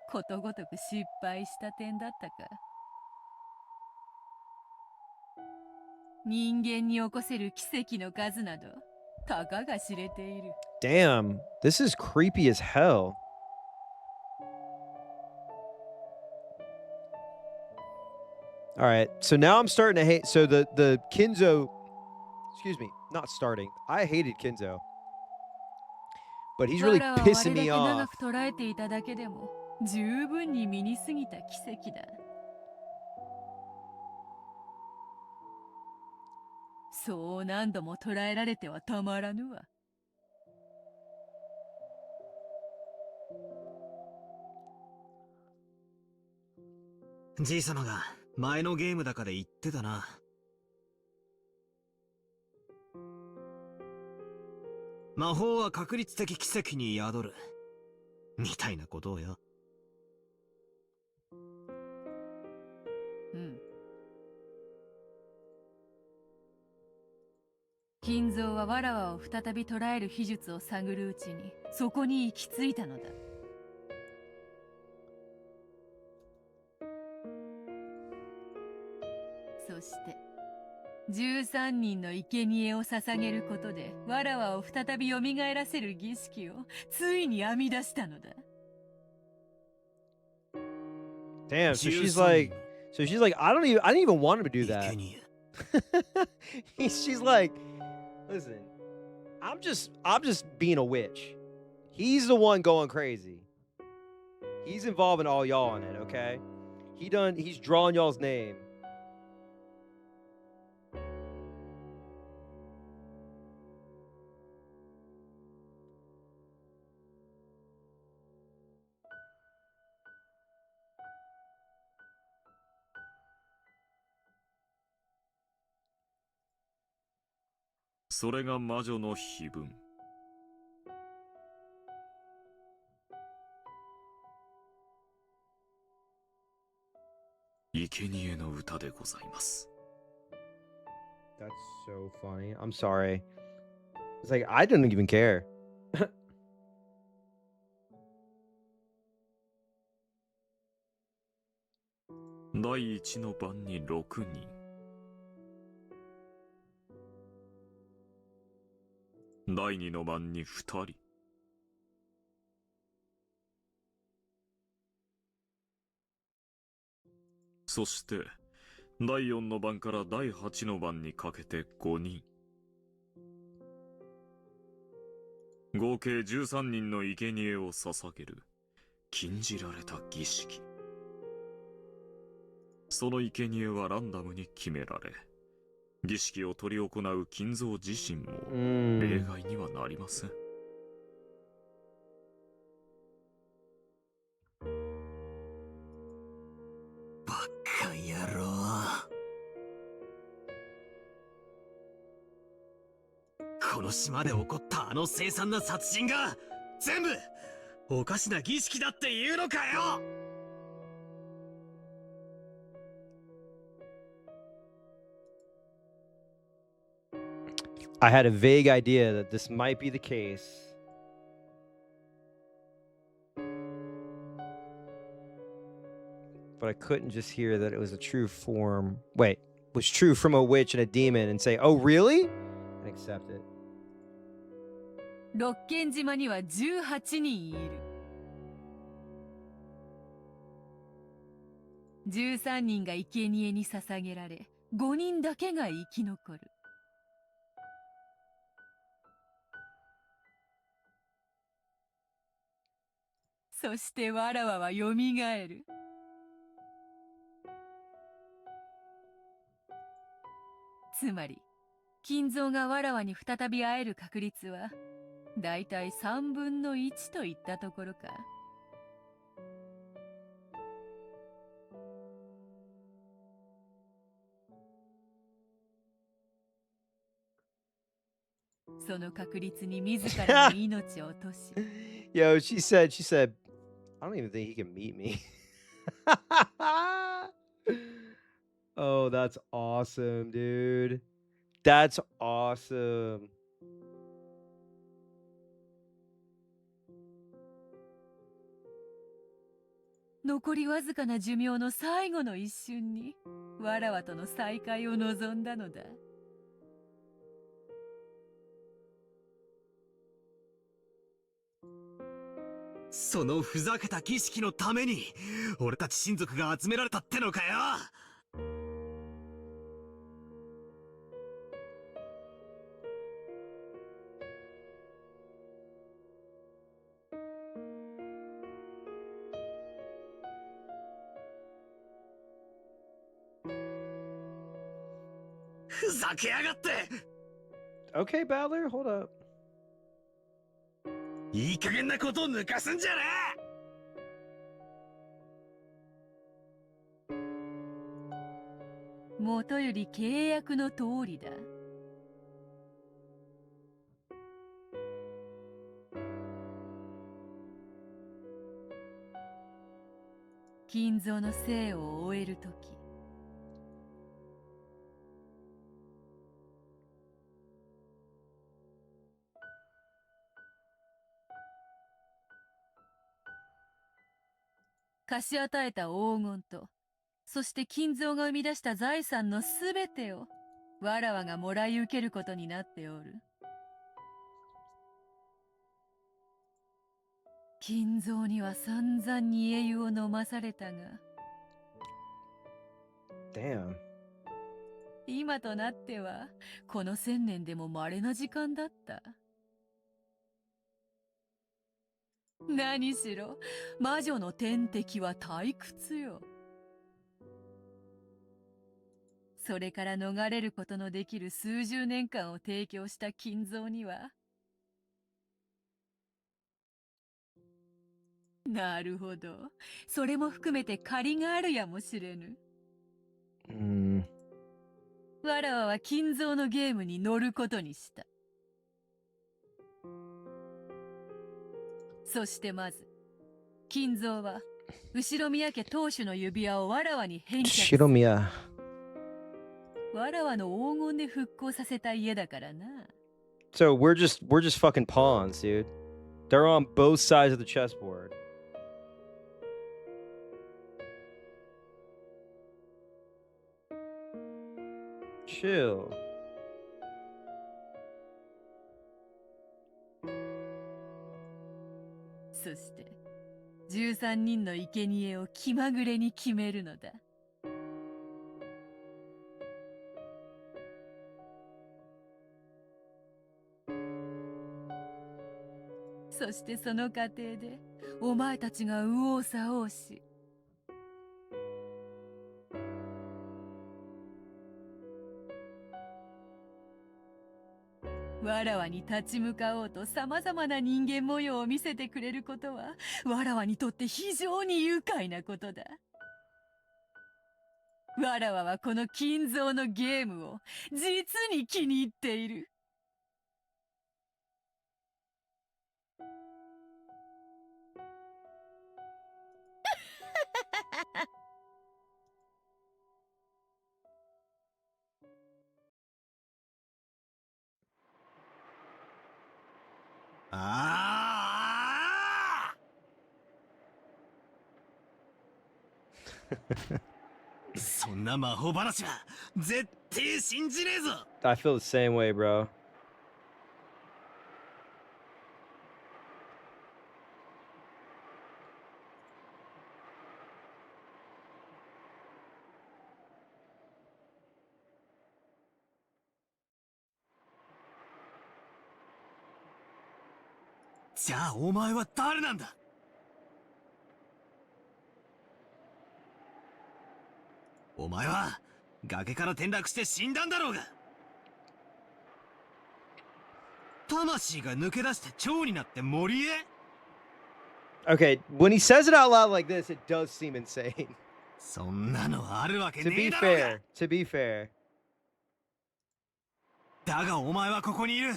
ことごとく失敗した点だったか。人間に起こせる奇跡の数などたかが知れている。Damn, this is creepy as hell. All right, so now I'm starting to hate. So the Kinzo, excuse me, not starting. I hated Kinzo, but he's really pissing me off. 長く捉えていただけでも十分に身に過ぎた奇跡だ。そう何度も捉えられてはたまらぬわ。じいさまが前のゲームだかで言ってたな。魔法は確率的奇跡に宿るみたいなことをよ。うん。金蔵はわらわを再び捕らえる秘術を探るうちにそこに行き着いたのだ。そして13人の生贄を捧げることでわらわを再び蘇らせる儀式をついに編み出したのだ。Damn, so she's like, I didn't even want him to do that. She's like, listen, I'm just being a witch. He's the one going crazy. He's involving all y'all in it, okay? He's drawing y'all's name.それが魔女の碑文。生贄の歌でございます。That's so funny. I'm sorry. It's like I didn't even care. 第一の番に6人。第二の番に2人。そして第4の番から第8の番にかけて5人。合計13人の生贄を捧げる禁じられた儀式。その生贄はランダムに決められ、儀式を執り行う金蔵自身も例外にはなりません。バカ野郎。この島で起こったあの凄惨な殺人が全部おかしな儀式だっていうのかよ。I had a vague idea that this might be the case. But I couldn't just hear that it was a true form. Wait, was true from a witch and a demon and say, oh, really? And accept it. 六軒島には18人いる。13人が生贄に捧げられ、5人だけが生き残る。そしてわらわはよみがえる。つまり、金蔵がわらわに再び会える確率は、だいたい3分の1といったところか。その確率に自らの命を落とし。Yo, she said, I don't even think he can meet me. Oh, that's awesome, dude. That's awesome. 残りわずかな寿命の最後の一瞬に、わらわとの再会を望んだのだ。そのふざけた儀式のために俺たち親族が集められたってのかよ。ふざけやがって。 Okay, Battler, hold up. いい加減なことを抜かすんじゃねえ。元より契約の通りだ。金蔵の生を終えるとき、貸し与えた黄金と、そして金蔵が生み出した財産のすべてをわらわがもらい受けることになっておる。金蔵には散々に英雄を飲まされたが、Damn. 今となってはこの1000年でも稀な時間だった。何しろ魔女の天敵は退屈よ。それから逃れることのできる数十年間を提供した金蔵には、なるほど、それも含めて借りがあるやもしれぬ。わらわは金蔵のゲームに乗ることにした。そしてまず金蔵は後宮家当主の指輪をわらわに返却する。後宮。わらわの黄金で復興させた家だからな。So we're just fucking pawns, dude. They're on both sides of the chessboard. Chill. そして13人の生贄を気まぐれに決めるのだ。そしてその過程でお前たちが右往左往し、わらわに立ち向かおうと様々な人間模様を見せてくれることは、わらわにとって非常に愉快なことだ。わらわはこの金蔵のゲームを実に気に入っている。ああそんな魔法話は絶対信じねえぞ。 I feel the same way, bro. じゃあお前は誰なんだ。お前は崖から転落して死んだんだろうが。魂が抜け出して蝶になって森へ。 Okay, when he says it out loud like this, it does seem insane. そんなのあるわけ To ね be えだろうが。 fair, to be fair. だがお前はここにいる。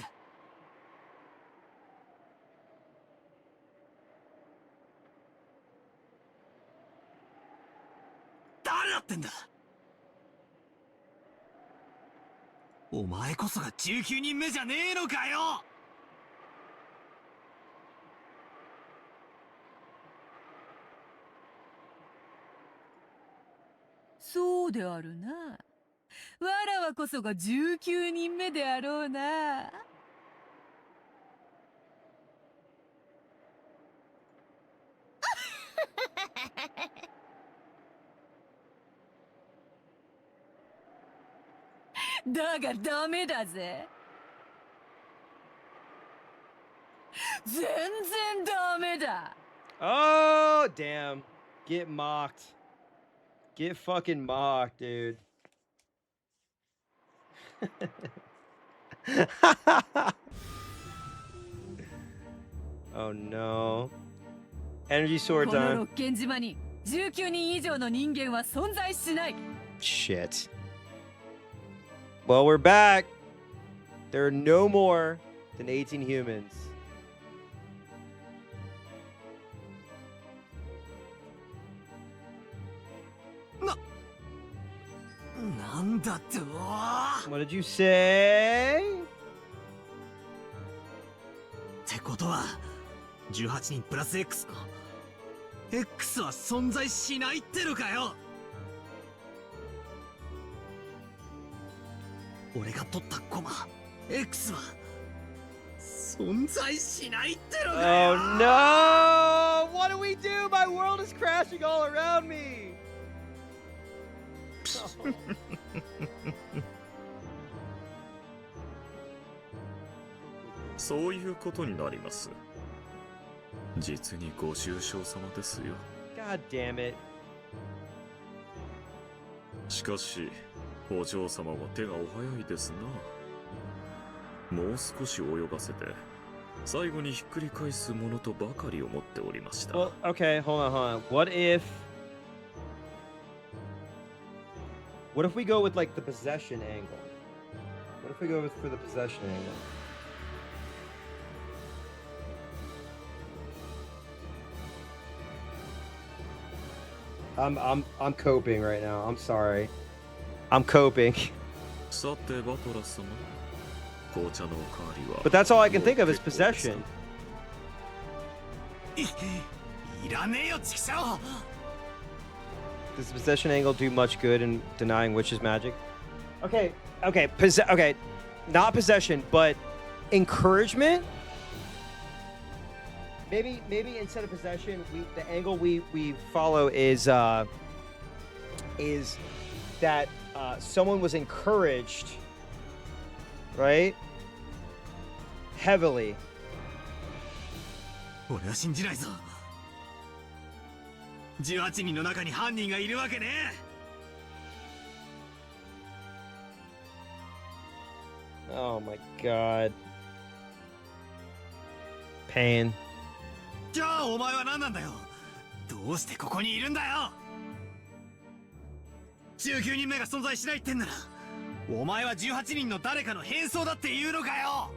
誰だってんだ。お前こそが19人目じゃねえのかよ。そうであるな。わらわこそが19人目であろうな。だがダメだぜ。全然ダメだ。Oh, damn. Get mocked. Get fucking mocked, dude. Oh no. Energy sword この time. 六軒島に19人以上の人間は存在しない。 Shit. Well, we're back. There are no more than 18 humans. なんだと。 What did you say? ってことは18人プラス X の X は存在しないってのかよ。俺が取ったコマ X は存在しないってのかよ。 Oh no! What do we do? My world is crashing all around me. そういうことになります。実にご愁傷様ですよ。 God damn it. しかしお嬢様は手がお早いですな。もう少し泳がせて最後にひっくり返すものとばかり思っておりました。 Well, okay, hold on. What if we go with like the possession angle? What if we go for the possession angle? I'm coping right now. I'm sorry. I'm coping. さてバトラス様、紅茶のおかわりは But that's all I can think of is possession. いらねえよ、チキシャオ。 Does the possession angle do much good in denying witches magic? Okay, okay, not possession, but encouragement. Maybe instead of possession, the angle we follow is that someone was encouraged, right? Heavily. 俺は信じないぞ。18人の中に犯人がいるわけね。Oh my god. Pain. じゃあお前は何なんだよ。どうしてここにいるんだよ。19人目が存在しないってんなら、お前は18人の誰かの変装だって言うのかよ。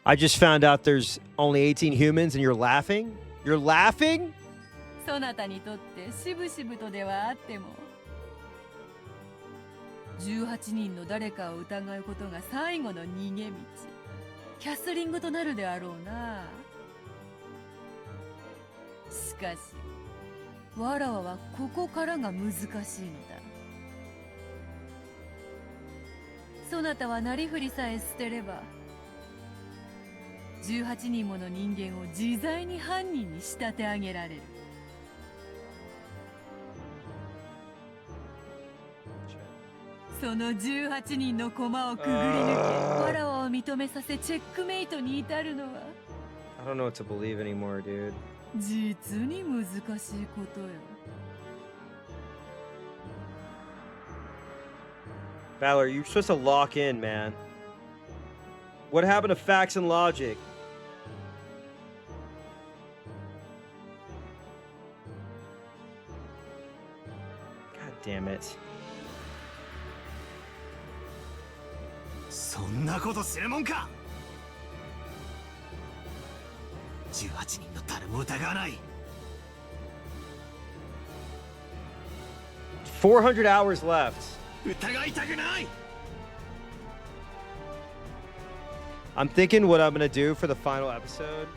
I just found out there's only 18 humans and you're laughing? You're laughing? そなたにとってしぶしぶとではあっても、18人の誰かを疑うことが最後の逃げ道、キャスリングとなるであろうな。しかしわらわはここからが難しいのだ。そなたはなりふりさえ捨てれば、18人もの人間を自在に犯人に仕立て上げられる。その18人の駒をくぐり抜け、わらわを認めさせチェックメイトに至るのは、 I don't know what to believe anymore, dude. 実に難しいことよ。Valor, you're supposed to lock in, man. What happened to facts and logic? God damn it. そんなことするもんか。18人の誰も疑わない。400 hours left. 疑いたくない。 I'm thinking what I'm gonna do for the final episode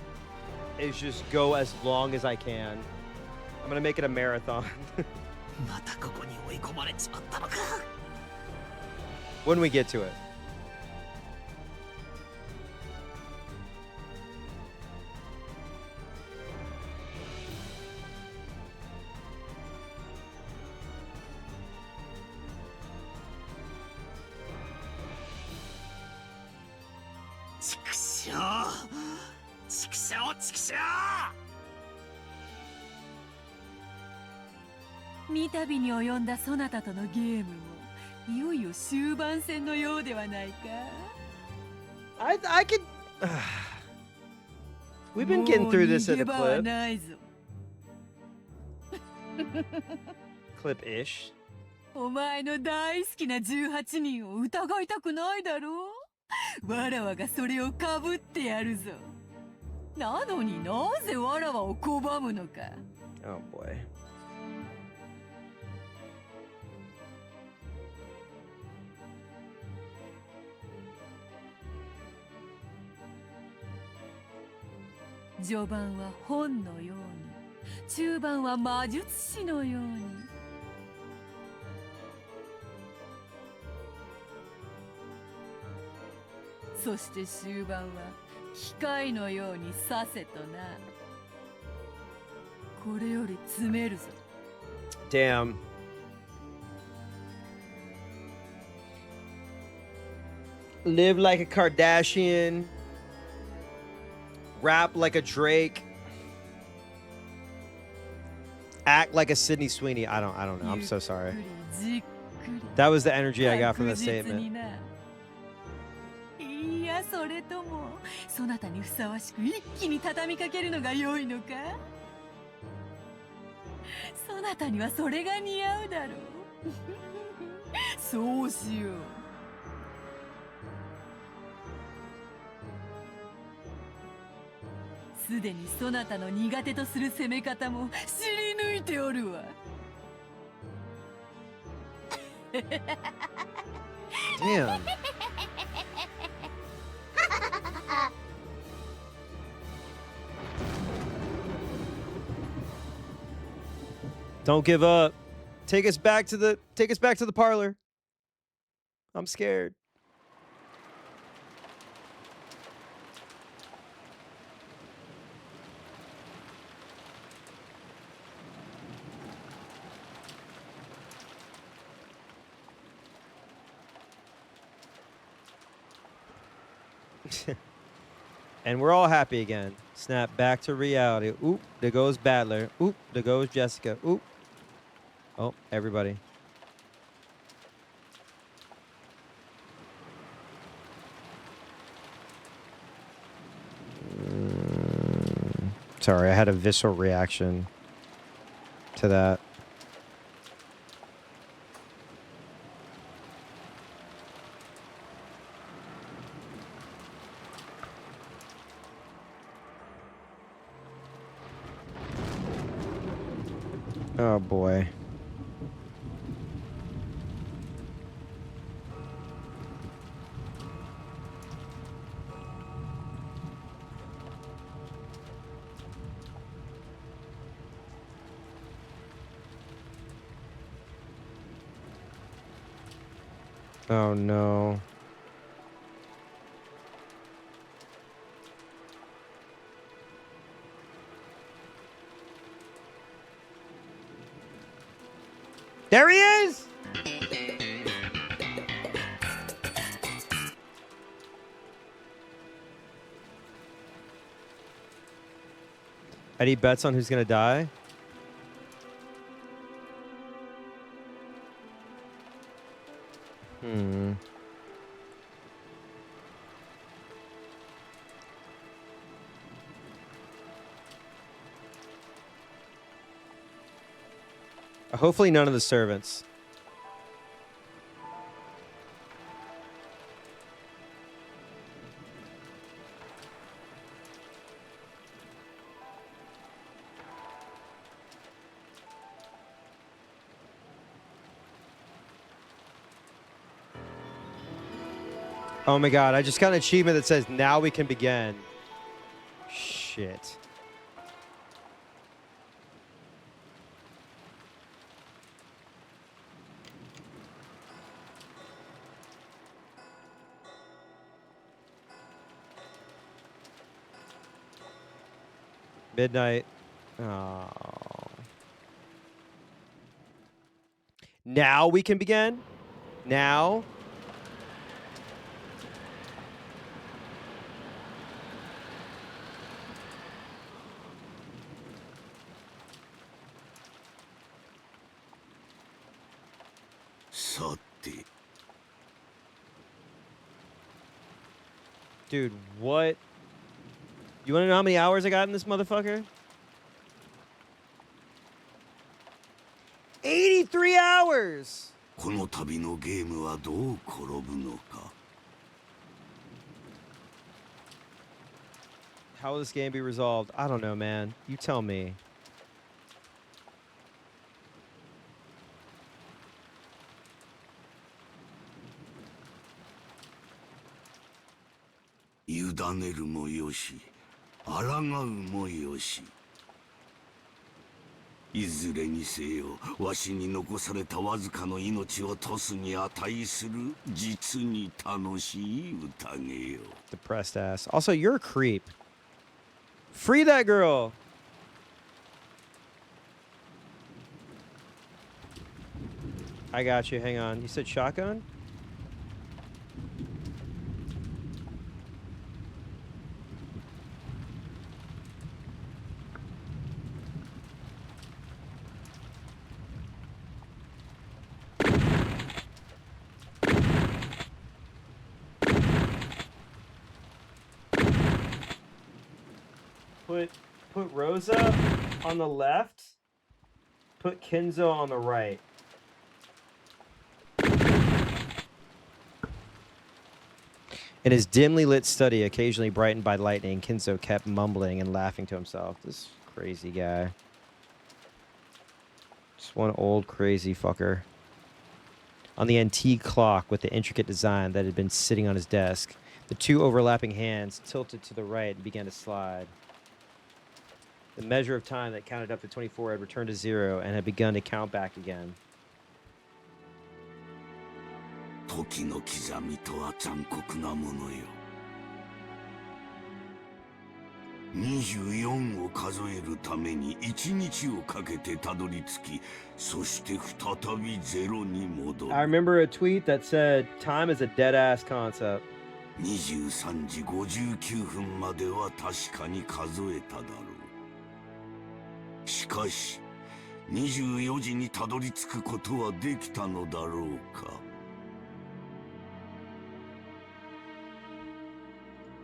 is just go as long as I can. I'm gonna make it a marathon. またここに追い込まれちまったのか。 When we get to it. Chikshou! 三度に及んだそなたとのゲームもいよいよ終盤戦のようではないか。 I could. We've been getting through this at a もう逃げ場は clip. ないぞ。 Clip-ish. お前の大好きな18人を疑いたくないだろう。わらわがそれをかぶってやるぞ。なのになぜわらわを拒むのか。 Oh boy.「序盤は本のように、中盤は魔術師のように。そして終盤は機械のようにさせとな。これより詰めるぞ。 Damn. Live like a Kardashian. Rap like a Drake. Act like a Sydney Sweeney. I don't know. I'm so sorry. That was the energy I got from that statement. いや、それともそなたにふさわしく一気に畳みかけるのが良いのか？そなたにはそれが似合うだろう。そうしよう。すでにそなたの苦手とする攻め方も知り抜いておるわ。Damn. Don't give up. Take us back to the parlor. I'm scared. And we're all happy again. Snap back to reality. Oop, there goes Badler. Oop, there goes Jessica. Oop. Oh, everybody. Sorry, I had a visceral reaction to that. Oh boy. Oh no. There he is! Any bets on who's gonna die? Hopefully none of the servants. Oh my god, I just got an achievement that says now we can begin. Shit. Midnight. Oh. Now we can begin? Now? Dude, what? You want to know how many hours I got in this motherfucker? 83 hours! この旅のゲームはどう転ぶのか。How will this game be resolved? I don't know, man. You tell me.「委ねるもよし、抗うもよし。いずれにせよ、わしに残されたわずかの命をトスに値する実に楽しい宴よ。Depressed ass. Also, you're a creep. Free that girl! I got you. Hang on. You said shotgun? Put Rosa on the left. Put Kenzo on the right. In his dimly lit study, occasionally brightened by lightning, Kenzo kept mumbling and laughing to himself. This crazy guy. Just one old crazy fucker. On the antique clock with the intricate design that had been sitting on his desk, the two overlapping hands tilted to the right and began to slide. The measure of time that counted up to 24 had returned to 0 and had begun to count back again. 時の刻みとは残酷なものよ。24を数えるために1日をかけてたどり着き、そして再び0に戻る。 I remember a tweet that said, time is a dead-ass concept. 23時59分までは確かに数えただろう。しかし、24時にたどり着くことはできたのだろうか。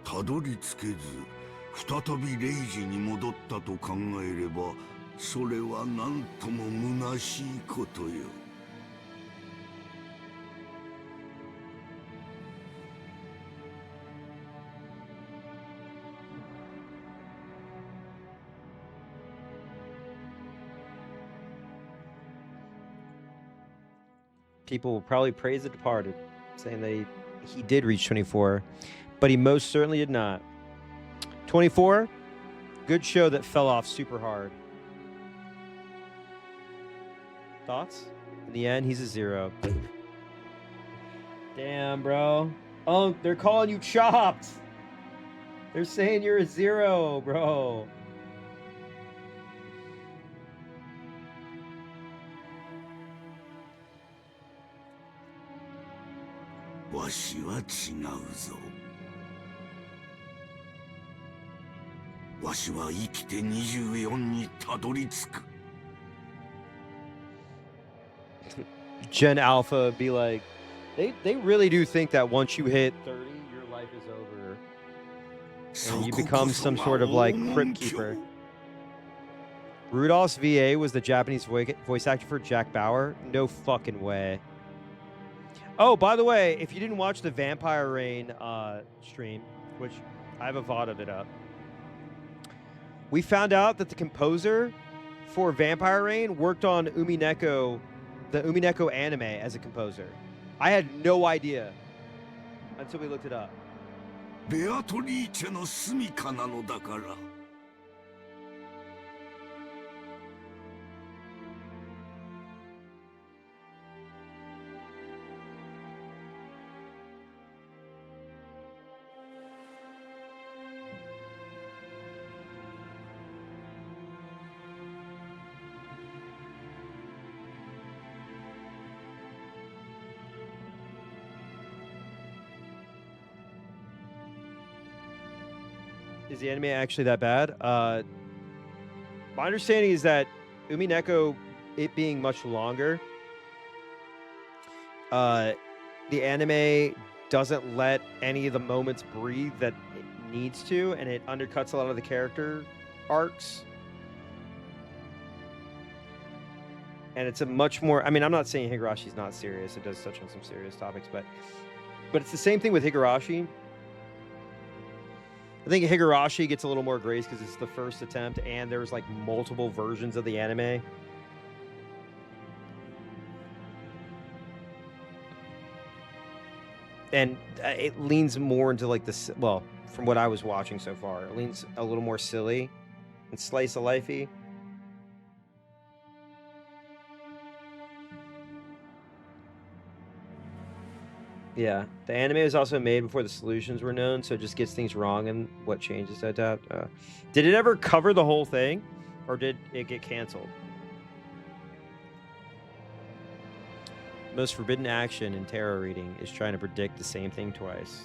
たどり着けず、再び0時に戻ったと考えれば、それは何とも虚しいことよ。People will probably praise the departed, saying that he did reach 24, but he most certainly did not. 24, good show that fell off super hard. Thoughts? In the end, he's a 0. Damn, bro. Oh, they're calling you chopped. They're saying you're a 0, bro. Gen Alpha be like, they really do think that once you hit 30, your life is over. And you become some sort of like crypt keeper. Rudolph's VA was the Japanese voice actor for Jack Bauer? No fucking way. Oh, by the way, if you didn't watch the Vampire Rain stream, which I have a VOD of it up, we found out that the composer for Vampire Rain worked on the umi-bigtoe anime as a composer. I had no idea until we looked it up. Beatrice no sumika na no dakara. Is the anime actually that bad? My understanding is that umi-bigtoe, it being much longer, the anime doesn't let any of the moments breathe that it needs to, and it undercuts a lot of the character arcs. And it's a much more, I mean, I'm not saying Higarashi's not serious. It does touch on some serious topics, but it's the same thing with Higurashi. I think Higurashi gets a little more grace because it's the first attempt, and there's like multiple versions of the anime. And it leans more into like this, well, from what I was watching so far, it leans a little more silly and slice of lifey. Yeah, the anime was also made before the solutions were known, so it just gets things wrong and what changes to adapt. Did it ever cover the whole thing, or did it get canceled? Most forbidden action in tarot reading is trying to predict the same thing twice.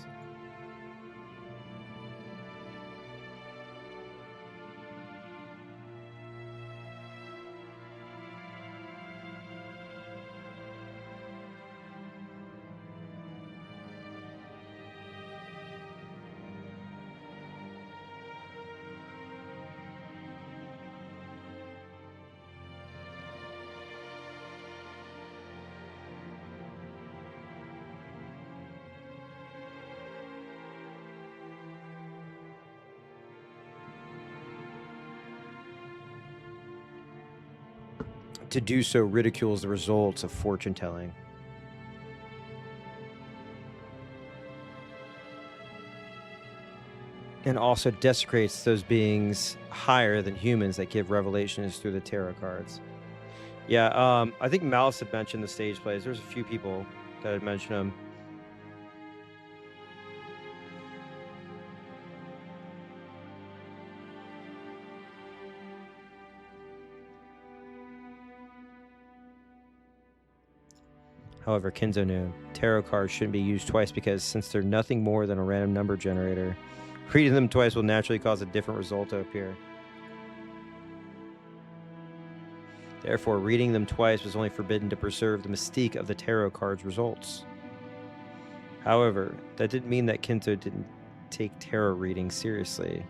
to do so ridicules the results of fortune telling. And also desecrates those beings higher than humans that give revelations through the tarot cards. Yeah, I think Malice had mentioned the stage plays. There's a few people that had mentioned them. However, Kinzo knew tarot cards shouldn't be used twice because since they're nothing more than a random number generator, reading them twice will naturally cause a different result to appear. Therefore, reading them twice was only forbidden to preserve the mystique of the tarot card's results. However, that didn't mean that Kinzo didn't take tarot reading seriously.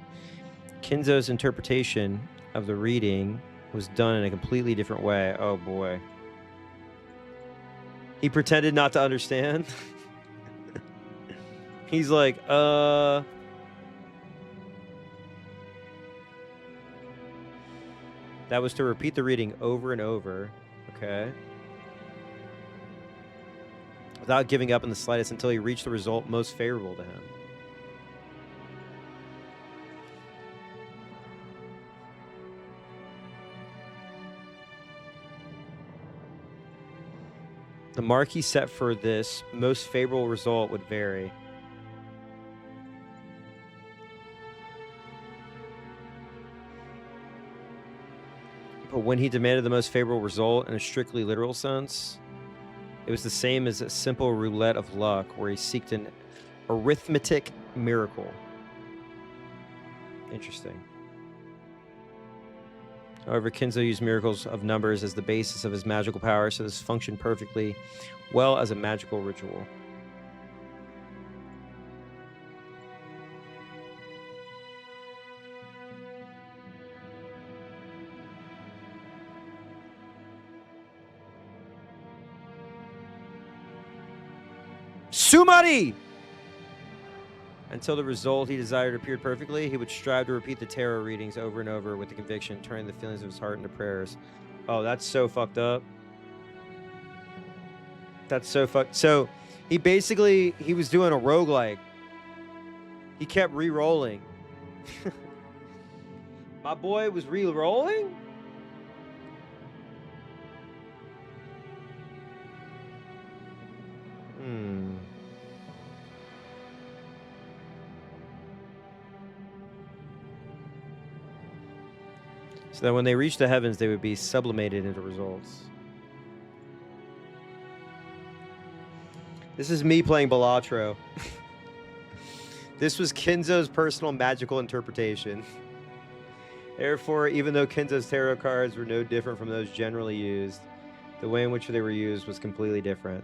Kinzo's interpretation of the reading was done in a completely different way. Oh boy. He pretended not to understand. He's like, That was to repeat the reading over and over, okay? Without giving up in the slightest until he reached the result most favorable to him. The mark he set for this most favorable result would vary. But when he demanded the most favorable result in a strictly literal sense, it was the same as a simple roulette of luck where he seeked an arithmetic miracle. Interesting. However, Kinzo used miracles of numbers as the basis of his magical power, so this functioned perfectly well as a magical ritual. Sumari! Until the result he desired appeared perfectly, he would strive to repeat the tarot readings over and over with the conviction, turning the feelings of his heart into prayers. Oh, that's so fucked up. That's so fucked. So, he was doing a roguelike. He kept re-rolling. My boy was re-rolling? So that when they reached the heavens, they would be sublimated into results. This is me playing Balatro. This was Kinzo's personal magical interpretation. Therefore, even though Kinzo's tarot cards were no different from those generally used, the way in which they were used was completely different.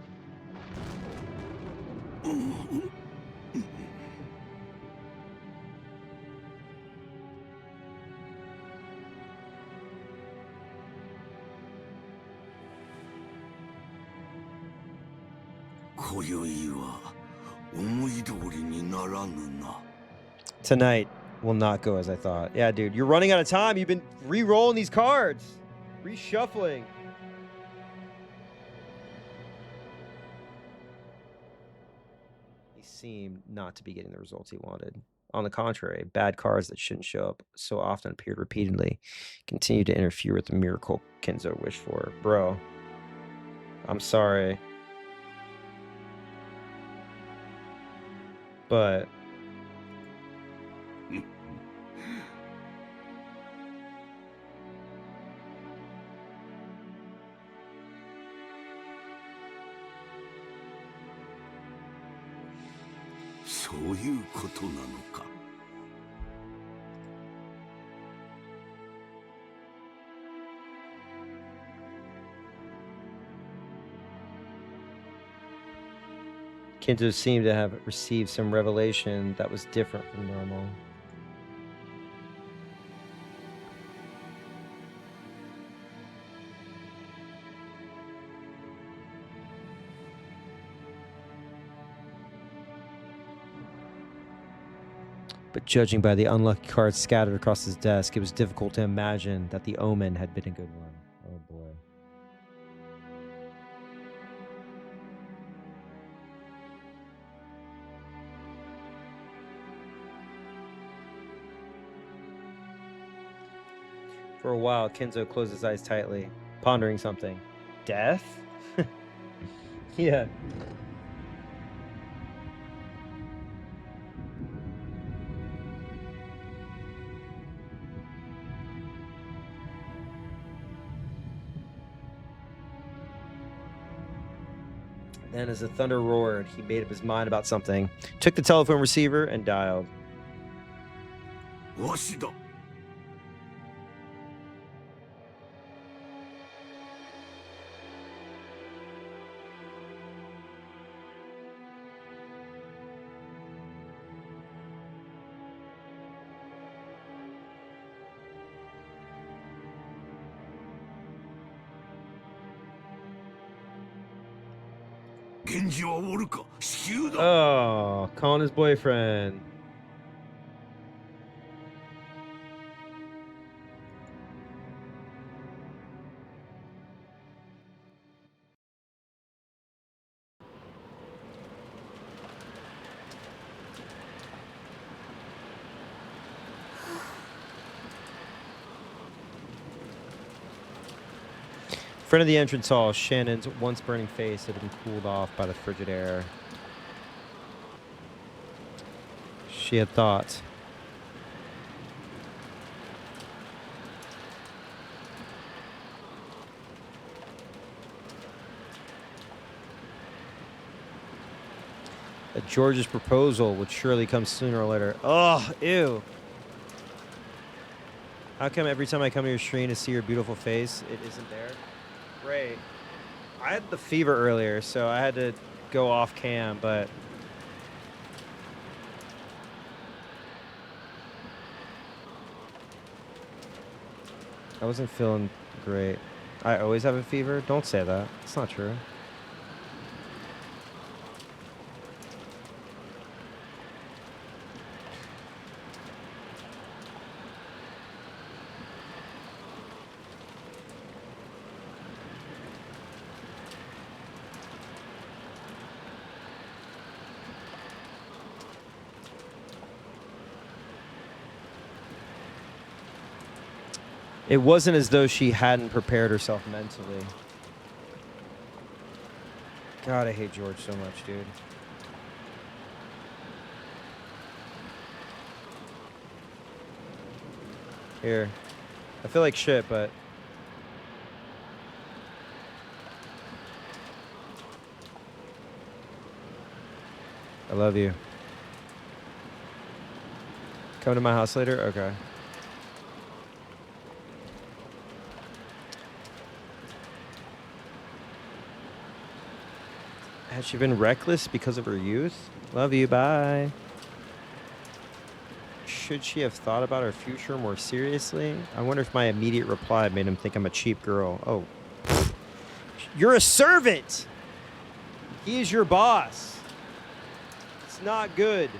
Tonight will not go as I thought. Yeah, dude, you're running out of time. You've been re-rolling these cards, reshuffling. He seemed not to be getting the results he wanted. On the contrary, bad cards that shouldn't show up so often appeared repeatedly, continued to interfere with the miracle Kinzo wished for. Bro, I'm sorry. But Kinzo seemed to have received some revelation that was different from normal. But judging by the unlucky cards scattered across his desk, it was difficult to imagine that the omen had been a good one. Oh boy. For a while, Kenzo closed his eyes tightly, pondering something. Death? Yeah. Then, as the thunder roared, he made up his mind about something, took the telephone receiver, and dialed. わしだ。源氏はおるか、子宮だ。 Oh, calling his boyfriend. In front of the entrance hall, Shannon's once burning face had been cooled off by the frigid air. She had thought. That George's proposal would surely come sooner or later. Oh, ew. How come every time I come to your screen to see your beautiful face, it isn't there? Great. I had the fever earlier, so I had to go off cam, but I wasn't feeling great. I always have a fever? Don't say that. It's not true. It wasn't as though she hadn't prepared herself mentally. God, I hate George so much, dude. Here. I feel like shit, but... I love you. Come to my house later? Okay. Has she been reckless because of her youth? Love you, bye. Should she have thought about her future more seriously? I wonder if my immediate reply made him think I'm a cheap girl. Oh. You're a servant! He is your boss. It's not good.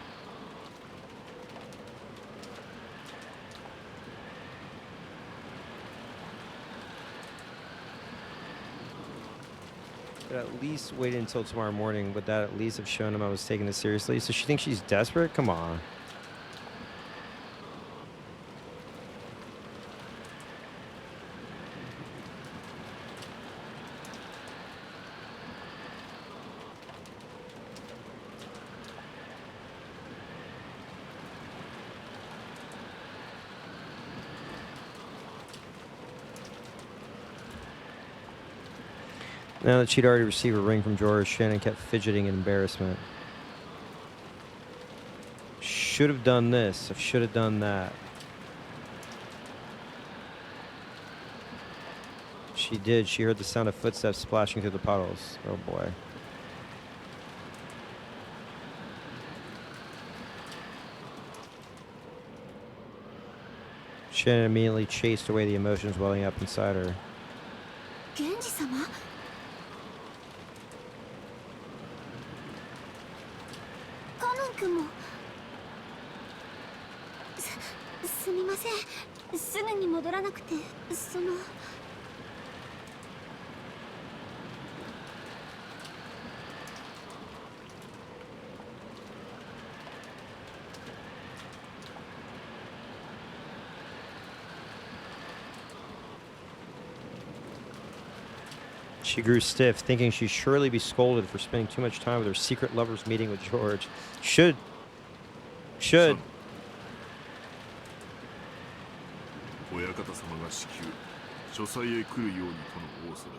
At least wait until tomorrow morning. Would that at least have shown him I was taking this seriously? So she thinks she's desperate? Come on. Now that she'd already received a ring from George, Shannon kept fidgeting in embarrassment. Should have done this. I should have done that. She did. She heard the sound of footsteps splashing through the puddles. Oh boy. Shannon immediately chased away the emotions welling up inside her. Genji-sama? すみません。すぐに戻らなくて、その。She grew stiff, thinking she'd surely be scolded for spending too much time with her secret lover's meeting with George. Should. 親方様が至急書斎へ来るようにとの仰せだ。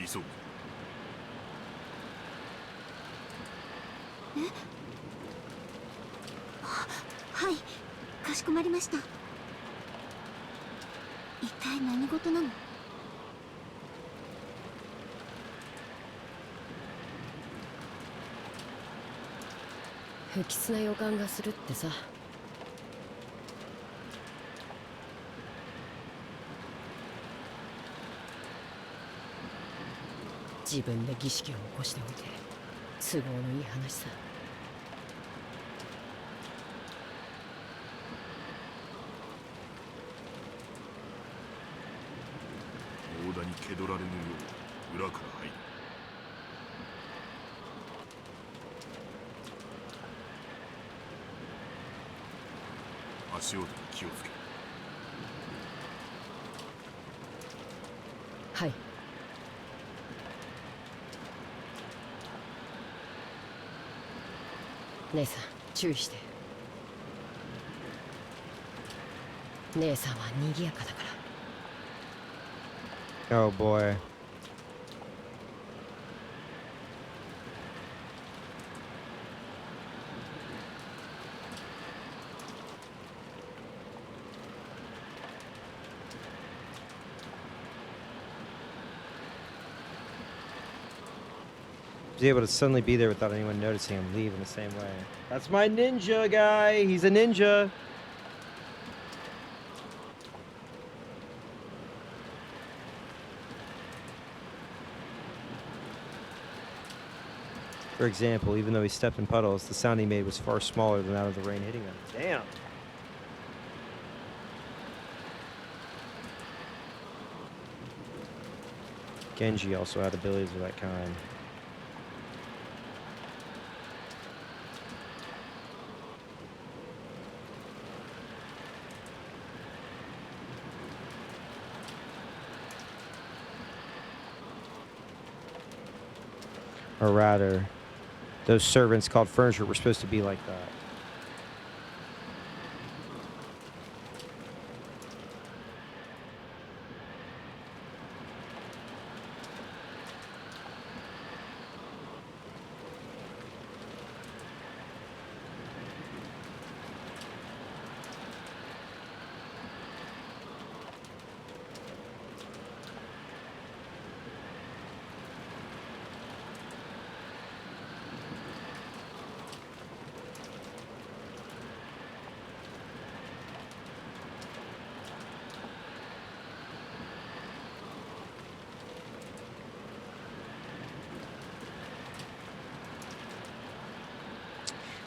急ぐ。はい、かしこまりました。一体何事なの？不吉な予感がするってさ。自分で儀式を起こしておいて都合のいい話さ。大田に気取られぬよう裏から入る。足音に気をつけ。はい。姉さん注意して。姉さんは賑やかだから。Oh boy. Be able to suddenly be there without anyone noticing him leave in the same way. That's my ninja guy. He's a ninja. For example, even though he stepped in puddles, the sound he made was far smaller than that of the rain hitting them. Damn. Genji also had abilities of that kind. Or rather, those servants called furniture were supposed to be like that.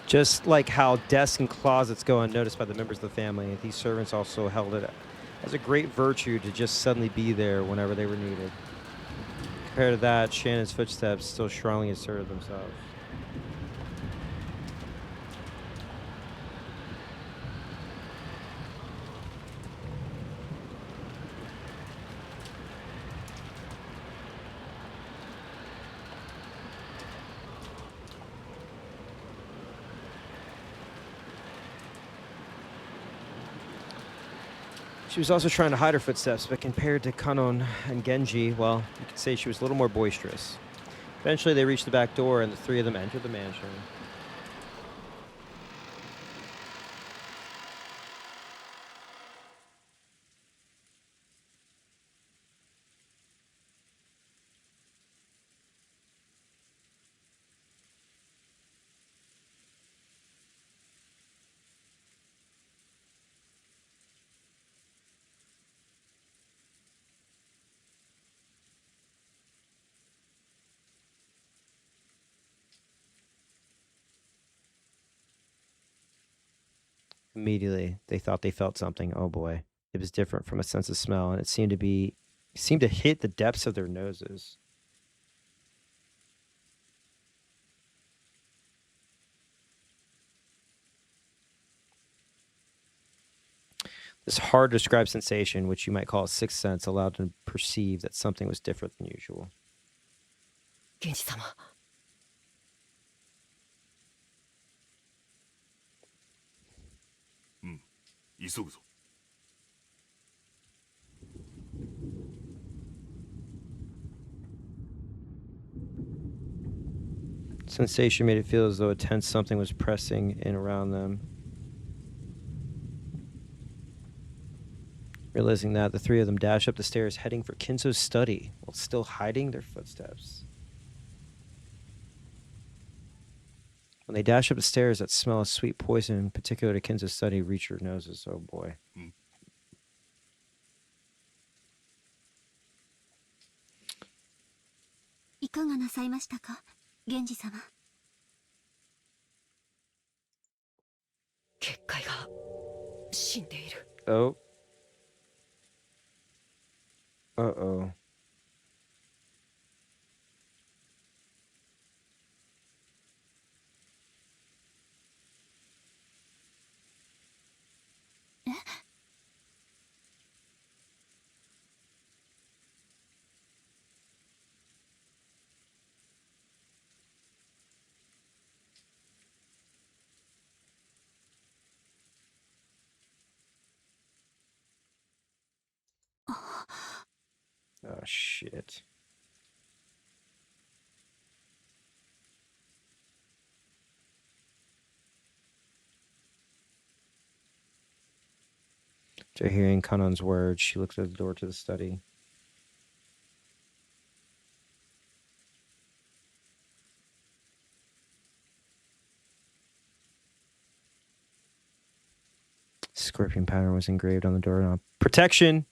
Just like how desks and closets go unnoticed by the members of the family, these servants also held it as a great virtue to just suddenly be there whenever they were needed. Compared to that, Shannon's footsteps still strongly asserted themselves. She was also trying to hide her footsteps, but compared to Kanon and Genji, well, you could say she was a little more boisterous. Eventually, they reached the back door, and the three of them entered the mansion. Immediately, they thought they felt something. Oh boy. It was different from a sense of smell, and it seemed to hit the depths of their noses. This hard to describe sensation, which you might call a sixth sense, allowed to perceive that something was different than usual. 源氏様 急ぐぞ。 Sensation made it feel as though a tense something was pressing in around them. Realizing that, the three of them dash up the stairs, heading for Kinzo's study, while still hiding their footsteps. When they dash up the stairs, that smell of sweet poison, particular to Kinzo's study, reach your noses. Oh boy. いかがなさいましたか、源氏様。結界が死んでいる。 Oh. Uh-oh. Oh, shit. After hearing Kanon's words, she looked at the door to the study. Scorpion pattern was engraved on the doorknob. Protection!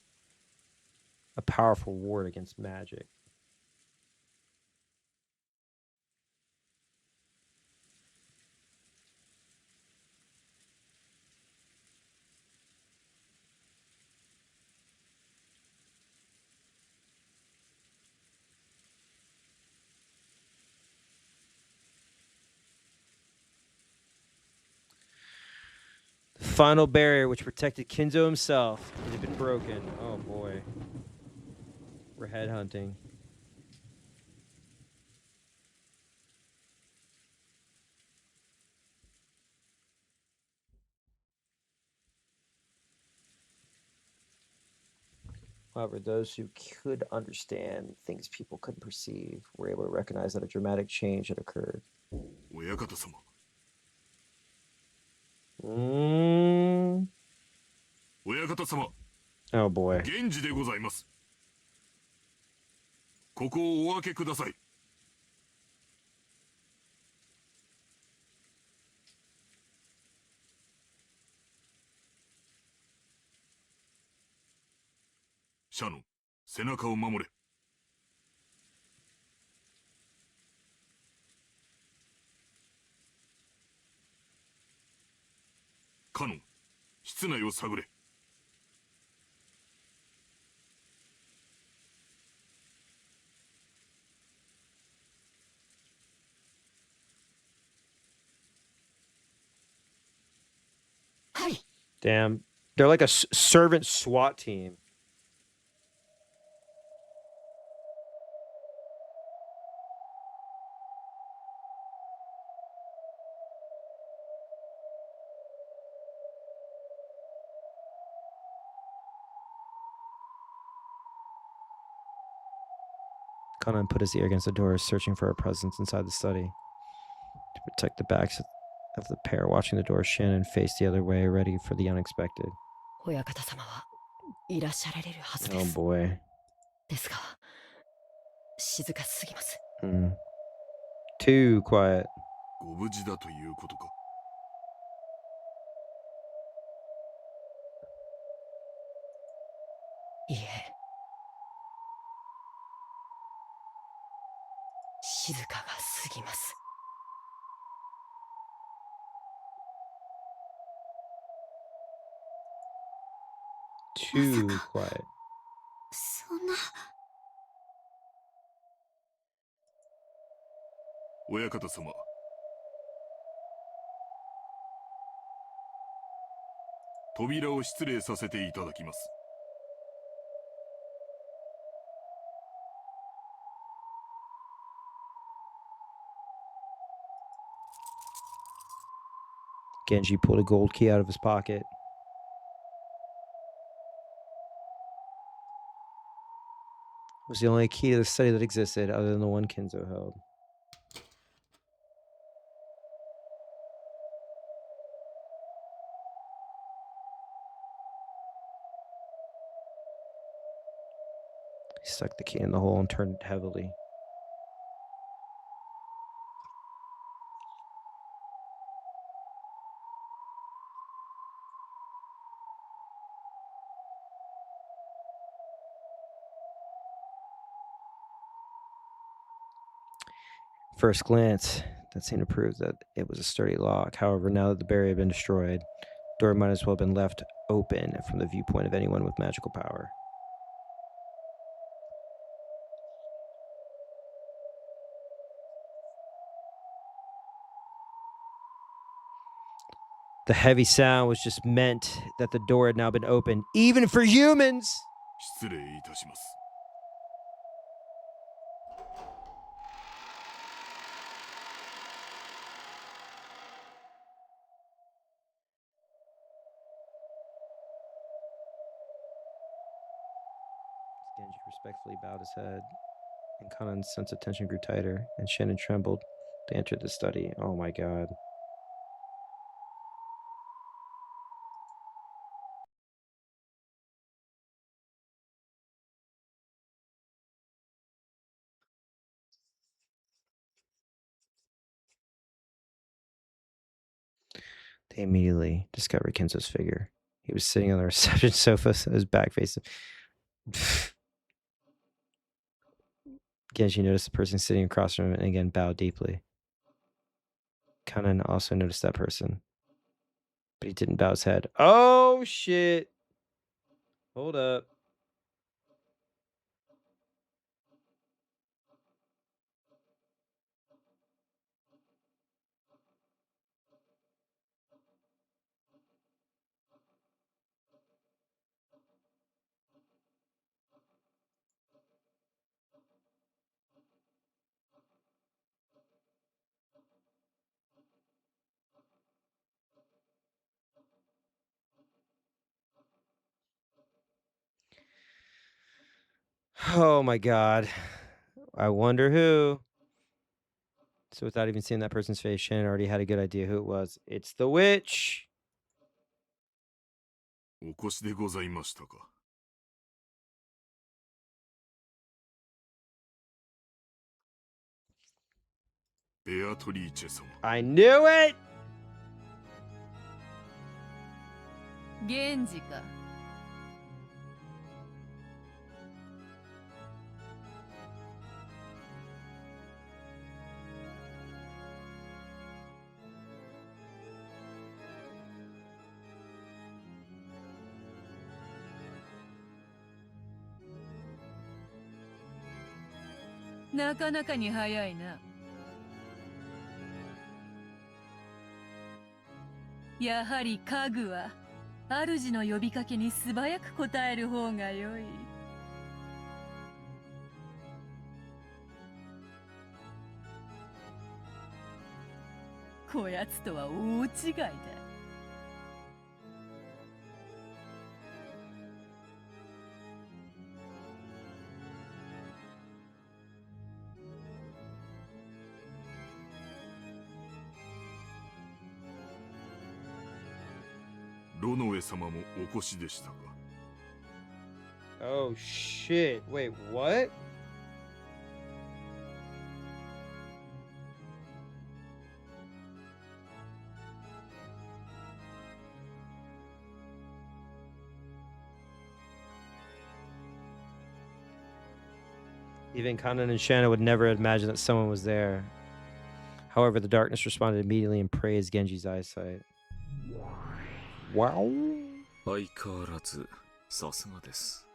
A powerful ward against magic. The final barrier which protected Kinzo himself, it had been broken. Oh boy. We're headhunting. However, those who could understand things people couldn't perceive were able to recognize that a dramatic change had occurred. 親方様。 親方様。 Oh boy. 源氏でございます。ここをお開けください。シャノン、背中を守れ。カノン、室内を探れ。Damn. They're like a servant SWAT team. Conan put his ear against the door, searching for a presence inside the study. To protect the backs of the pair watching the door, Shannon faced the other way, ready for the unexpected. 親方様はいらっしゃられるはずで Oh す。 boy. ですが、静かすぎます。 Too quiet. ご無事だということか。いいえ。静かがすぎます。 Too quiet. そんな。親方様。扉を失礼させていただきます。Genji pulled a gold key out of his pocket. It was the only key to the study that existed other than the one Kinzo held. He stuck the key in the hole and turned it heavily. First glance, that seemed to prove that it was a sturdy lock. However, now that the barrier had been destroyed, the door might as well have been left open from the viewpoint of anyone with magical power. The heavy sound was just meant that the door had now been opened, even for humans! 失礼いたします。Genji respectfully bowed his head, and Kanan's sense of tension grew tighter, and Shannon trembled. They entered the study. Oh my god. They immediately discovered Kinzo's figure. He was sitting on the reception sofa, so his back faced him. Genji noticed the person sitting across from him and again bowed deeply. Kanan also noticed that person, but he didn't bow his head. Oh, shit. Hold up. Oh my god. I wonder who. So without even seeing that person's face, Shannon already had a good idea who it was. It's the witch. お越しでございましたか。ベアトリーチェ様。I knew it! 源氏か。なかなかに早いな。やはり家具は主の呼びかけに素早く応える方が良い。こやつとは大違いだ。ロノエ様もお越しでしたか。Oh shit. Wait, what? Even Kanan and Shanna would never imagine that someone was there. However, the darkness responded immediately and praised Genji's eyesight. Wow. 相変わらずさすがです。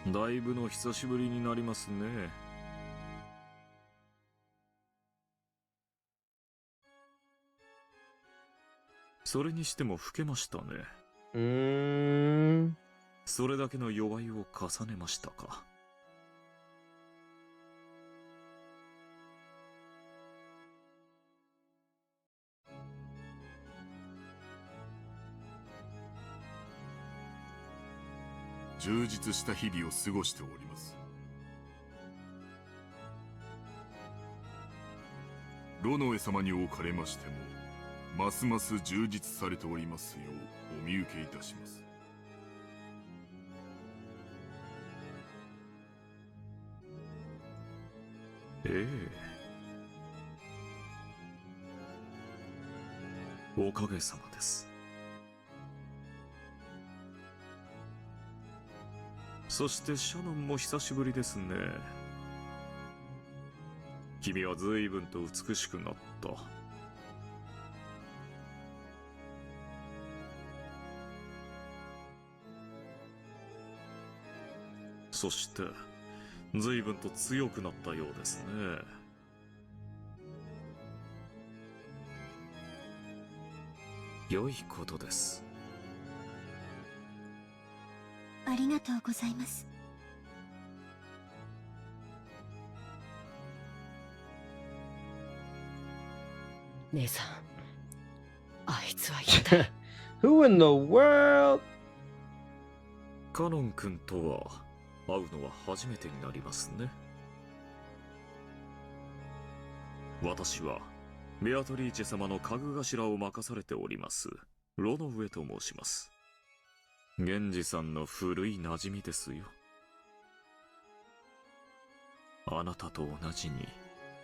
だいぶの久しぶりになりますね。それにしても老けましたね。それだけの弱いを重ねましたか。充実した日々を過ごしております。ロノエ様におかれましてもますます充実されておりますようお見受けいたします。ええ、おかげさまです。そしてシャノンも久しぶりですね。君は随分と美しくなった。そして随分と強くなったようですね。良いことです。ありがとうございます。姉さん、あいつは一体Who in the world? カノン君とは会うのは初めてになりますね。私はベアトリーチェ様の家具頭を任されておりますロノウエと申します。源氏さんの古い馴染みですよ。あなたと同じに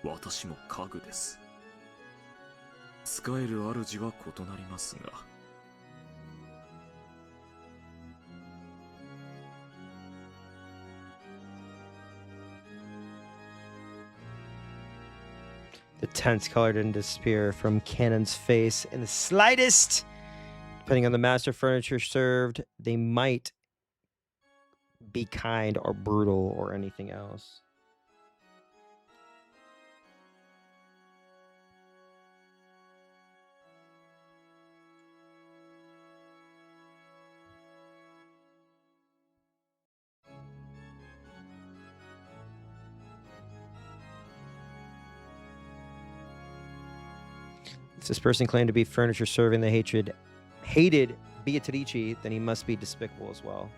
私も家具です。使える主は異なりますが。The tense color didn't disappear from Cannon's face in the slightest. Depending on the master furniture served, they might be kind or brutal or anything else. If this person claimed to be furniture serving the hated Beatrice, then he must be despicable as well.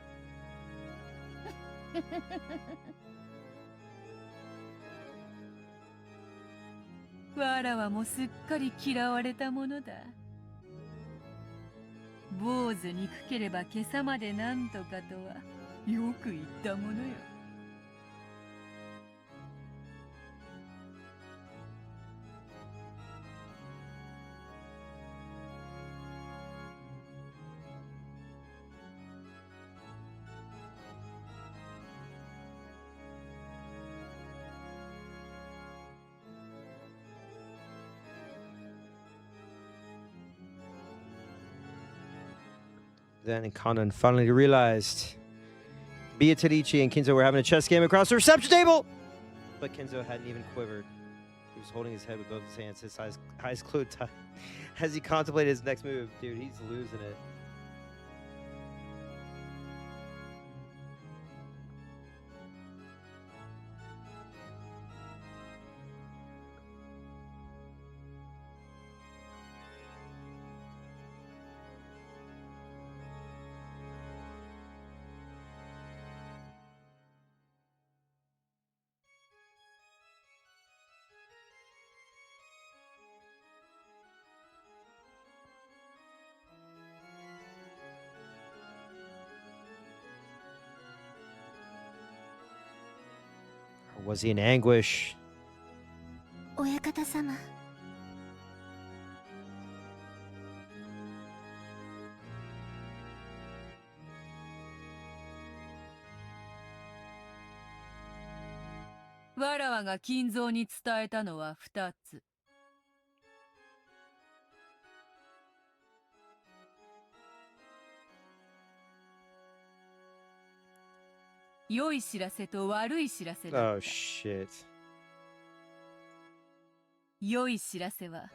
わらわもすっかり嫌われたものだ。坊主憎ければ今朝までなんとかとはよく言ったものよ。Then Conan finally realized Beatrice and Kinzo were having a chess game across the reception table. But Kinzo hadn't even quivered. He was holding his head with both his hands, his eyes closed tight as he contemplated his next move. Dude, he's losing it. Or was he in anguish? 親方様。わらわが金蔵に伝えたのは2つ。良い知らせと悪い知らせだ。Oh shit. 良い知らせは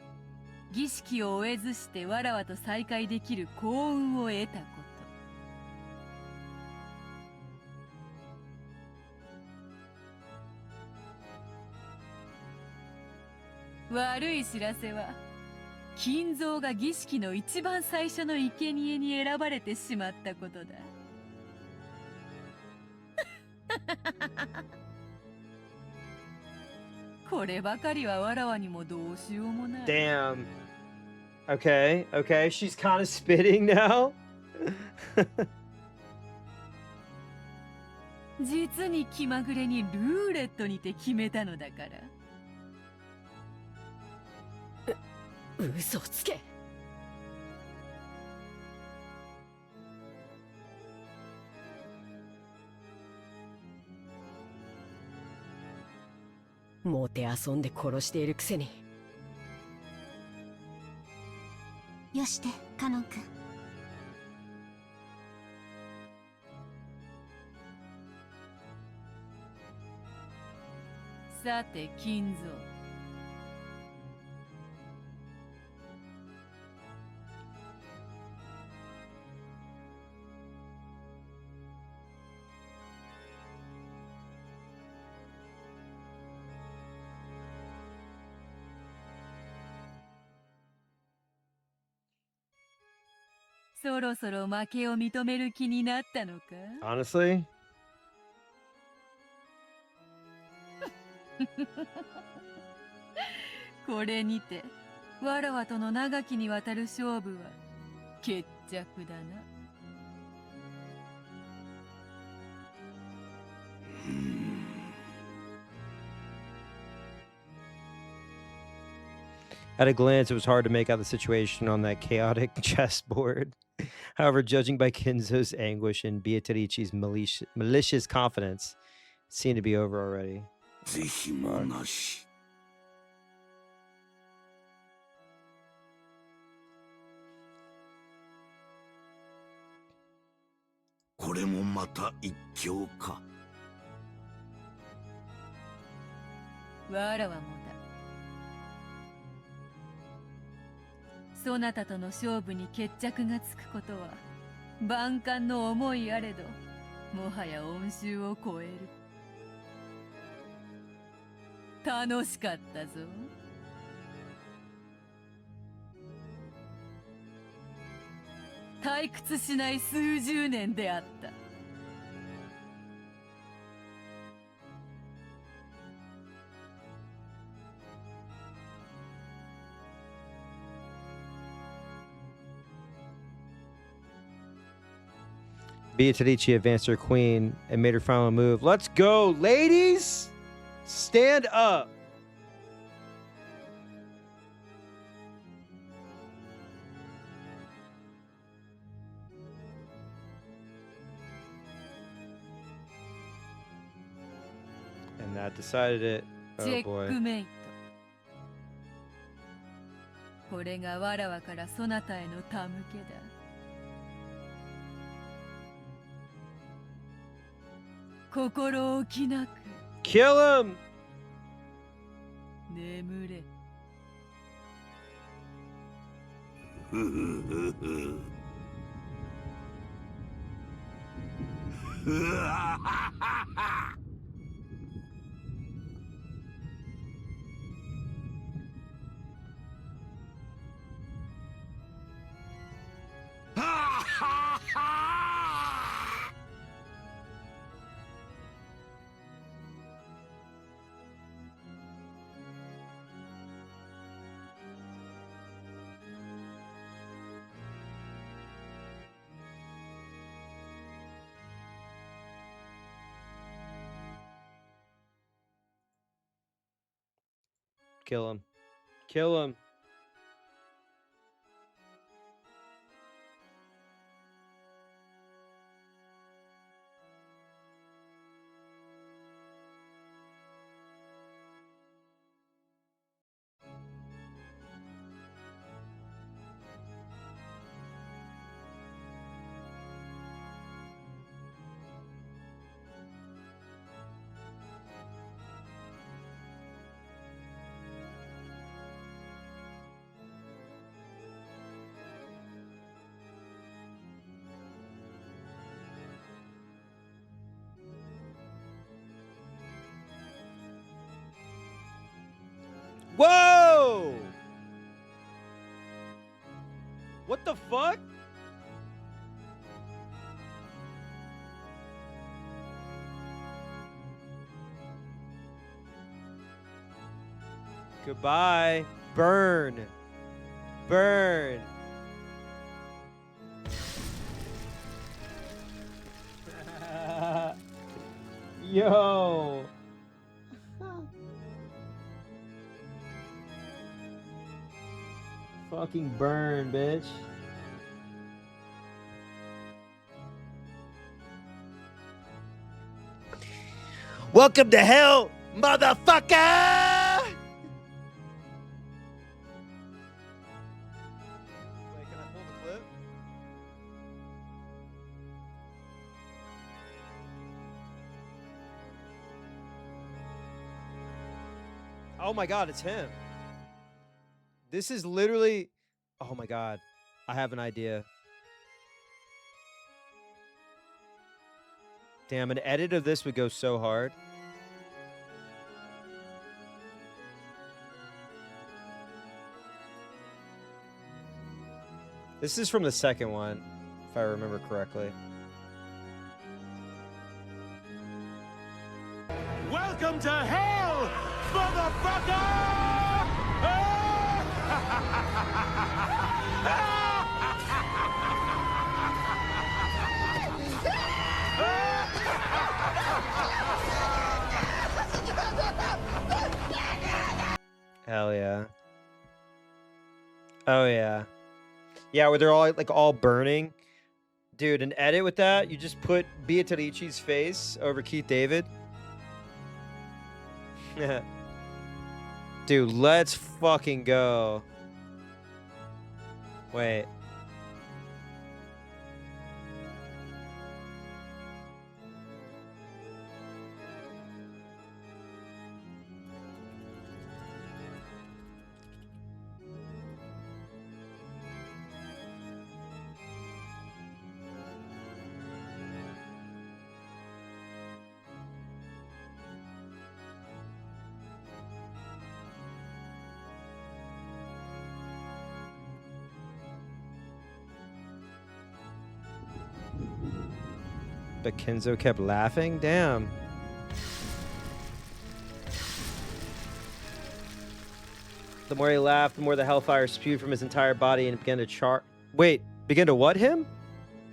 儀式を終えずしてわらわと再会できる幸運を得たこと。悪い知らせは金蔵が儀式の一番最初の生贄に選ばれてしまったことだ。こればかりはわらわにもどうしようもない。Damn. Okay, okay. She's kind of spitting now. 実に気まぐれにルーレットにて決めたのだから。嘘つけ。もてあそんで殺しているくせに。よしてカノン君。さて金蔵、そろそろ負けを認める気になったのか？ Honestly? これにてわらわとの長きにわたる勝負は決着だな。At a glance, it was hard to make out the situation on that chaotic chessboard. However, judging by Kinzo's anguish and Beatrici's malicious confidence, it seemed to be over already. 是非もなし。これもまた一興か。わらわもだ。そなたとの勝負に決着がつくことは万感の思いあれど、もはや恩衆を超える。楽しかったぞ。退屈しない数十年であった。Beatrice advanced her queen and made her final move. Let's go, ladies! Stand up! And that decided it. チ Oh ェッ boy. クメイト。これがわらわからそなたへの手向けだ。心置きなく Kill him! 眠れ。ふふふふ。うわははは。ははは。Kill him. Kill him. Whoa! What the fuck? Goodbye. Burn. Burn. Yo. Fucking burn, bitch. Welcome to hell, motherfucker! Wait, can I pull the clip? Oh my god, it's him. This is literally... Oh my god. I have an idea. Damn, an edit of this would go so hard. This is from the second one, if I remember correctly. Welcome to hell, motherfucker! Hell yeah. Oh yeah. Yeah, where they're all like all burning. Dude, an edit with that, you just put Beatrici's face over Keith David. Dude, let's fucking go. Wait. But Kenzo kept laughing? Damn. The more he laughed, the more the hellfire spewed from his entire body and began to char... Wait, began to what him?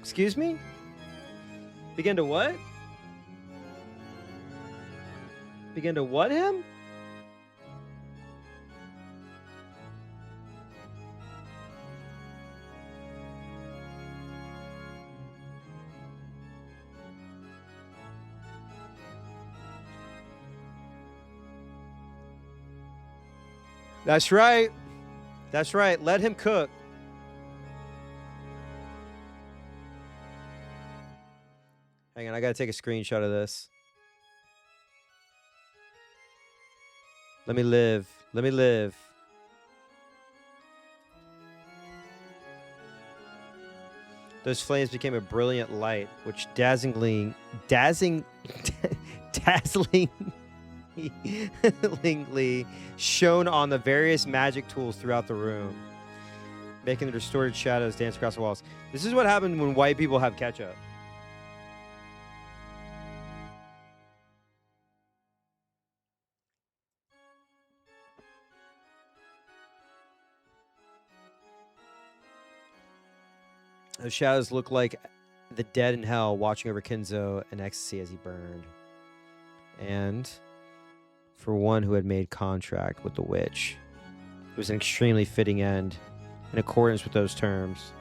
Excuse me? Began to what? Began to what him? That's right. That's right. Let him cook. Hang on, I gotta take a screenshot of this. Let me live. Let me live. Those flames became a brilliant light, which dazzlingly shone on the various magic tools throughout the room, making the distorted shadows dance across the walls. This is what happened when white people have ketchup. Those shadows look like the dead in hell watching over Kenzo in ecstasy as he burned. And for one who had made contract with the witch, it was an extremely fitting end in accordance with those terms.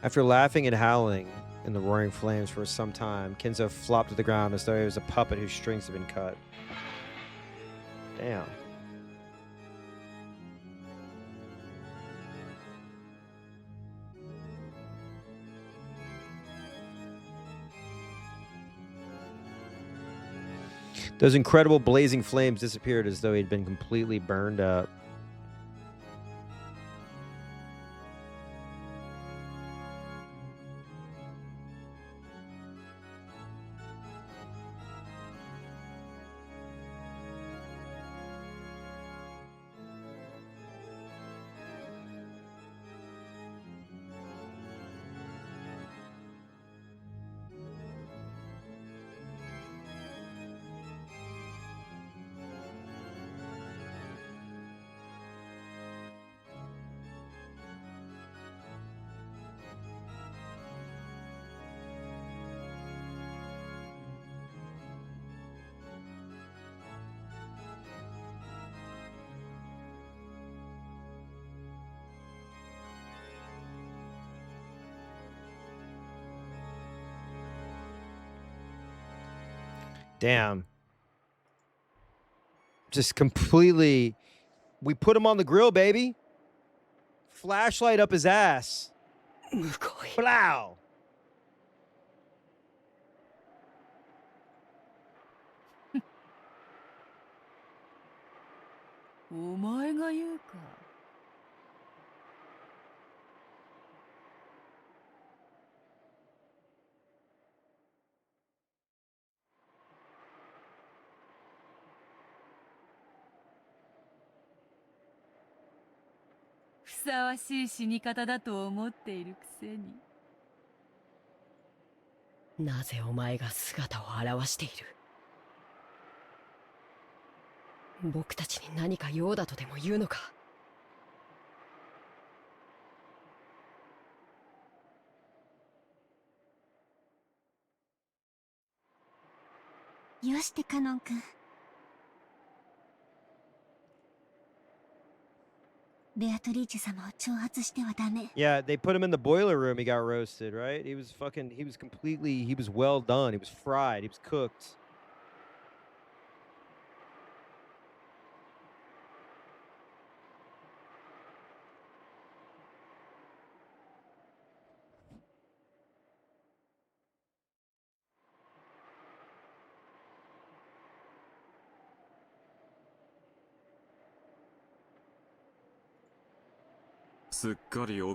After laughing and howling in the roaring flames for some time, Kenzo flopped to the ground as though he was a puppet whose strings had been cut. Damn. Those incredible blazing flames disappeared as though he'd been completely burned up. Damn. Just completely. We put him on the grill, baby. Flashlight up his ass. Blow. お前が言うか。ふさわしい死に方だと思っているくせに。なぜお前が姿を現している？僕たちに何か用だとでも言うのか？よしてカノン君。ベアトリーチェ様を挑発してはダメ。 Yeah, they put him in the boiler room. He got roasted, right? He was well done. He was fried. He was cooked.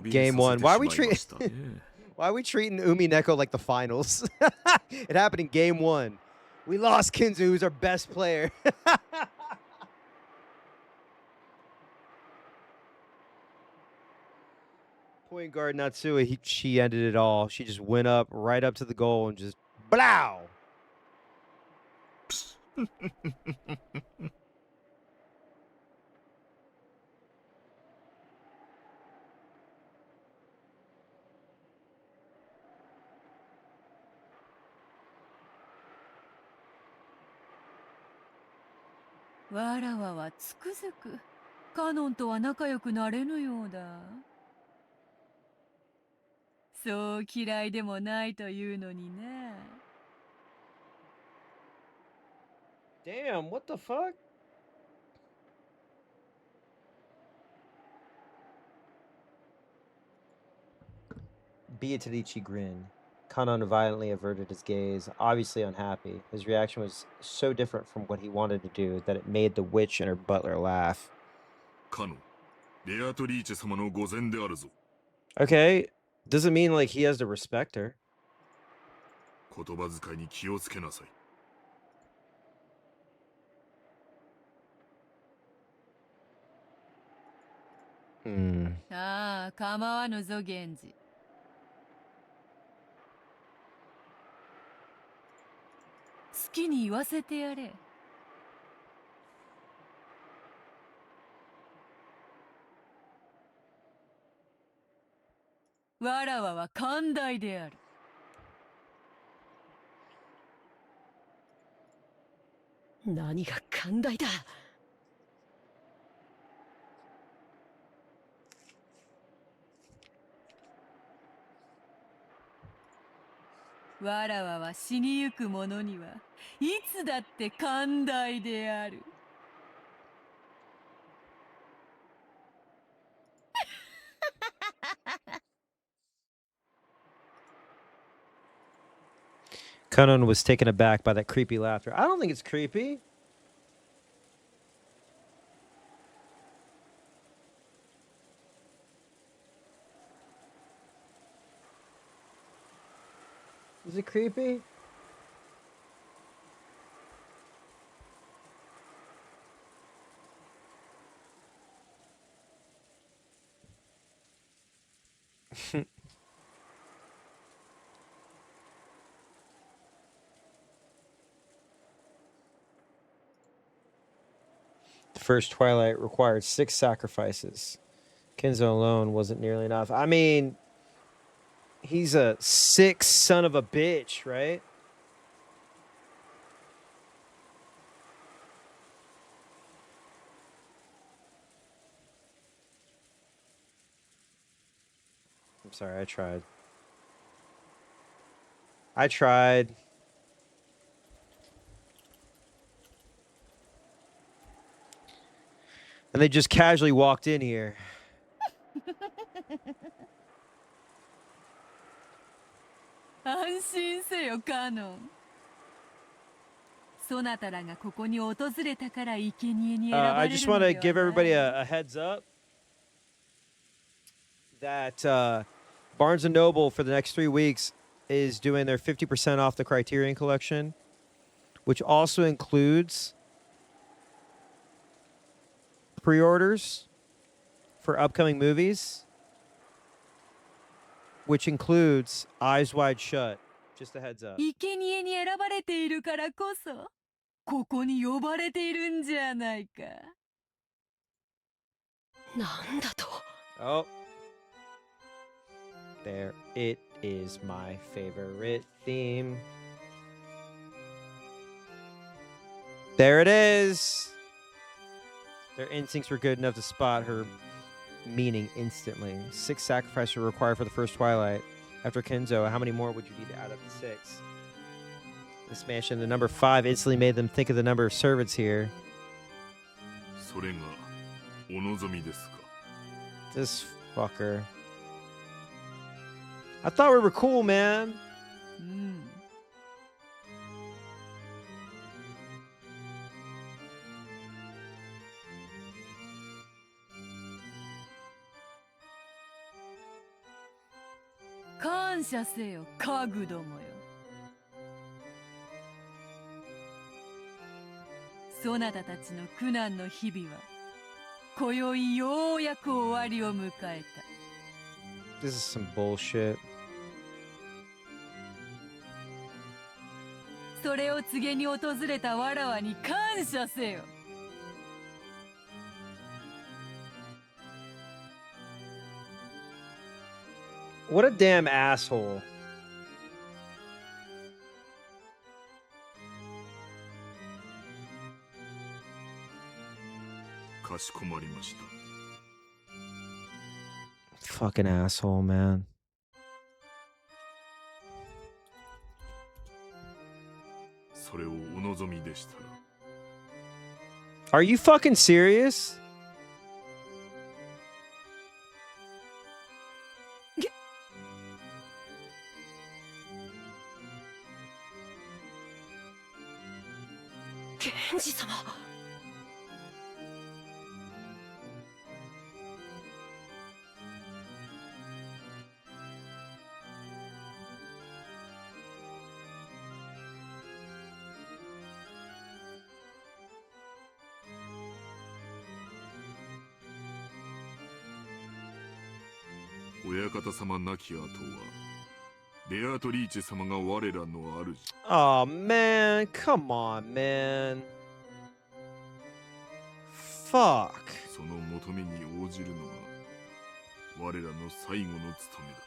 Game 1. Why are we treating Umi-Neko like the finals? It happened in game 1. We lost Kinzu, who's our best player. Point guard Natsue, she ended it all. She just went up right up to the goal and just blow. "わらわはつくづくカノンとは仲良くなれぬようだ。そう嫌いでもないというのにね。Damn, what the fuck? Beatrice grinned. Kanon violently averted his gaze, obviously unhappy. His reaction was so different from what he wanted to do that it made the witch and her butler laugh. Okay, doesn't mean like he has to respect her. Hmm. ああ、構わぬぞ源氏。好きに言わせてやれ。わらわは寛大である。何が寛大だ。わらわは死にゆく者にはいつだって寛大である。Kanon was taken aback by that creepy laughter. I don't think it's creepy. Is it creepy? The first Twilight required 6 sacrifices. Kenzo alone wasn't nearly enough. I mean, he's a sick son of a bitch, right? I'm sorry, I tried. And they just casually walked in here. 安心せよカノン。そなたらがここに訪れたから生贄に選ばれるのではない。I just want to give everybody a heads up that Barnes & Noble for the next 3 weeks is doing their 50% off the Criterion Collection, which also includes pre-orders for upcoming movies, which includes Eyes Wide Shut. Just a heads up. 生贄に選ばれているからこそ、ここに呼ばれているんじゃないか。なんだと。Oh. There it is, my favorite theme. There it is. Their instincts were good enough to spot her meaning instantly. 6 sacrifices were required for the first Twilight. After Kenzo, how many more would you need to add up to 6? This mansion, the number 5 instantly made them think of the number of servants here. それがお望みですか? This fucker. I thought we were cool, man. 感謝せよ、家具どもよ。そなたたちの苦難の日々は、今宵ようやく終わりを迎えた。This is some bullshit. それを告げに訪れたわらわに感謝せよ。What a damn asshole. かしこまりました。 Fucking asshole, man. それをお望みでしたら。 Are you fucking serious? Genji 様。親方様亡き後はベアートリーチェ様が我らの主。 Oh, man. Come on, man. Fuck. その求めに応じるのが我らの最後の務めだ。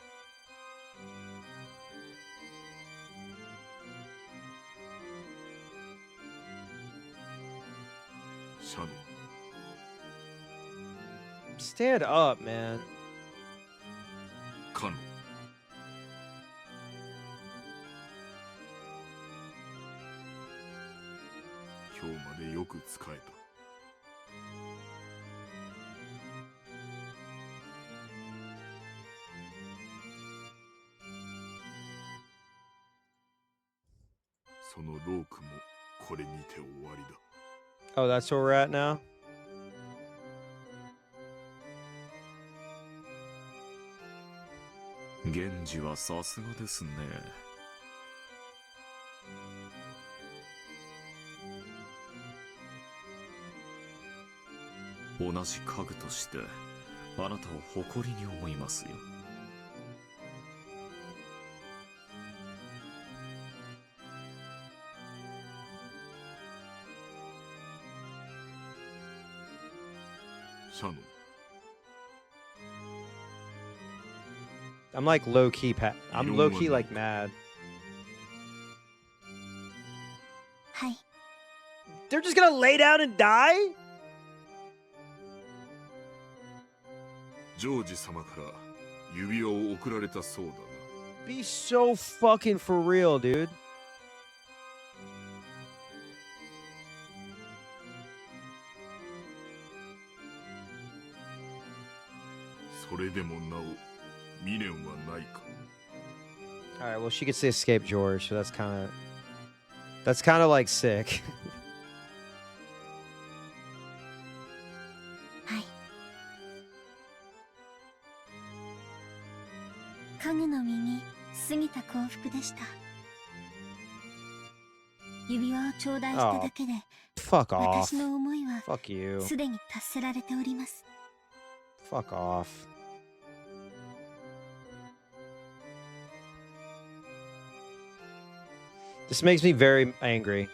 シャノン。 Stand up, man. カノン。 今日までよく使えた。 そのロークもこれにて終わりだ。 Oh, that's where we're at now? 源氏はさすがですね。同じ家具としてあなたを誇りに思いますよ。シャノン。 I'm like low key, I'm low key like mad. はい。 They're just gonna lay down and die? ジョージ様から指輪を贈られたそうだな。 Be so fucking for real, dude. おそれでもなお未練はないか。 All right, well, she gets to escape George, so that's kind of like sick. はい。家具の耳過ぎた幸福でした。指輪を頂戴しただけで、Fuck off. 私の思いは Fuck you. すでに達せられております。Fuck off. This makes me very angry.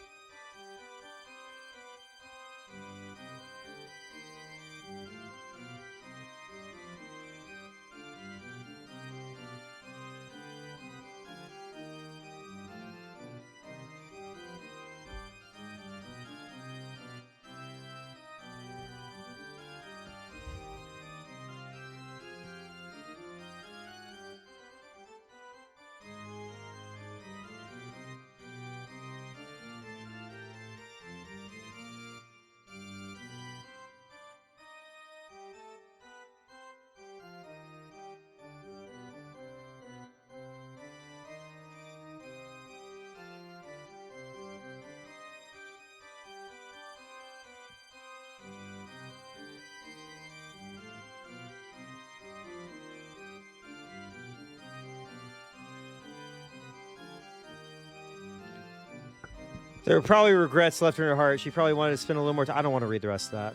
There were probably regrets left in her heart. She probably wanted to spend a little more time. I don't want to read the rest of that.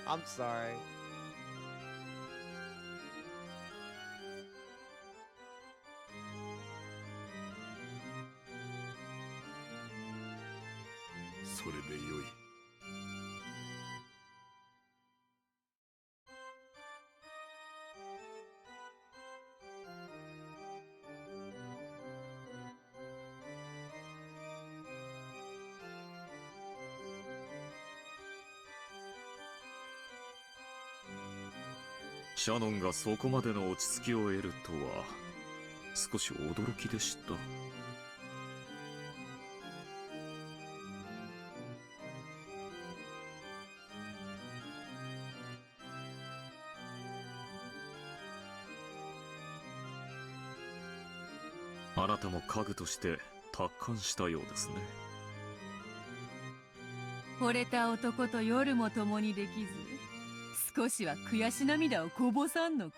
I'm sorry. Soシャノンがそこまでの落ち着きを得るとは少し驚きでした。あなたも家具として達観したようですね。惚れた男と夜も共にできず、少しは悔し涙をこぼさんのか。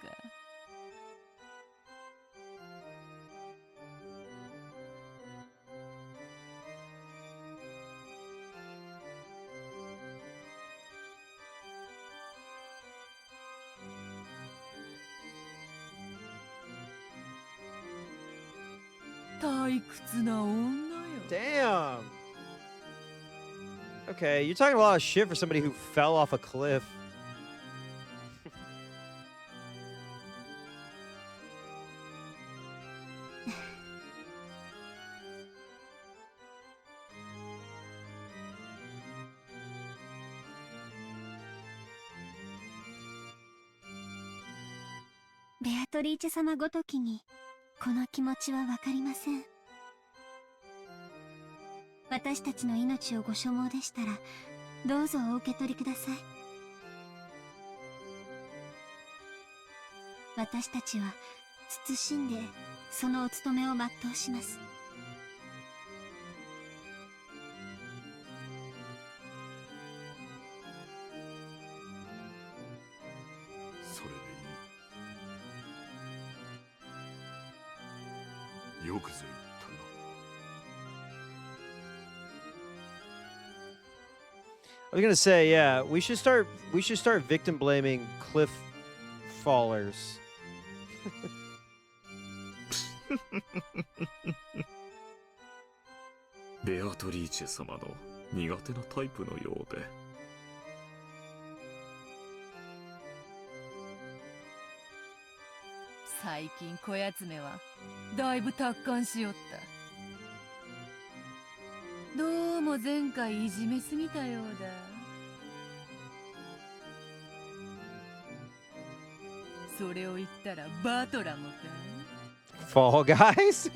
退屈な女よ。 Damn. Okay, you're talking a lot of shit for somebody who fell off a cliff.「ベアトリーチェ様ごときにこの気持ちはわかりません。私たちの命をご所望でしたらどうぞお受け取りください。私たちは慎んでそのお務めを全うします。それでいい。よくぞ言ったな。I was gonna say, yeah, we should start victim blaming cliff fallers. ベアトリーチェ様の苦手なタイプのようで。最近こやつめはだいぶ達観しよった。どうも前回いじめすぎたようだ。それを言ったらバトラムか。 Fall Guys?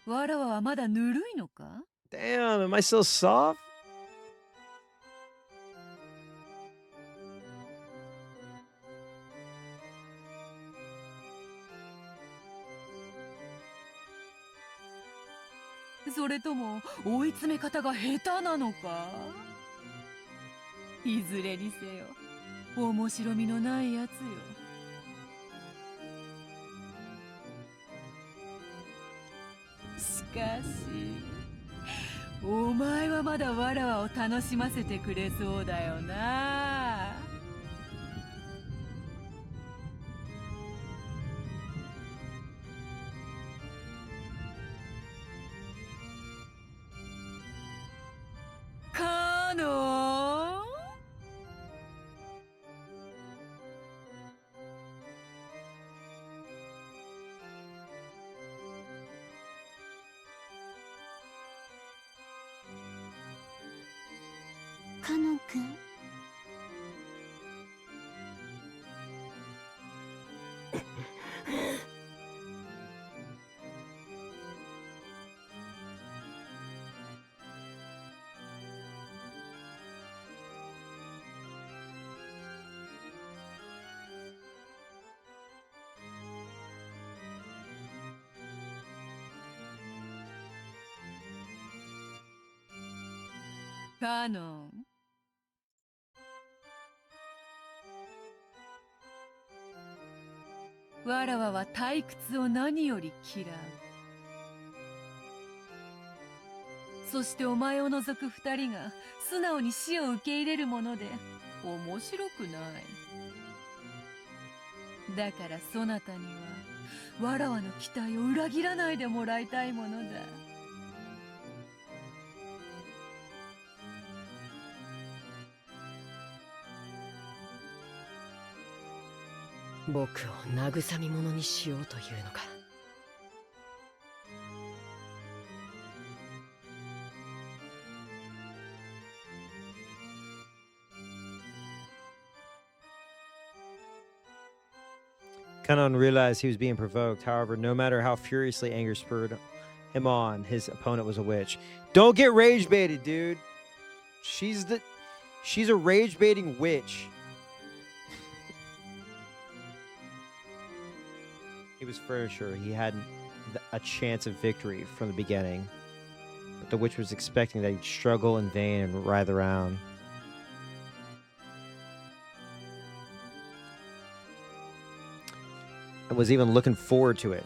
わらわはまだぬるいのか？ Damn, am I still soft? それとも追い詰め方が下手なのか？いずれにせよ面白みのないやつよ。しかしお前はまだわらわを楽しませてくれそうだよな。カノン？カノンくん。カノン。わらわは退屈を何より嫌う。そしてお前を除く二人が素直に死を受け入れるもので面白くない。だからそなたにはわらわの期待を裏切らないでもらいたいものだ。僕を慰み者にしようというのか。Kanon realized he was being provoked. However, no matter how furiously anger spurred him on, his opponent was a witch. Don't get rage baited, dude. She's a rage baiting witch. He was furniture. He had a chance of victory from the beginning. But the witch was expecting that he'd struggle in vain and writhe around. And was even looking forward to it. ...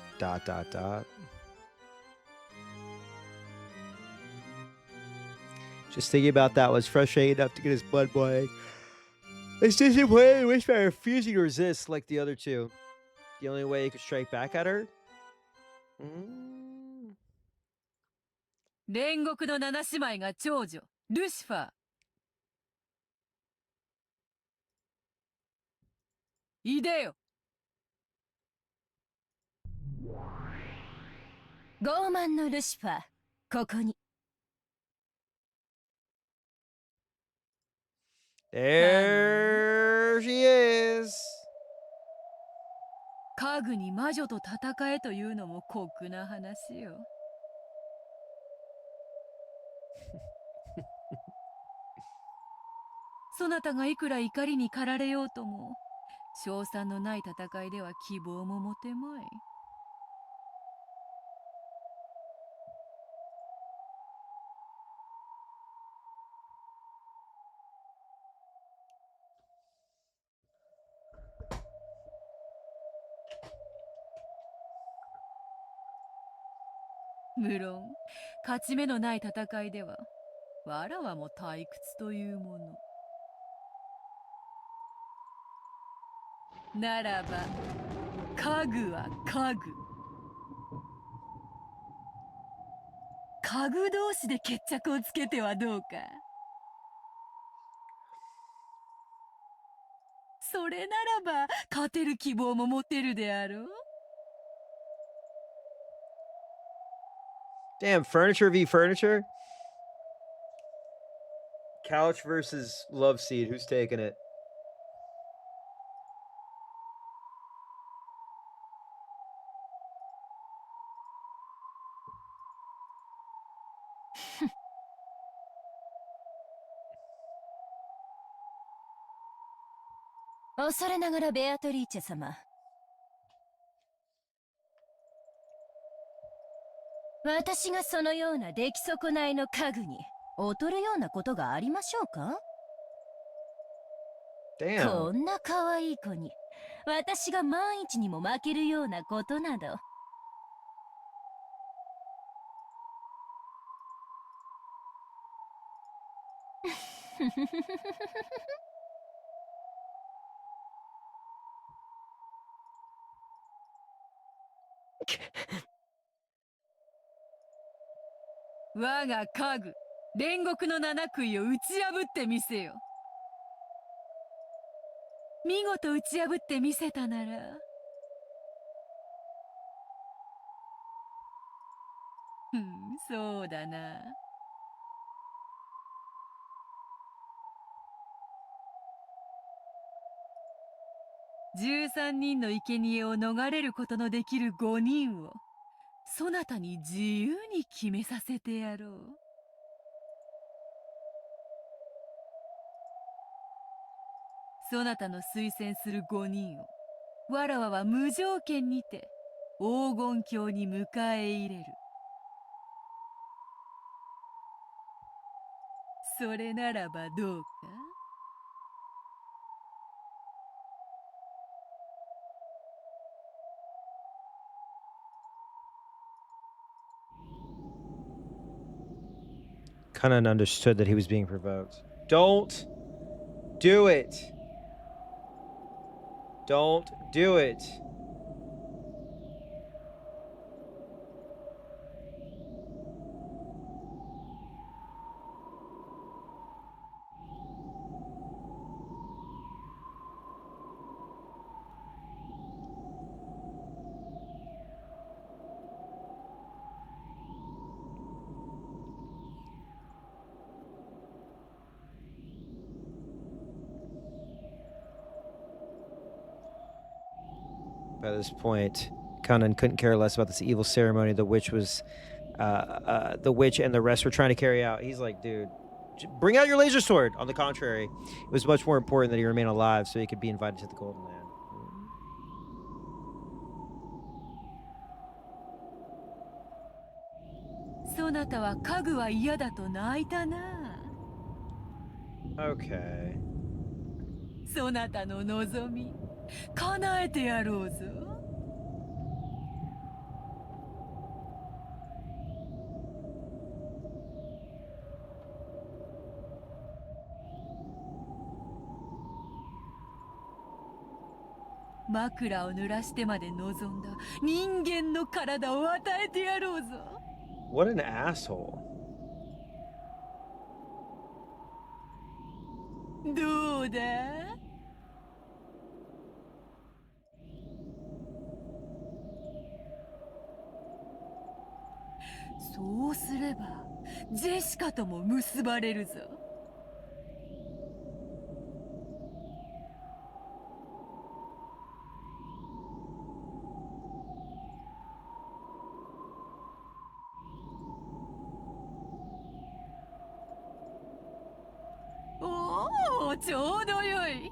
Just thinking about that was frustrating enough to get his blood boiling. It's disappointing and wish by refusing to resist like the other two. The only way he could strike back at her? 煉獄の七姉妹が長女ルシファー。いでよ。傲慢のルシファー、ここに。There she is. 家具に魔女と戦えというのも酷な話よ。そなたがいくら怒りに駆られようとも、勝算のない戦いでは希望も持てまい。無論、勝ち目のない戦いでは、わらわも退屈というもの。ならば、家具は家具。家具同士で決着をつけてはどうか。それならば、勝てる希望も持てるであろう。Damn, furniture v furniture? Couch versus love seat. Who's taking it? 恐れながらベアトリーチェ様。私がそのような出来損ないの家具に劣るようなことがありましょうか？ Damn. こんな可愛い子に私が万一にも負けるようなことなど。我が家具煉獄の七杭を打ち破ってみせよ。見事打ち破ってみせたなら、そうだな。13人の生贄を逃れることのできる5人をそなたに自由に決めさせてやろう。そなたの推薦する5人をわらわは無条件にて黄金鏡に迎え入れる。それならばどうか？Kanan understood that he was being provoked. Don't do it. Don't do it. By this point, Kanan couldn't care less about this evil ceremony the witch and the rest were trying to carry out. He's like, dude, bring out your laser sword. On the contrary, it was much more important that he remain alive so he could be invited to the Golden Land. そなたは家具は嫌だと泣いたな。Okay. そなたの望み叶えてやろうぞ。枕を濡らしてまで望んだ人間の体を与えてやろうぞ。What an asshole. どうだ？そうすればジェシカとも結ばれるぞ。おお、ちょうどよい。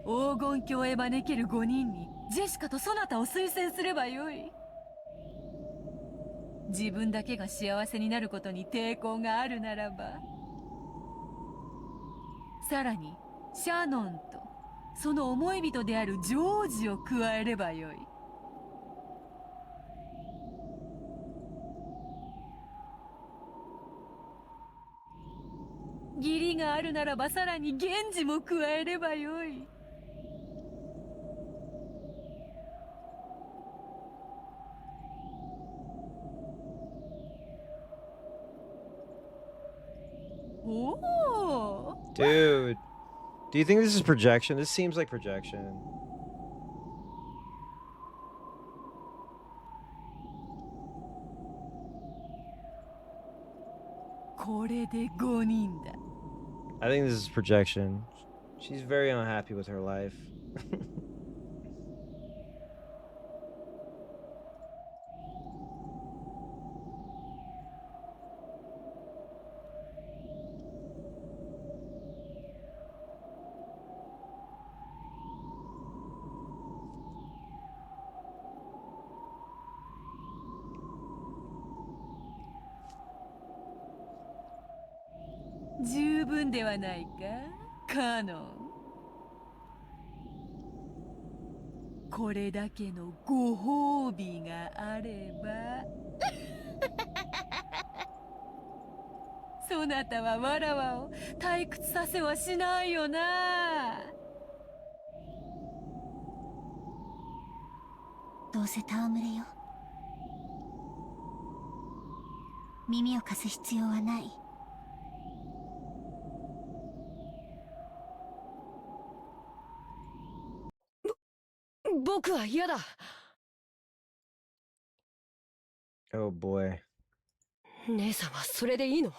黄金鏡へ招ける5人にジェシカとそなたを推薦すればよい。自分だけが幸せになることに抵抗があるならば、さらにシャノンとその思い人であるジョージを加えればよい。義理があるならばさらに源氏も加えればよい。Dude, do you think this is projection? This seems like projection. これで5人だ。I think this is projection. She's very unhappy with her life. 分ではないか、カノン。これだけのご褒美があればそなたはわらわを退屈させはしないよな。どうせ戯れよ。耳を貸す必要はない。僕は嫌だ。Oh boy. 姉さんはそれでいいの？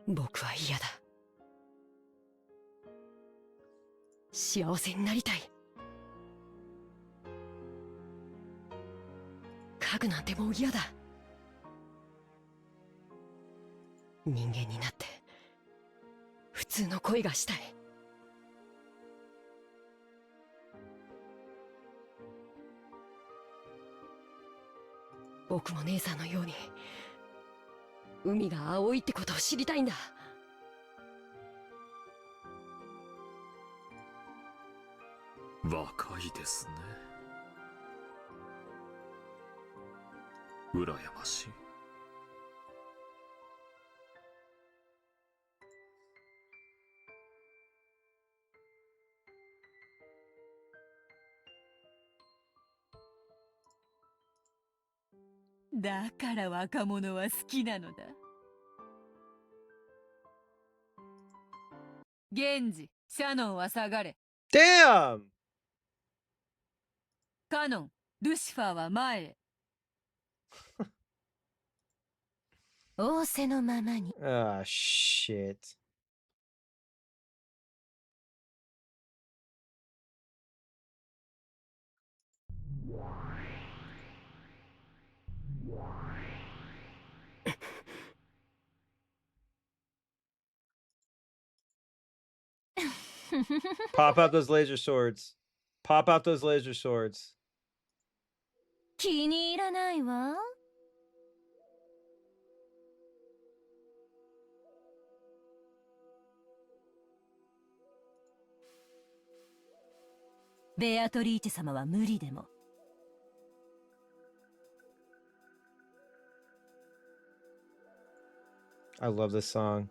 僕は嫌だ。幸せになりたい。家具なんてもう嫌だ。人間になって普通の恋がしたい。僕も姉さんのように海が青いってことを知りたいんだ。若いですね。羨ましい。だから若者は好きなのだ。源氏、シャノンは下がれ。Damn! カノン、ルシファーは前へ。仰せのままに。Ah, shit. Pop out those laser swords. Pop out those laser swords. 気に入らないわ。ベアトリーチェ様は無理でも。I love this song.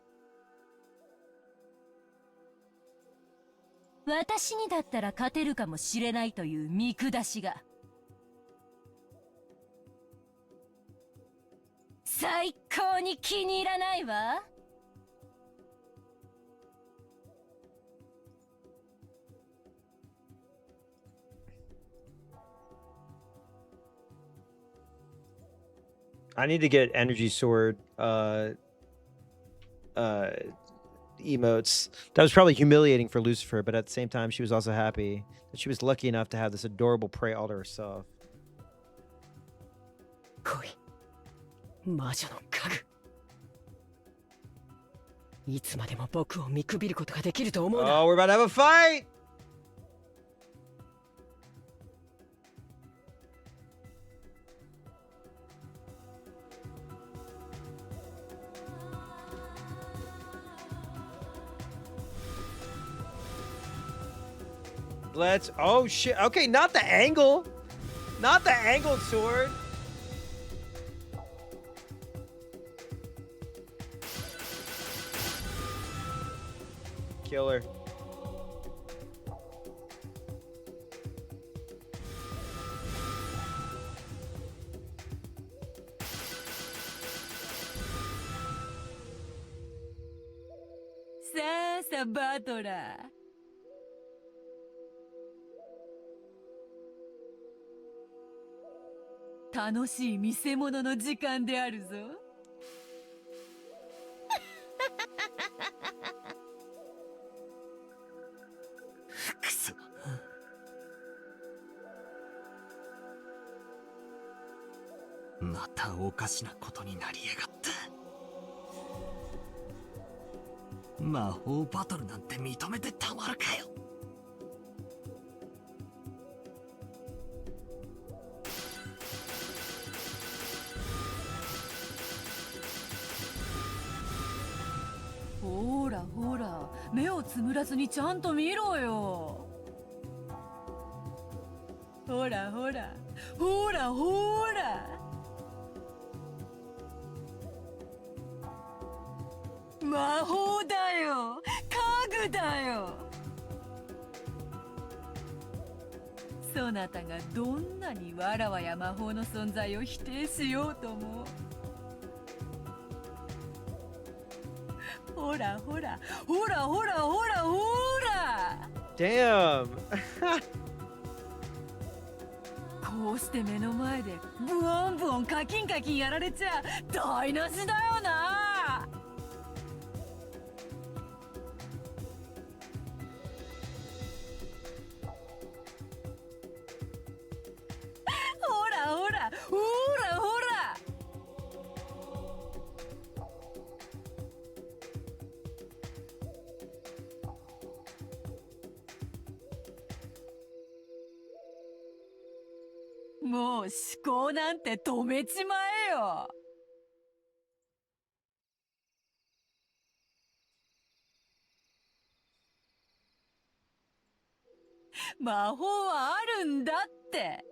私にだったら勝てるかもしれないという見下しが。最高に気に入らないわ。I need to get energy sword emotes. That was probably humiliating for Lucifer, but at the same time she was also happy that she was lucky enough to have this adorable prey all to herself. 恋、魔女の家具。いつまでも僕を見くびることができると思うな。Oh, we're about to have a fight! Let's. Oh shit. Okay, not the angle. Not the angled sword. Killer. Saバトラー。楽しい見せ物の時間であるぞ。くそ。またおかしなことになりやがった。魔法バトルなんて認めてたまるかよ。ほらほら、目をつむらずにちゃんと見ろよ。ほらほら、ほらほら。魔法だよ、家具だよ。そなたがどんなにわらわや魔法の存在を否定しようとも。ほらほら、ほらほらほらほら。Damn. こうして目の前でブワンブワンカキンカキンやられちゃ台無しだよな。ほらほらほらほら。もう思考なんて止めちまえよ。魔法はあるんだって。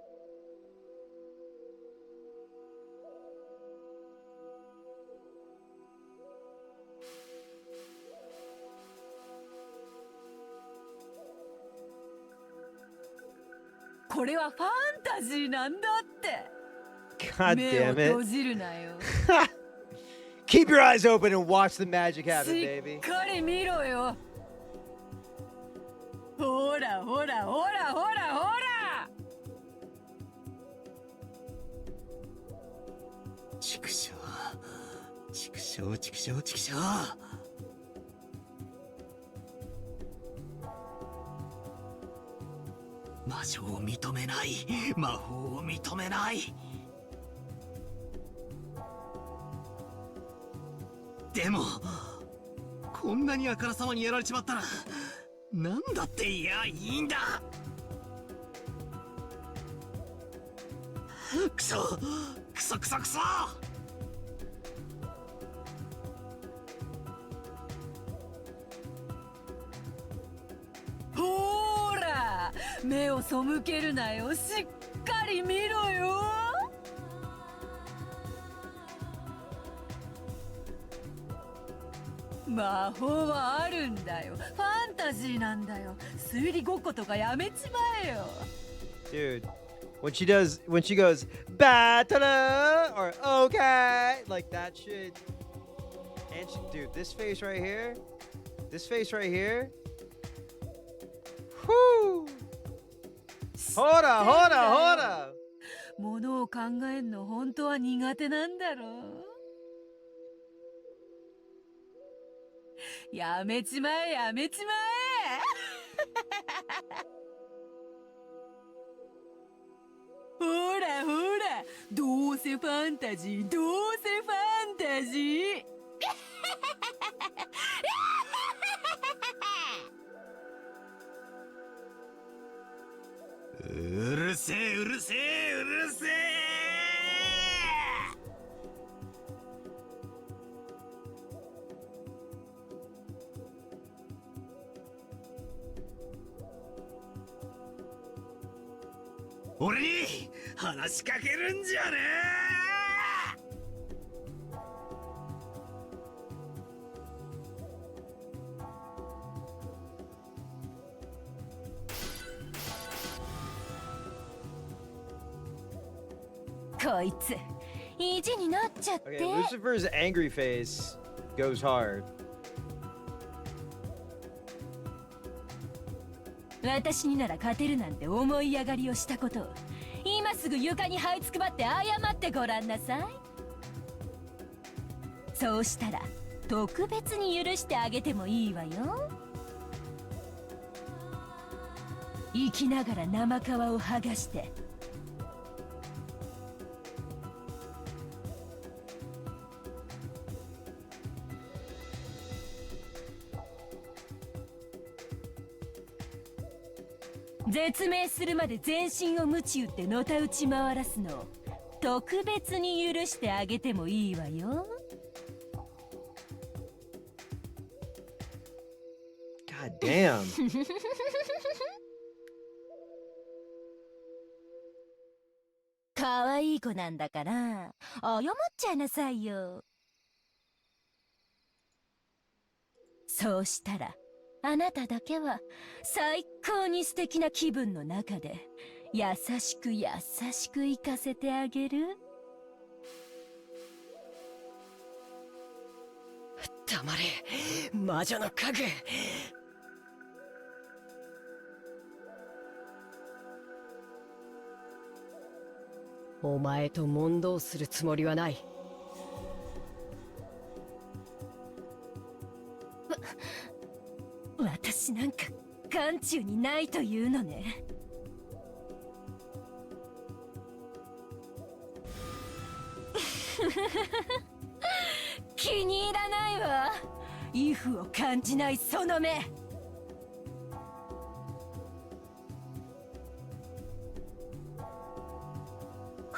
これはファンタジーなんだって。 God 目 damn を it. 閉じるなよ。 Keep your eyes open and watch the magic happen, し baby. っかり見ろよ。ほらほらほらほらほら。畜生畜生畜生畜生。魔女を認めない、魔法を認めない。でもこんなにあからさまにやられちまったらなんだっていやいいんだ。クソクソクソクソ。ほら目を背けるなよ。しっかり見ろよ。魔法はあるんだよ。ファンタジーなんだよ。推理ごっことかやめちまえよ。 Dude, when she goes battle or okay, like that shit. And dude, this face right here, whoo. Hold on, hold on, hold on. ものを考えんの本当は苦手なんだろう。やめちまえやめちまえ。ほらほら、どうせファンタジー、どうせファンタジー。うるせえうるせえうるせえ。俺に話しかけるんじゃねえ。こいつ意地になっちゃって。 Okay, Lucifer's angry face goes hard. 私になら勝てるなんて思い上がりをしたことを今すぐ床に這いつくばって謝ってごらんなさい。そうしたら特別に許してあげてもいいわよ。生きながら生皮を剥がして絶命するまで全身を鞭打ってのたうち回らすの特別に許してあげてもいいわよ。God damn. 可愛い子なんだから謝っちゃいなさいよ。そうしたらあなただけは最高に素敵な気分の中で優しく優しく行かせてあげる。黙れ魔女の家具。お前と問答するつもりはない。私なんか眼中にないというのね。気に入らないわ。畏怖を感じないその目。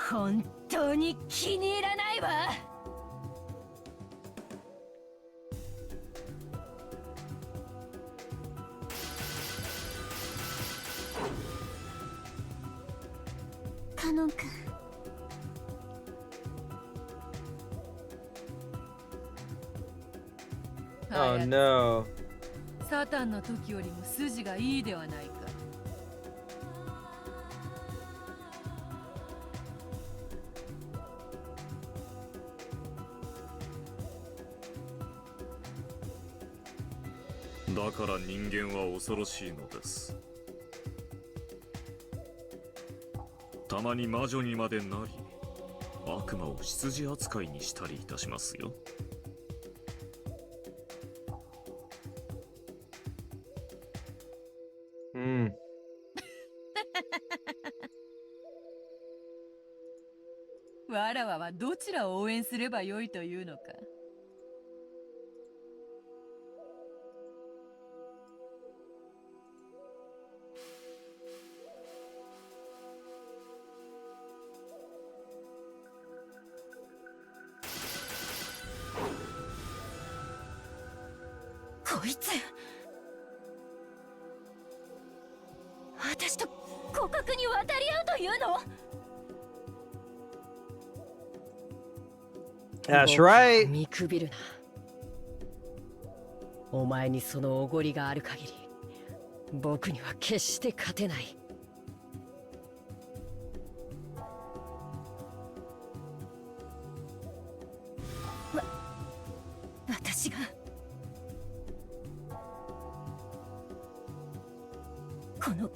本当に気に入らないわ。カノン君。Oh no. サタンの時よりも筋がいいではないか。だから人間は恐ろしいのです。たまに魔女にまでなり、悪魔を執事扱いにしたりいたしますよ。わらわはどちらを応援すればよいというのか。こいつ私と互角に渡り合うというの。That's right. 見くびるな。お前にそのおごりがある限り僕には決して勝てない。私がこの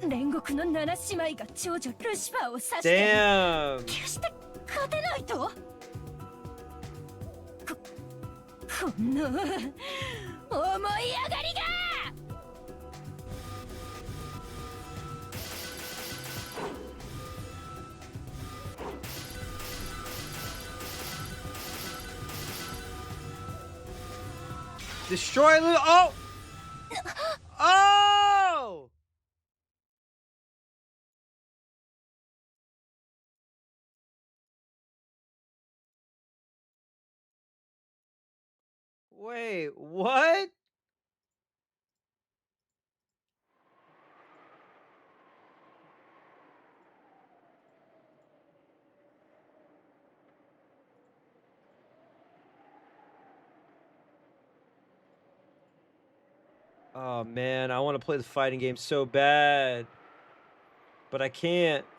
煉獄の七姉妹が長女ルシファーを指して Damn. 決して勝てないと。この思い上がりが。Destroy Lu. Oh! Oh! Wait, what? Oh man, I want to play the fighting game so bad, but I can't.「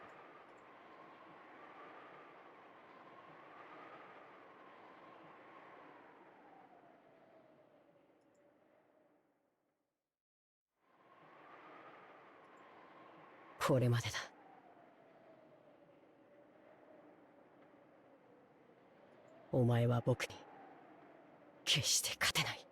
これまでだ。お前は僕に決して勝てない。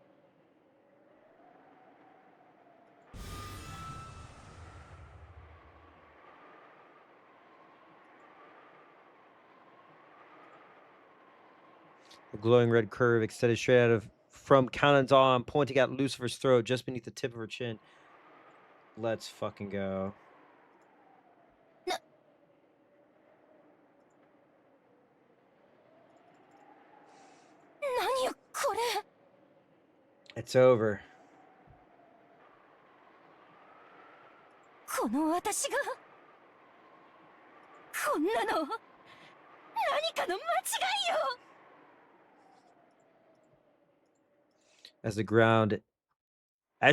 A glowing red curve extended straight out of from Cannon's arm, pointing at Lucifer's throat just beneath the tip of her chin. Let's fucking go. It's over. この私がこんなの何かの間違いよ。 As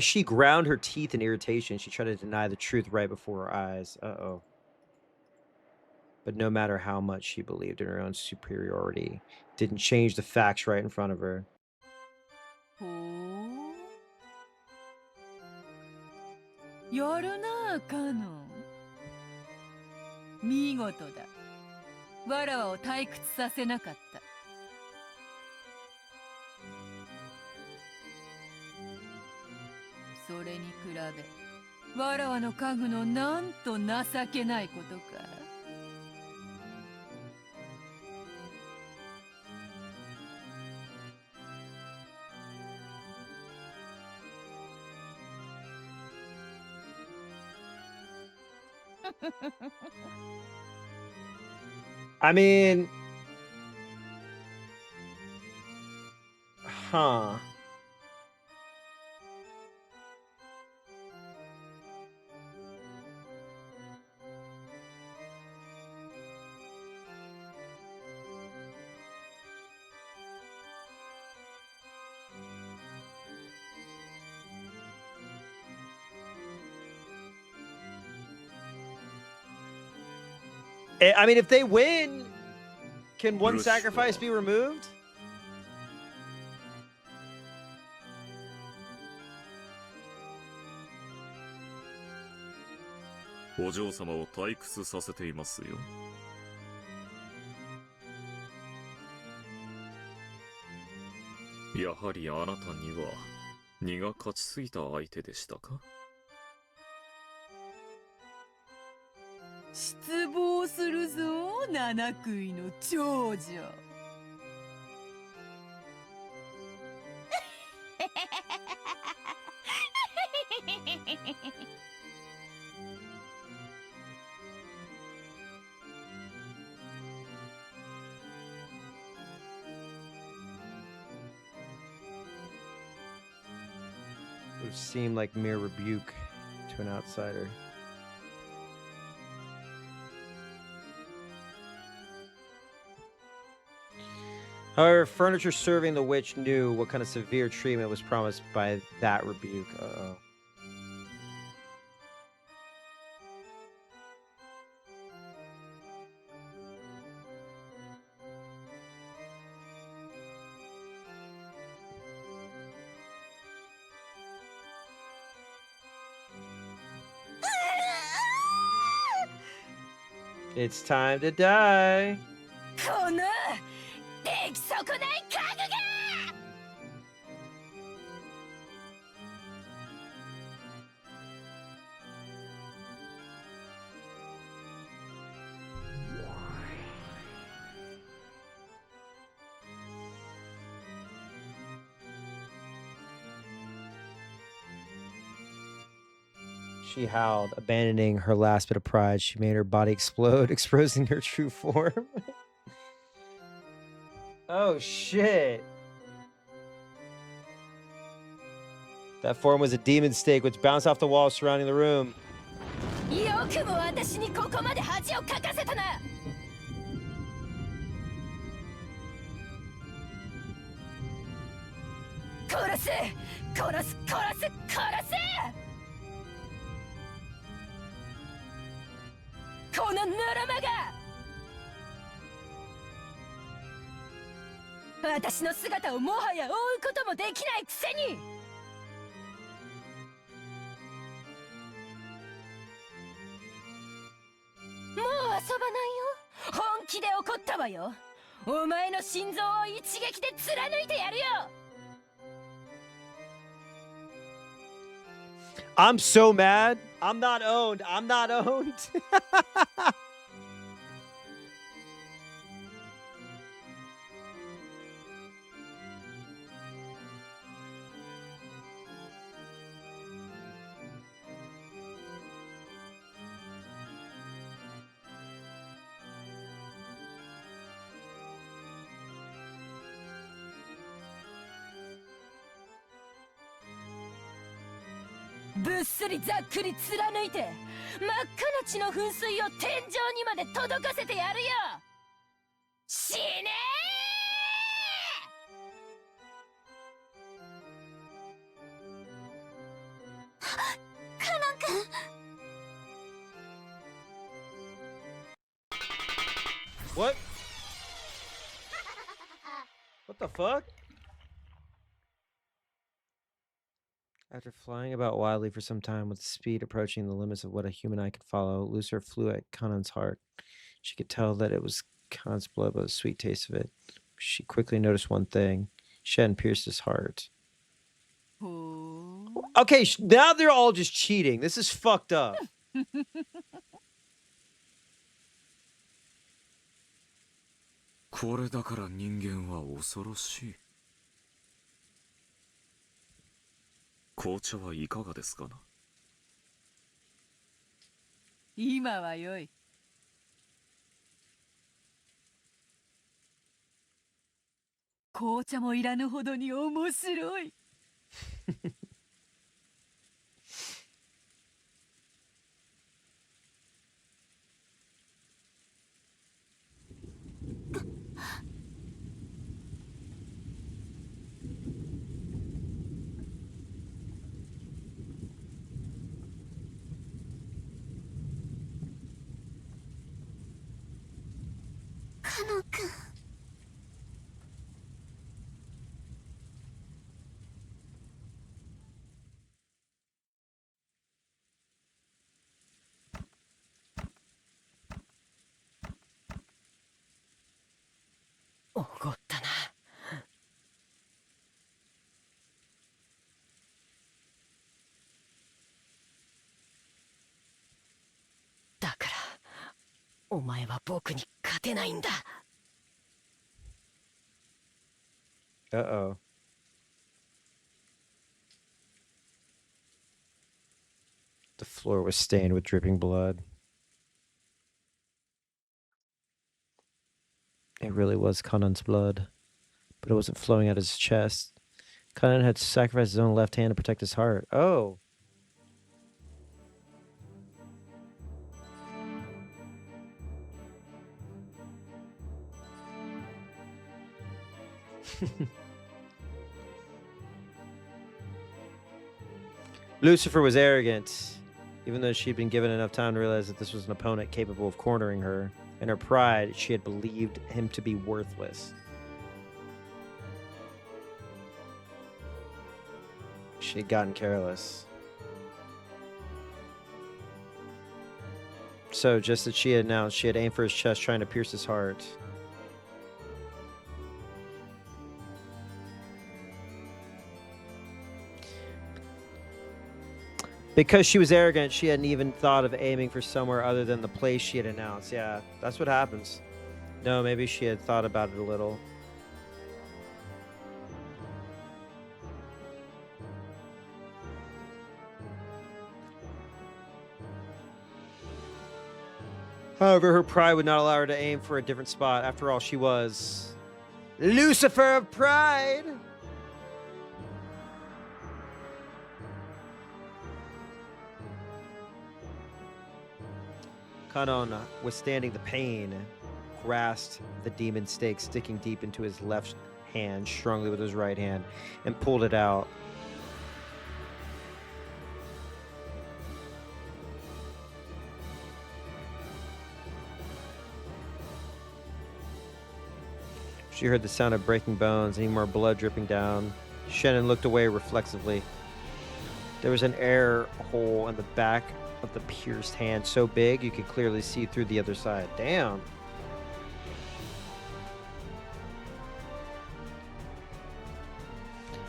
she ground her teeth in irritation, she tried to deny the truth right before her eyes. Uh-oh. But no matter how much she believed in her own superiority, it didn't change the facts right in front of her. ほう。やるなあ、カノン。見事だ。わらわを退屈させなかった。それに比べ、わらわの家具のなんと情けないことか。I mean, huh. I mean, if they win, can one sacrifice be removed? .失望するぞ、七食いの長女。It would seem like mere rebuke to an outsider. However, furniture serving the witch knew what kind of severe treatment was promised by that rebuke. Uh-oh. It's time to die. この出来損ない家具が。 She howled, abandoning her last bit of pride. She made her body explode, exposing her true form. Oh, shit. That form was a demon stake which bounced off the walls surrounding the room. よくも私にここまで恥をかかせたな。殺す殺す殺す殺す。このぬるまが。私の姿をもはや追うこともできないくせに。もう遊ばないよ。本気で怒ったわよ。お前の心臓を一撃で貫いてやるよ。 I'm so mad. I'm not owned. I'm not owned. ぶっすりざっくり貫いて真っ赤な血の噴水を天井にまで届かせてやるよ。死ねー。カノン君。What? What the fuck? After flying about wildly for some time with speed approaching the limits of what a human eye could follow, Lucifer flew at Kanan's heart. She could tell that it was Kanan's blood, but the sweet taste of it. She quickly noticed one thing. She hadn't pierced his heart. Okay, now they're all just cheating. This is fucked up. これだから人間は恐ろしい。紅茶はいかがですかな。今はよい。紅茶もいらぬほどに面白い。カノン君。おごったな。だからお前は僕に勝てないんだ。Uh-oh. The floor was stained with dripping blood. It really was Kanan's blood, but it wasn't flowing out his chest. Kanan had sacrificed his own left hand to protect his heart. Oh. Lucifer was arrogant, even though she'd been given enough time to realize that this was an opponent capable of cornering her. In her pride, she had believed him to be worthless. She had gotten careless. So, just as she had announced, she had aimed for his chest, trying to pierce his heart. Because she was arrogant, she hadn't even thought of aiming for somewhere other than the place she had announced. Yeah, that's what happens. No, maybe she had thought about it a little. However, her pride would not allow her to aim for a different spot. After all, she was Lucifer of Pride. Kanon, withstanding the pain, grasped the demon stake sticking deep into his left hand strongly with his right hand and pulled it out. She heard the sound of breaking bones, any more blood dripping down. Shannon looked away reflexively. There was an air hole in the back of the pierced hand so big you could clearly see through the other side. Damn.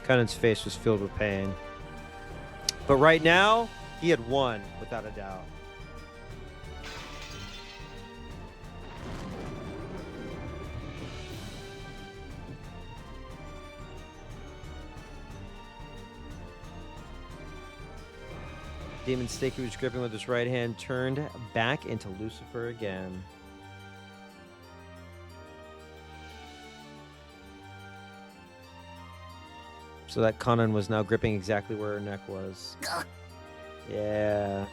Kanan's face was filled with pain. But right now, he had won, without a doubt. Demon stake he was gripping with his right hand turned back into Lucifer again. So that Kanan was now gripping exactly where her neck was. Yeah.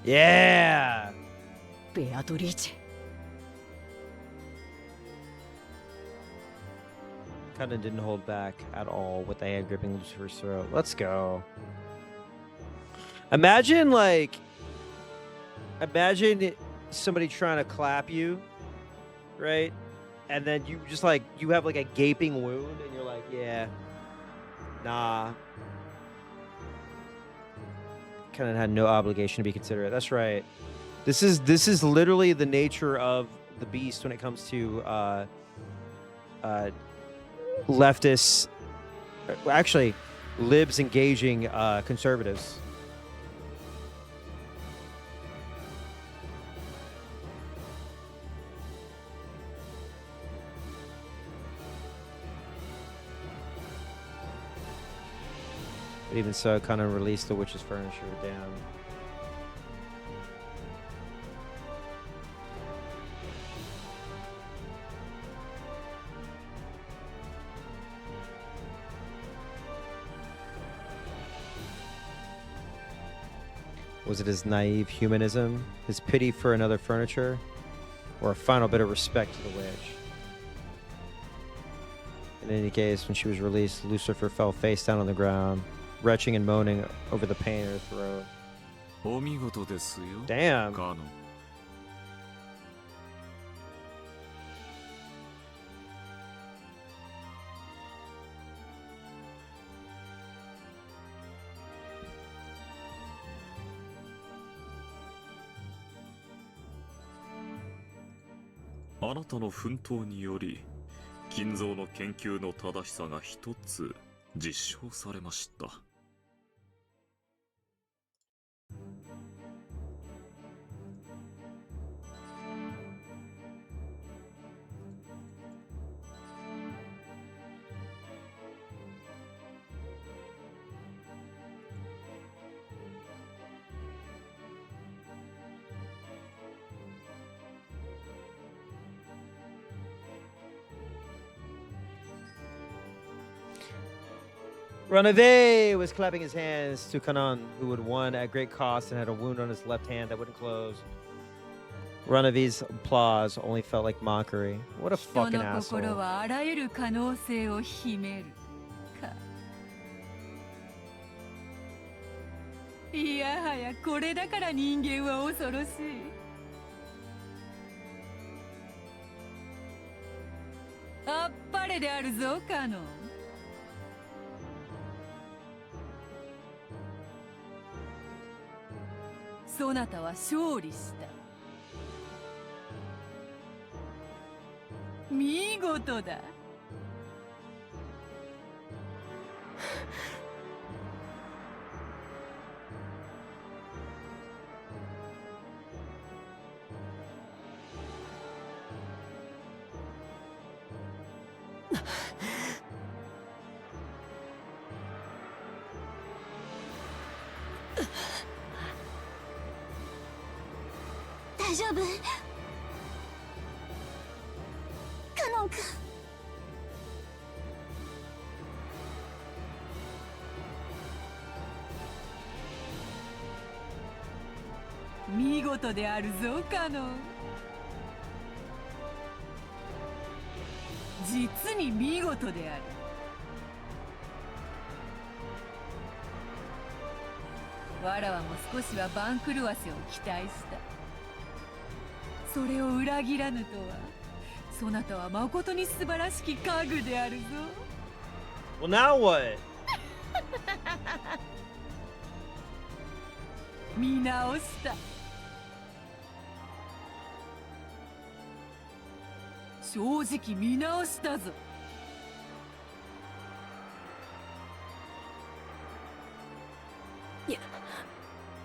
Yeah. ベアトリーチェ。 Kind of didn't hold back at all with the hand gripping Lucifer's throat. Let's go. Imagine somebody trying to clap you, right? And then you just you have a gaping wound and you're like, yeah, nah. Kind of had no obligation to be considerate. That's right. This is literally the nature of the beast when it comes to leftists, actually libs engaging conservatives. But even so, kind of released the witch's furniture. Damn. Was it his naive humanism, his pity for another furniture, or a final bit of respect to the witch? In any case, when she was released, Lucifer fell face down on the ground, retching and moaning over the pain in her throat. Damn. あなたの奮闘により金蔵の研究の正しさが一つ実証されました。Reneve was clapping his hands to Kanan, who had won at great cost and had a wound on his left hand that wouldn't close. Reneve's applause only felt like mockery. What a fucking asshole. 人の心はあらゆる可能性を秘めるか。いやはやこれだから人間は恐ろしい。あっぱれであるぞカノン。そなたは勝利した。見事だ。大丈夫？カノン君。見事であるぞカノン。実に見事である。わらわも少しは番狂わせを期待した。それを裏切らぬとは、そなたは誠に素晴らしき家具であるぞ。Well, now what? 見直した。正直見直したぞ。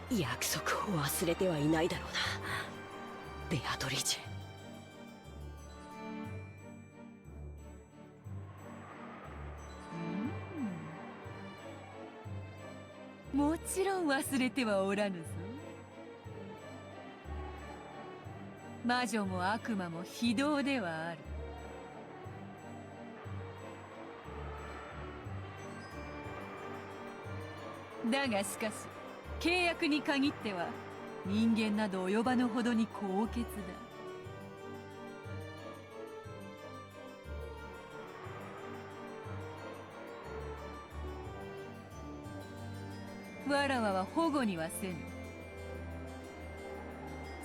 約束を忘れてはいないだろうな、ベアトリーチェ。もちろん忘れてはおらぬぞ。魔女も悪魔も非道ではある。だがしかし契約に限っては人間など及ばぬほどに高潔だ。わらわは保護にはせぬ。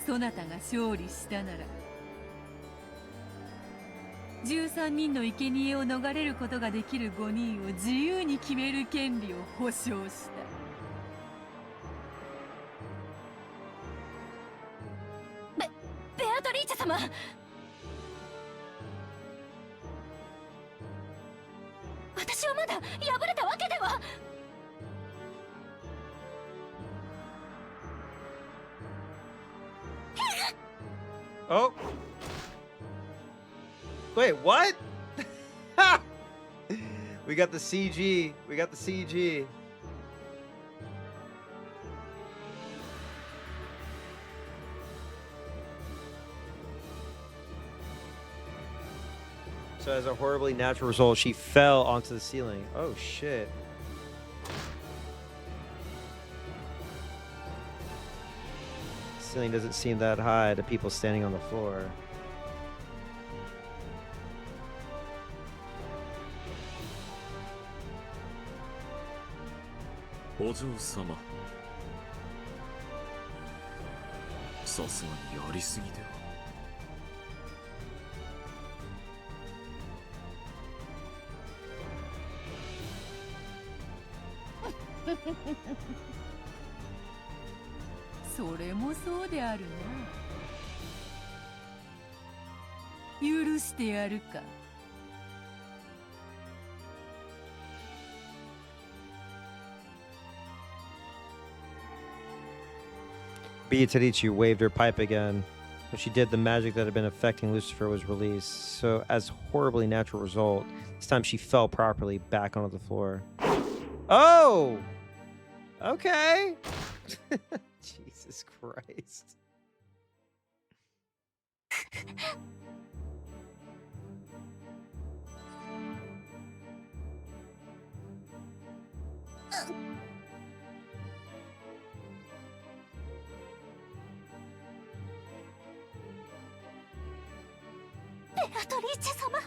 そなたが勝利したなら13人の生贄を逃れることができる5人を自由に決める権利を保証した。ベアトリーチェ様、私はまだ敗れたわけでは。Oh. Wait, what? We got the CG. We got the CG. So as a horribly natural result, she fell onto the ceiling. Oh shit. The ceiling doesn't seem that high to people standing on the floor. Ojo-sama. さすがにやりすぎでは。それもそうであるな。許してやるか。Beatrice waved her pipe again. When she did, the magic that had been affecting Lucifer was released. So, as horribly natural result, this time she fell properly back onto the floor. Oh! Okay. Jesus Christ. Beatrice 様、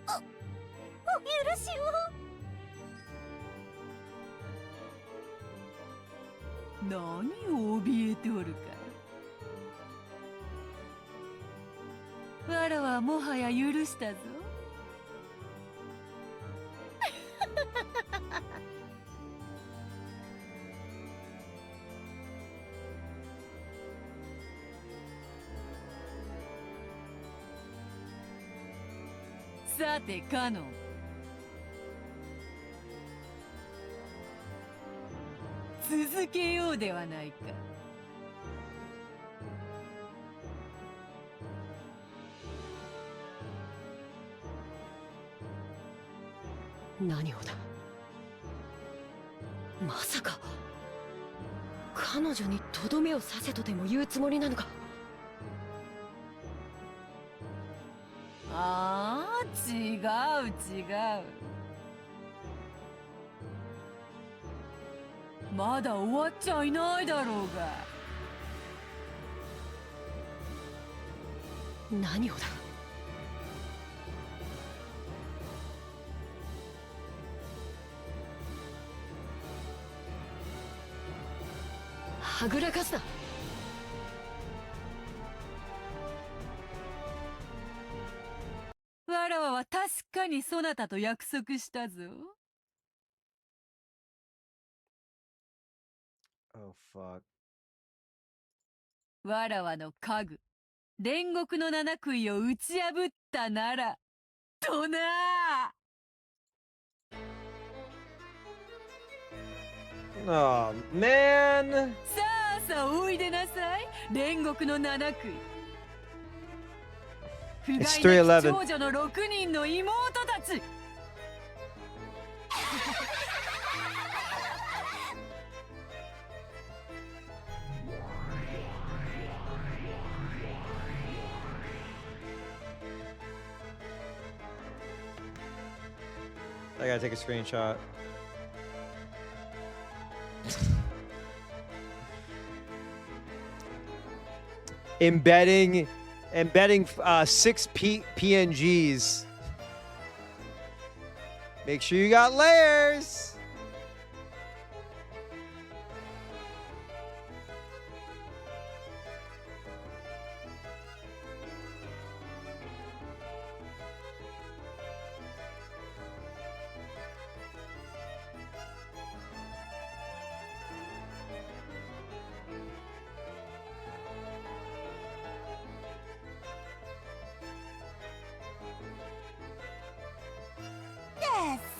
お許しを。何を怯えておるか。わらはもはや許したぞ。さてカノン、続けようではないか。何をだ。まさか彼女にとどめを刺せとでも言うつもりなのか。ああ、違う違う。まだ終わっちゃいないだろうが。何をだ。はぐらかすな。わらわは確かにそなたと約束したぞ。Oh fuck. わらわの家具、煉獄の七杭を打ち破ったなら、とな。Oh man. さあさあおいでなさい、煉獄の七杭。不甲斐なき長女の6人の妹たち。I gotta take a screenshot. embedding 6 PNGs. Make sure you got layers.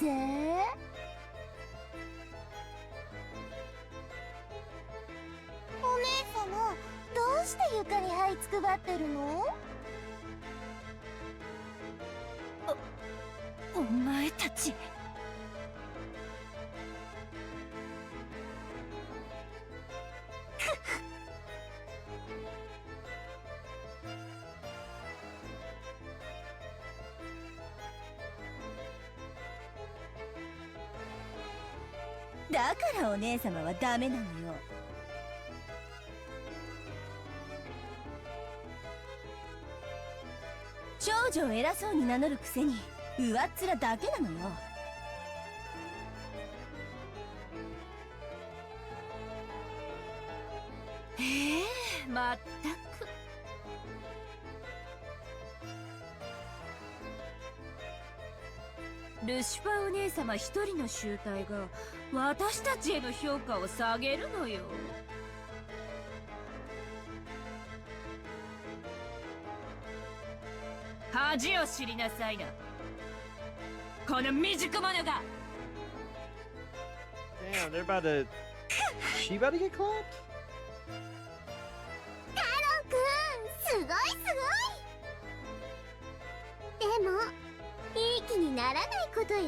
Yes. お姉様、どうして床に這いつくばってるの？お前たち。だからお姉様はダメなのよ。長女を偉そうに名乗るくせに上っ面だけなのよ。まったく。ルシファーお姉様一人の集体が私たちへの評価を下げるのよ。恥を知りなさいな、この未熟者が。 Damn, they're about to. She about to get clapped? カロンくん、すごいすごい。でもいい気にならないことよ。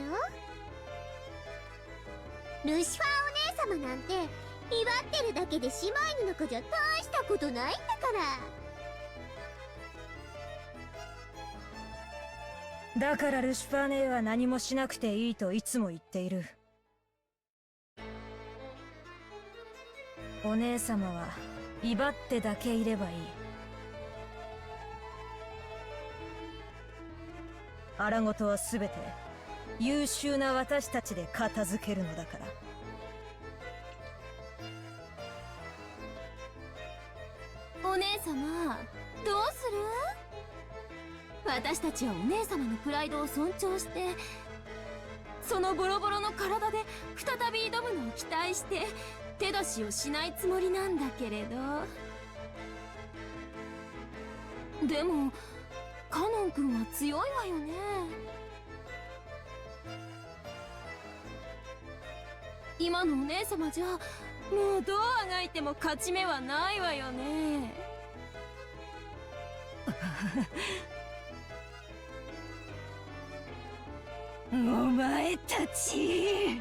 ルシファーお姉様なんて威張ってるだけで姉妹の子じゃ大したことないんだから。だからルシファー姉は何もしなくていいといつも言っている。お姉様は威張ってだけいればいい。荒事はすべて優秀な私たちで片付けるのだから。お姉様、どうする？私たちはお姉様のプライドを尊重して、そのボロボロの体で再び挑むのを期待して手出しをしないつもりなんだけれど。でもカノン君は強いわよね。今のお姉様じゃもうどうあがいても勝ち目はないわよね。お前たち。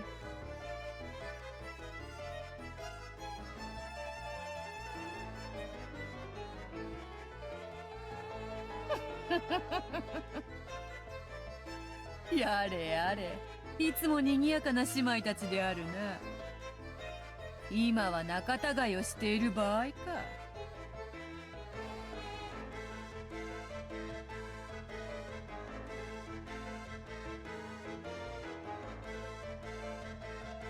やれやれ、いつも賑やかな姉妹たちであるな。今は仲違いをしている場合か。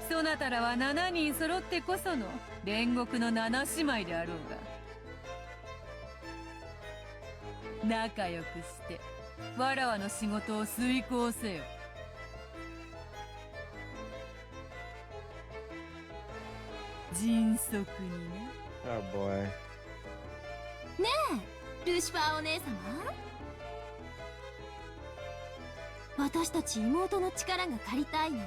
そなたらは7人揃ってこその煉獄の7姉妹であろうが、仲良くしてわらわの仕事を遂行せよ。迅速にね。Oh boy. ねえルシファーお姉様、私たち妹の力が借りたいなら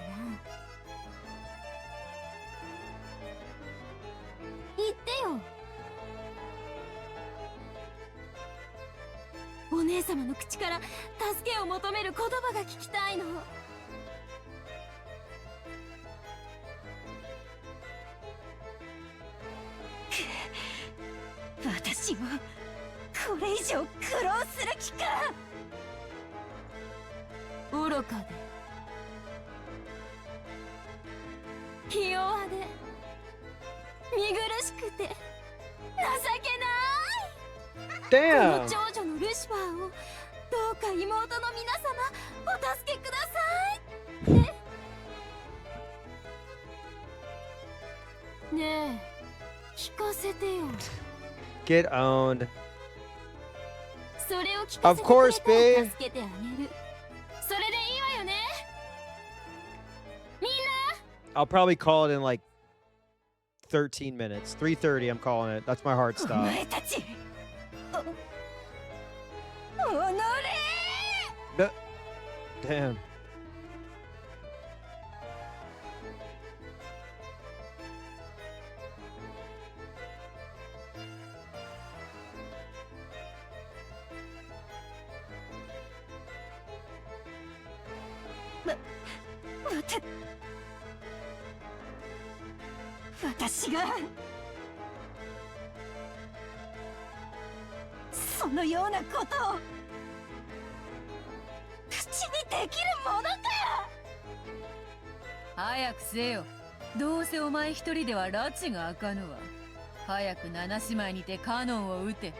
言ってよ。お姉様の口から助けを求める言葉が聞きたいの。私をこれ以上苦労する気か。愚かでひ弱で見苦しくて情けない。Damn. この長女のルシファーをどうか妹の皆様お助けください。ねえ聞かせてよ。Get owned. それを聞か Of せて course, くれたら babe. 助けてあげる。それでいいわよね。みんな I'll probably call it in like 13 minutes. 3:30, I'm calling it. That's my hard お stop. 前たちおのれ Damn. 私がそのようなことを口にできるものか。早くせよ。どうせお前一人では拉致が開かぬわ。早く七姉妹にてカノンを撃て。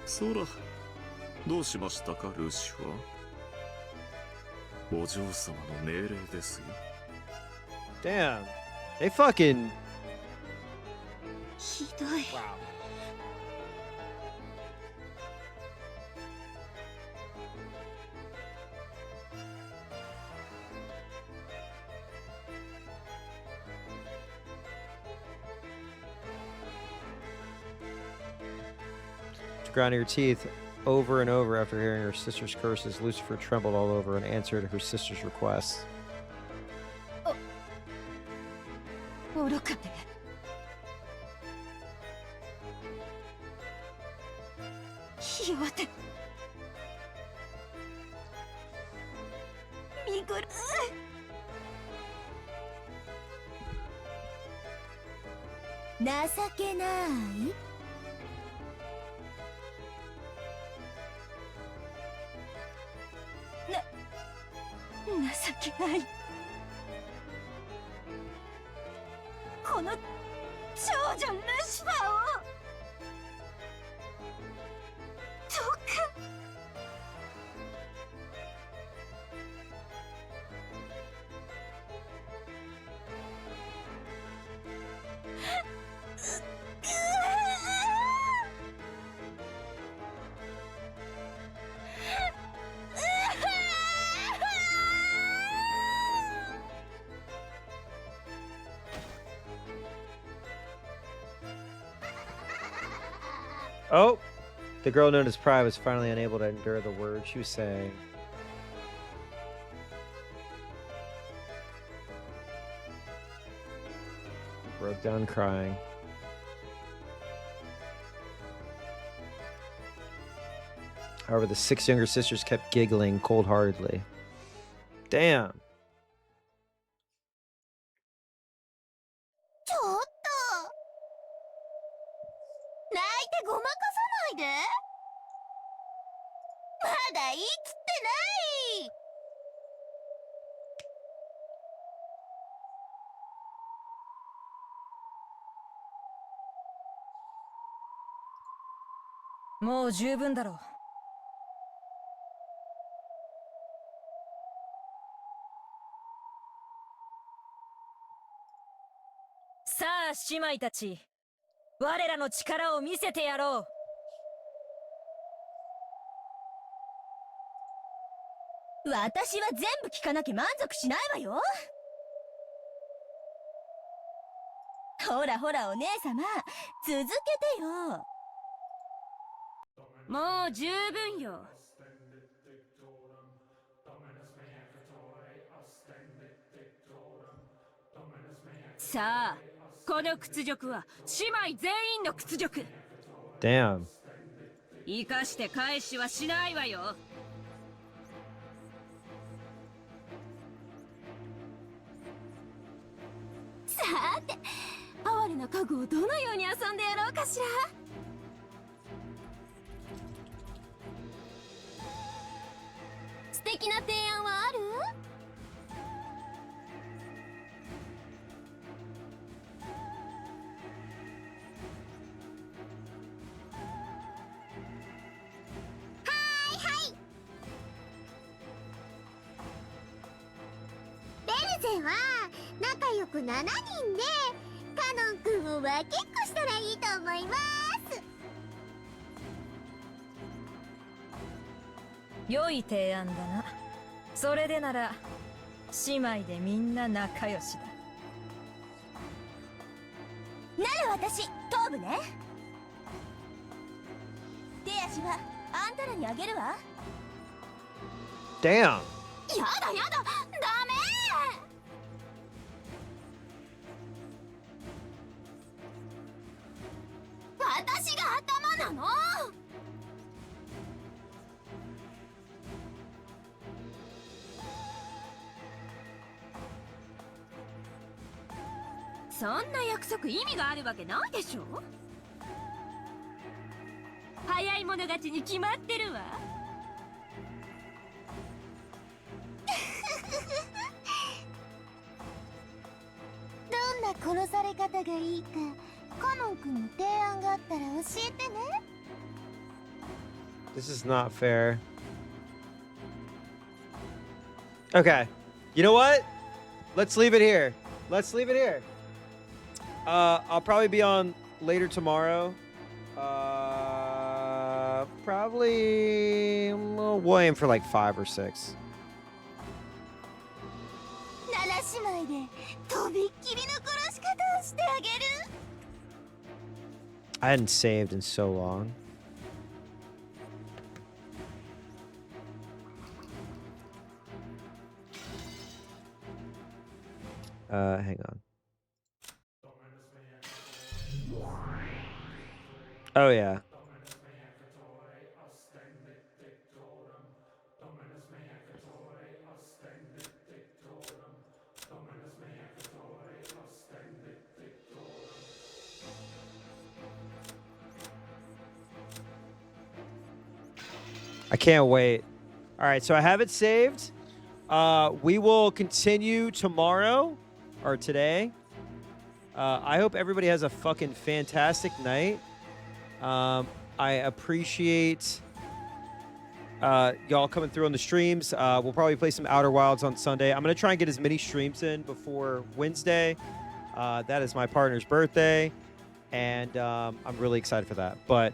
そら、どうしましたか、ルシファー。お嬢様の命令ですよ。Damn. They fucking. ひどい。To grind your teeth over and over after hearing her sister's curses, Lucifer trembled all over and answered her sister's requests. 愚かでひ弱で見苦情けない。情けない。この長女ルシファーをどうかOh! The girl known as Pride was finally unable to endure the words she was saying. Broke down crying. However, the 6 younger sisters kept giggling cold-heartedly. Damn. ちょっと泣いてごまかさないで。まだ言い切ってない。もう十分だろう。さあ姉妹たち、我らの力を見せてやろう。私は全部聞かなきゃ満足しないわよ。ほらほらお姉様、続けてよ。もう十分よ。さあ、この屈辱は姉妹全員の屈辱。Damn. 生かして返しはしないわよ。さーて、哀れな家具をどのように遊んでやろうかしら。素敵な提案はある？ベルゼは仲良く7人でカノン君を分けっこしたらいいと思います。良い提案だな。それでなら姉妹でみんな仲良しだ。なら私頭部ね。手足はあんたらにあげるわ。 Damn. やだやだ、ダメ。私が頭なの。そんな約束意味があるわけないでしょ。早い者勝ちに決まってるわ。どんな殺され方がいいかカノン君の提案があったら教えてね。 This is not fair. Okay. You know what? Let's leave it here. Let's leave it here. I'll probably be on later tomorrow. Probably we'll aim for like 5 or 6. 7姉妹でとびっきりの殺し方をしてあげる。 I hadn't saved in so long. Hang on. Oh yeah. I can't wait. All right, so I have it saved. We will continue tomorrow or today. I hope everybody has a fucking fantastic night. I appreciate y'all coming through on the streams. We'll probably play some Outer Wilds on Sunday. I'm going to try and get as many streams in before Wednesday. That is my partner's birthday, and I'm really excited for that. But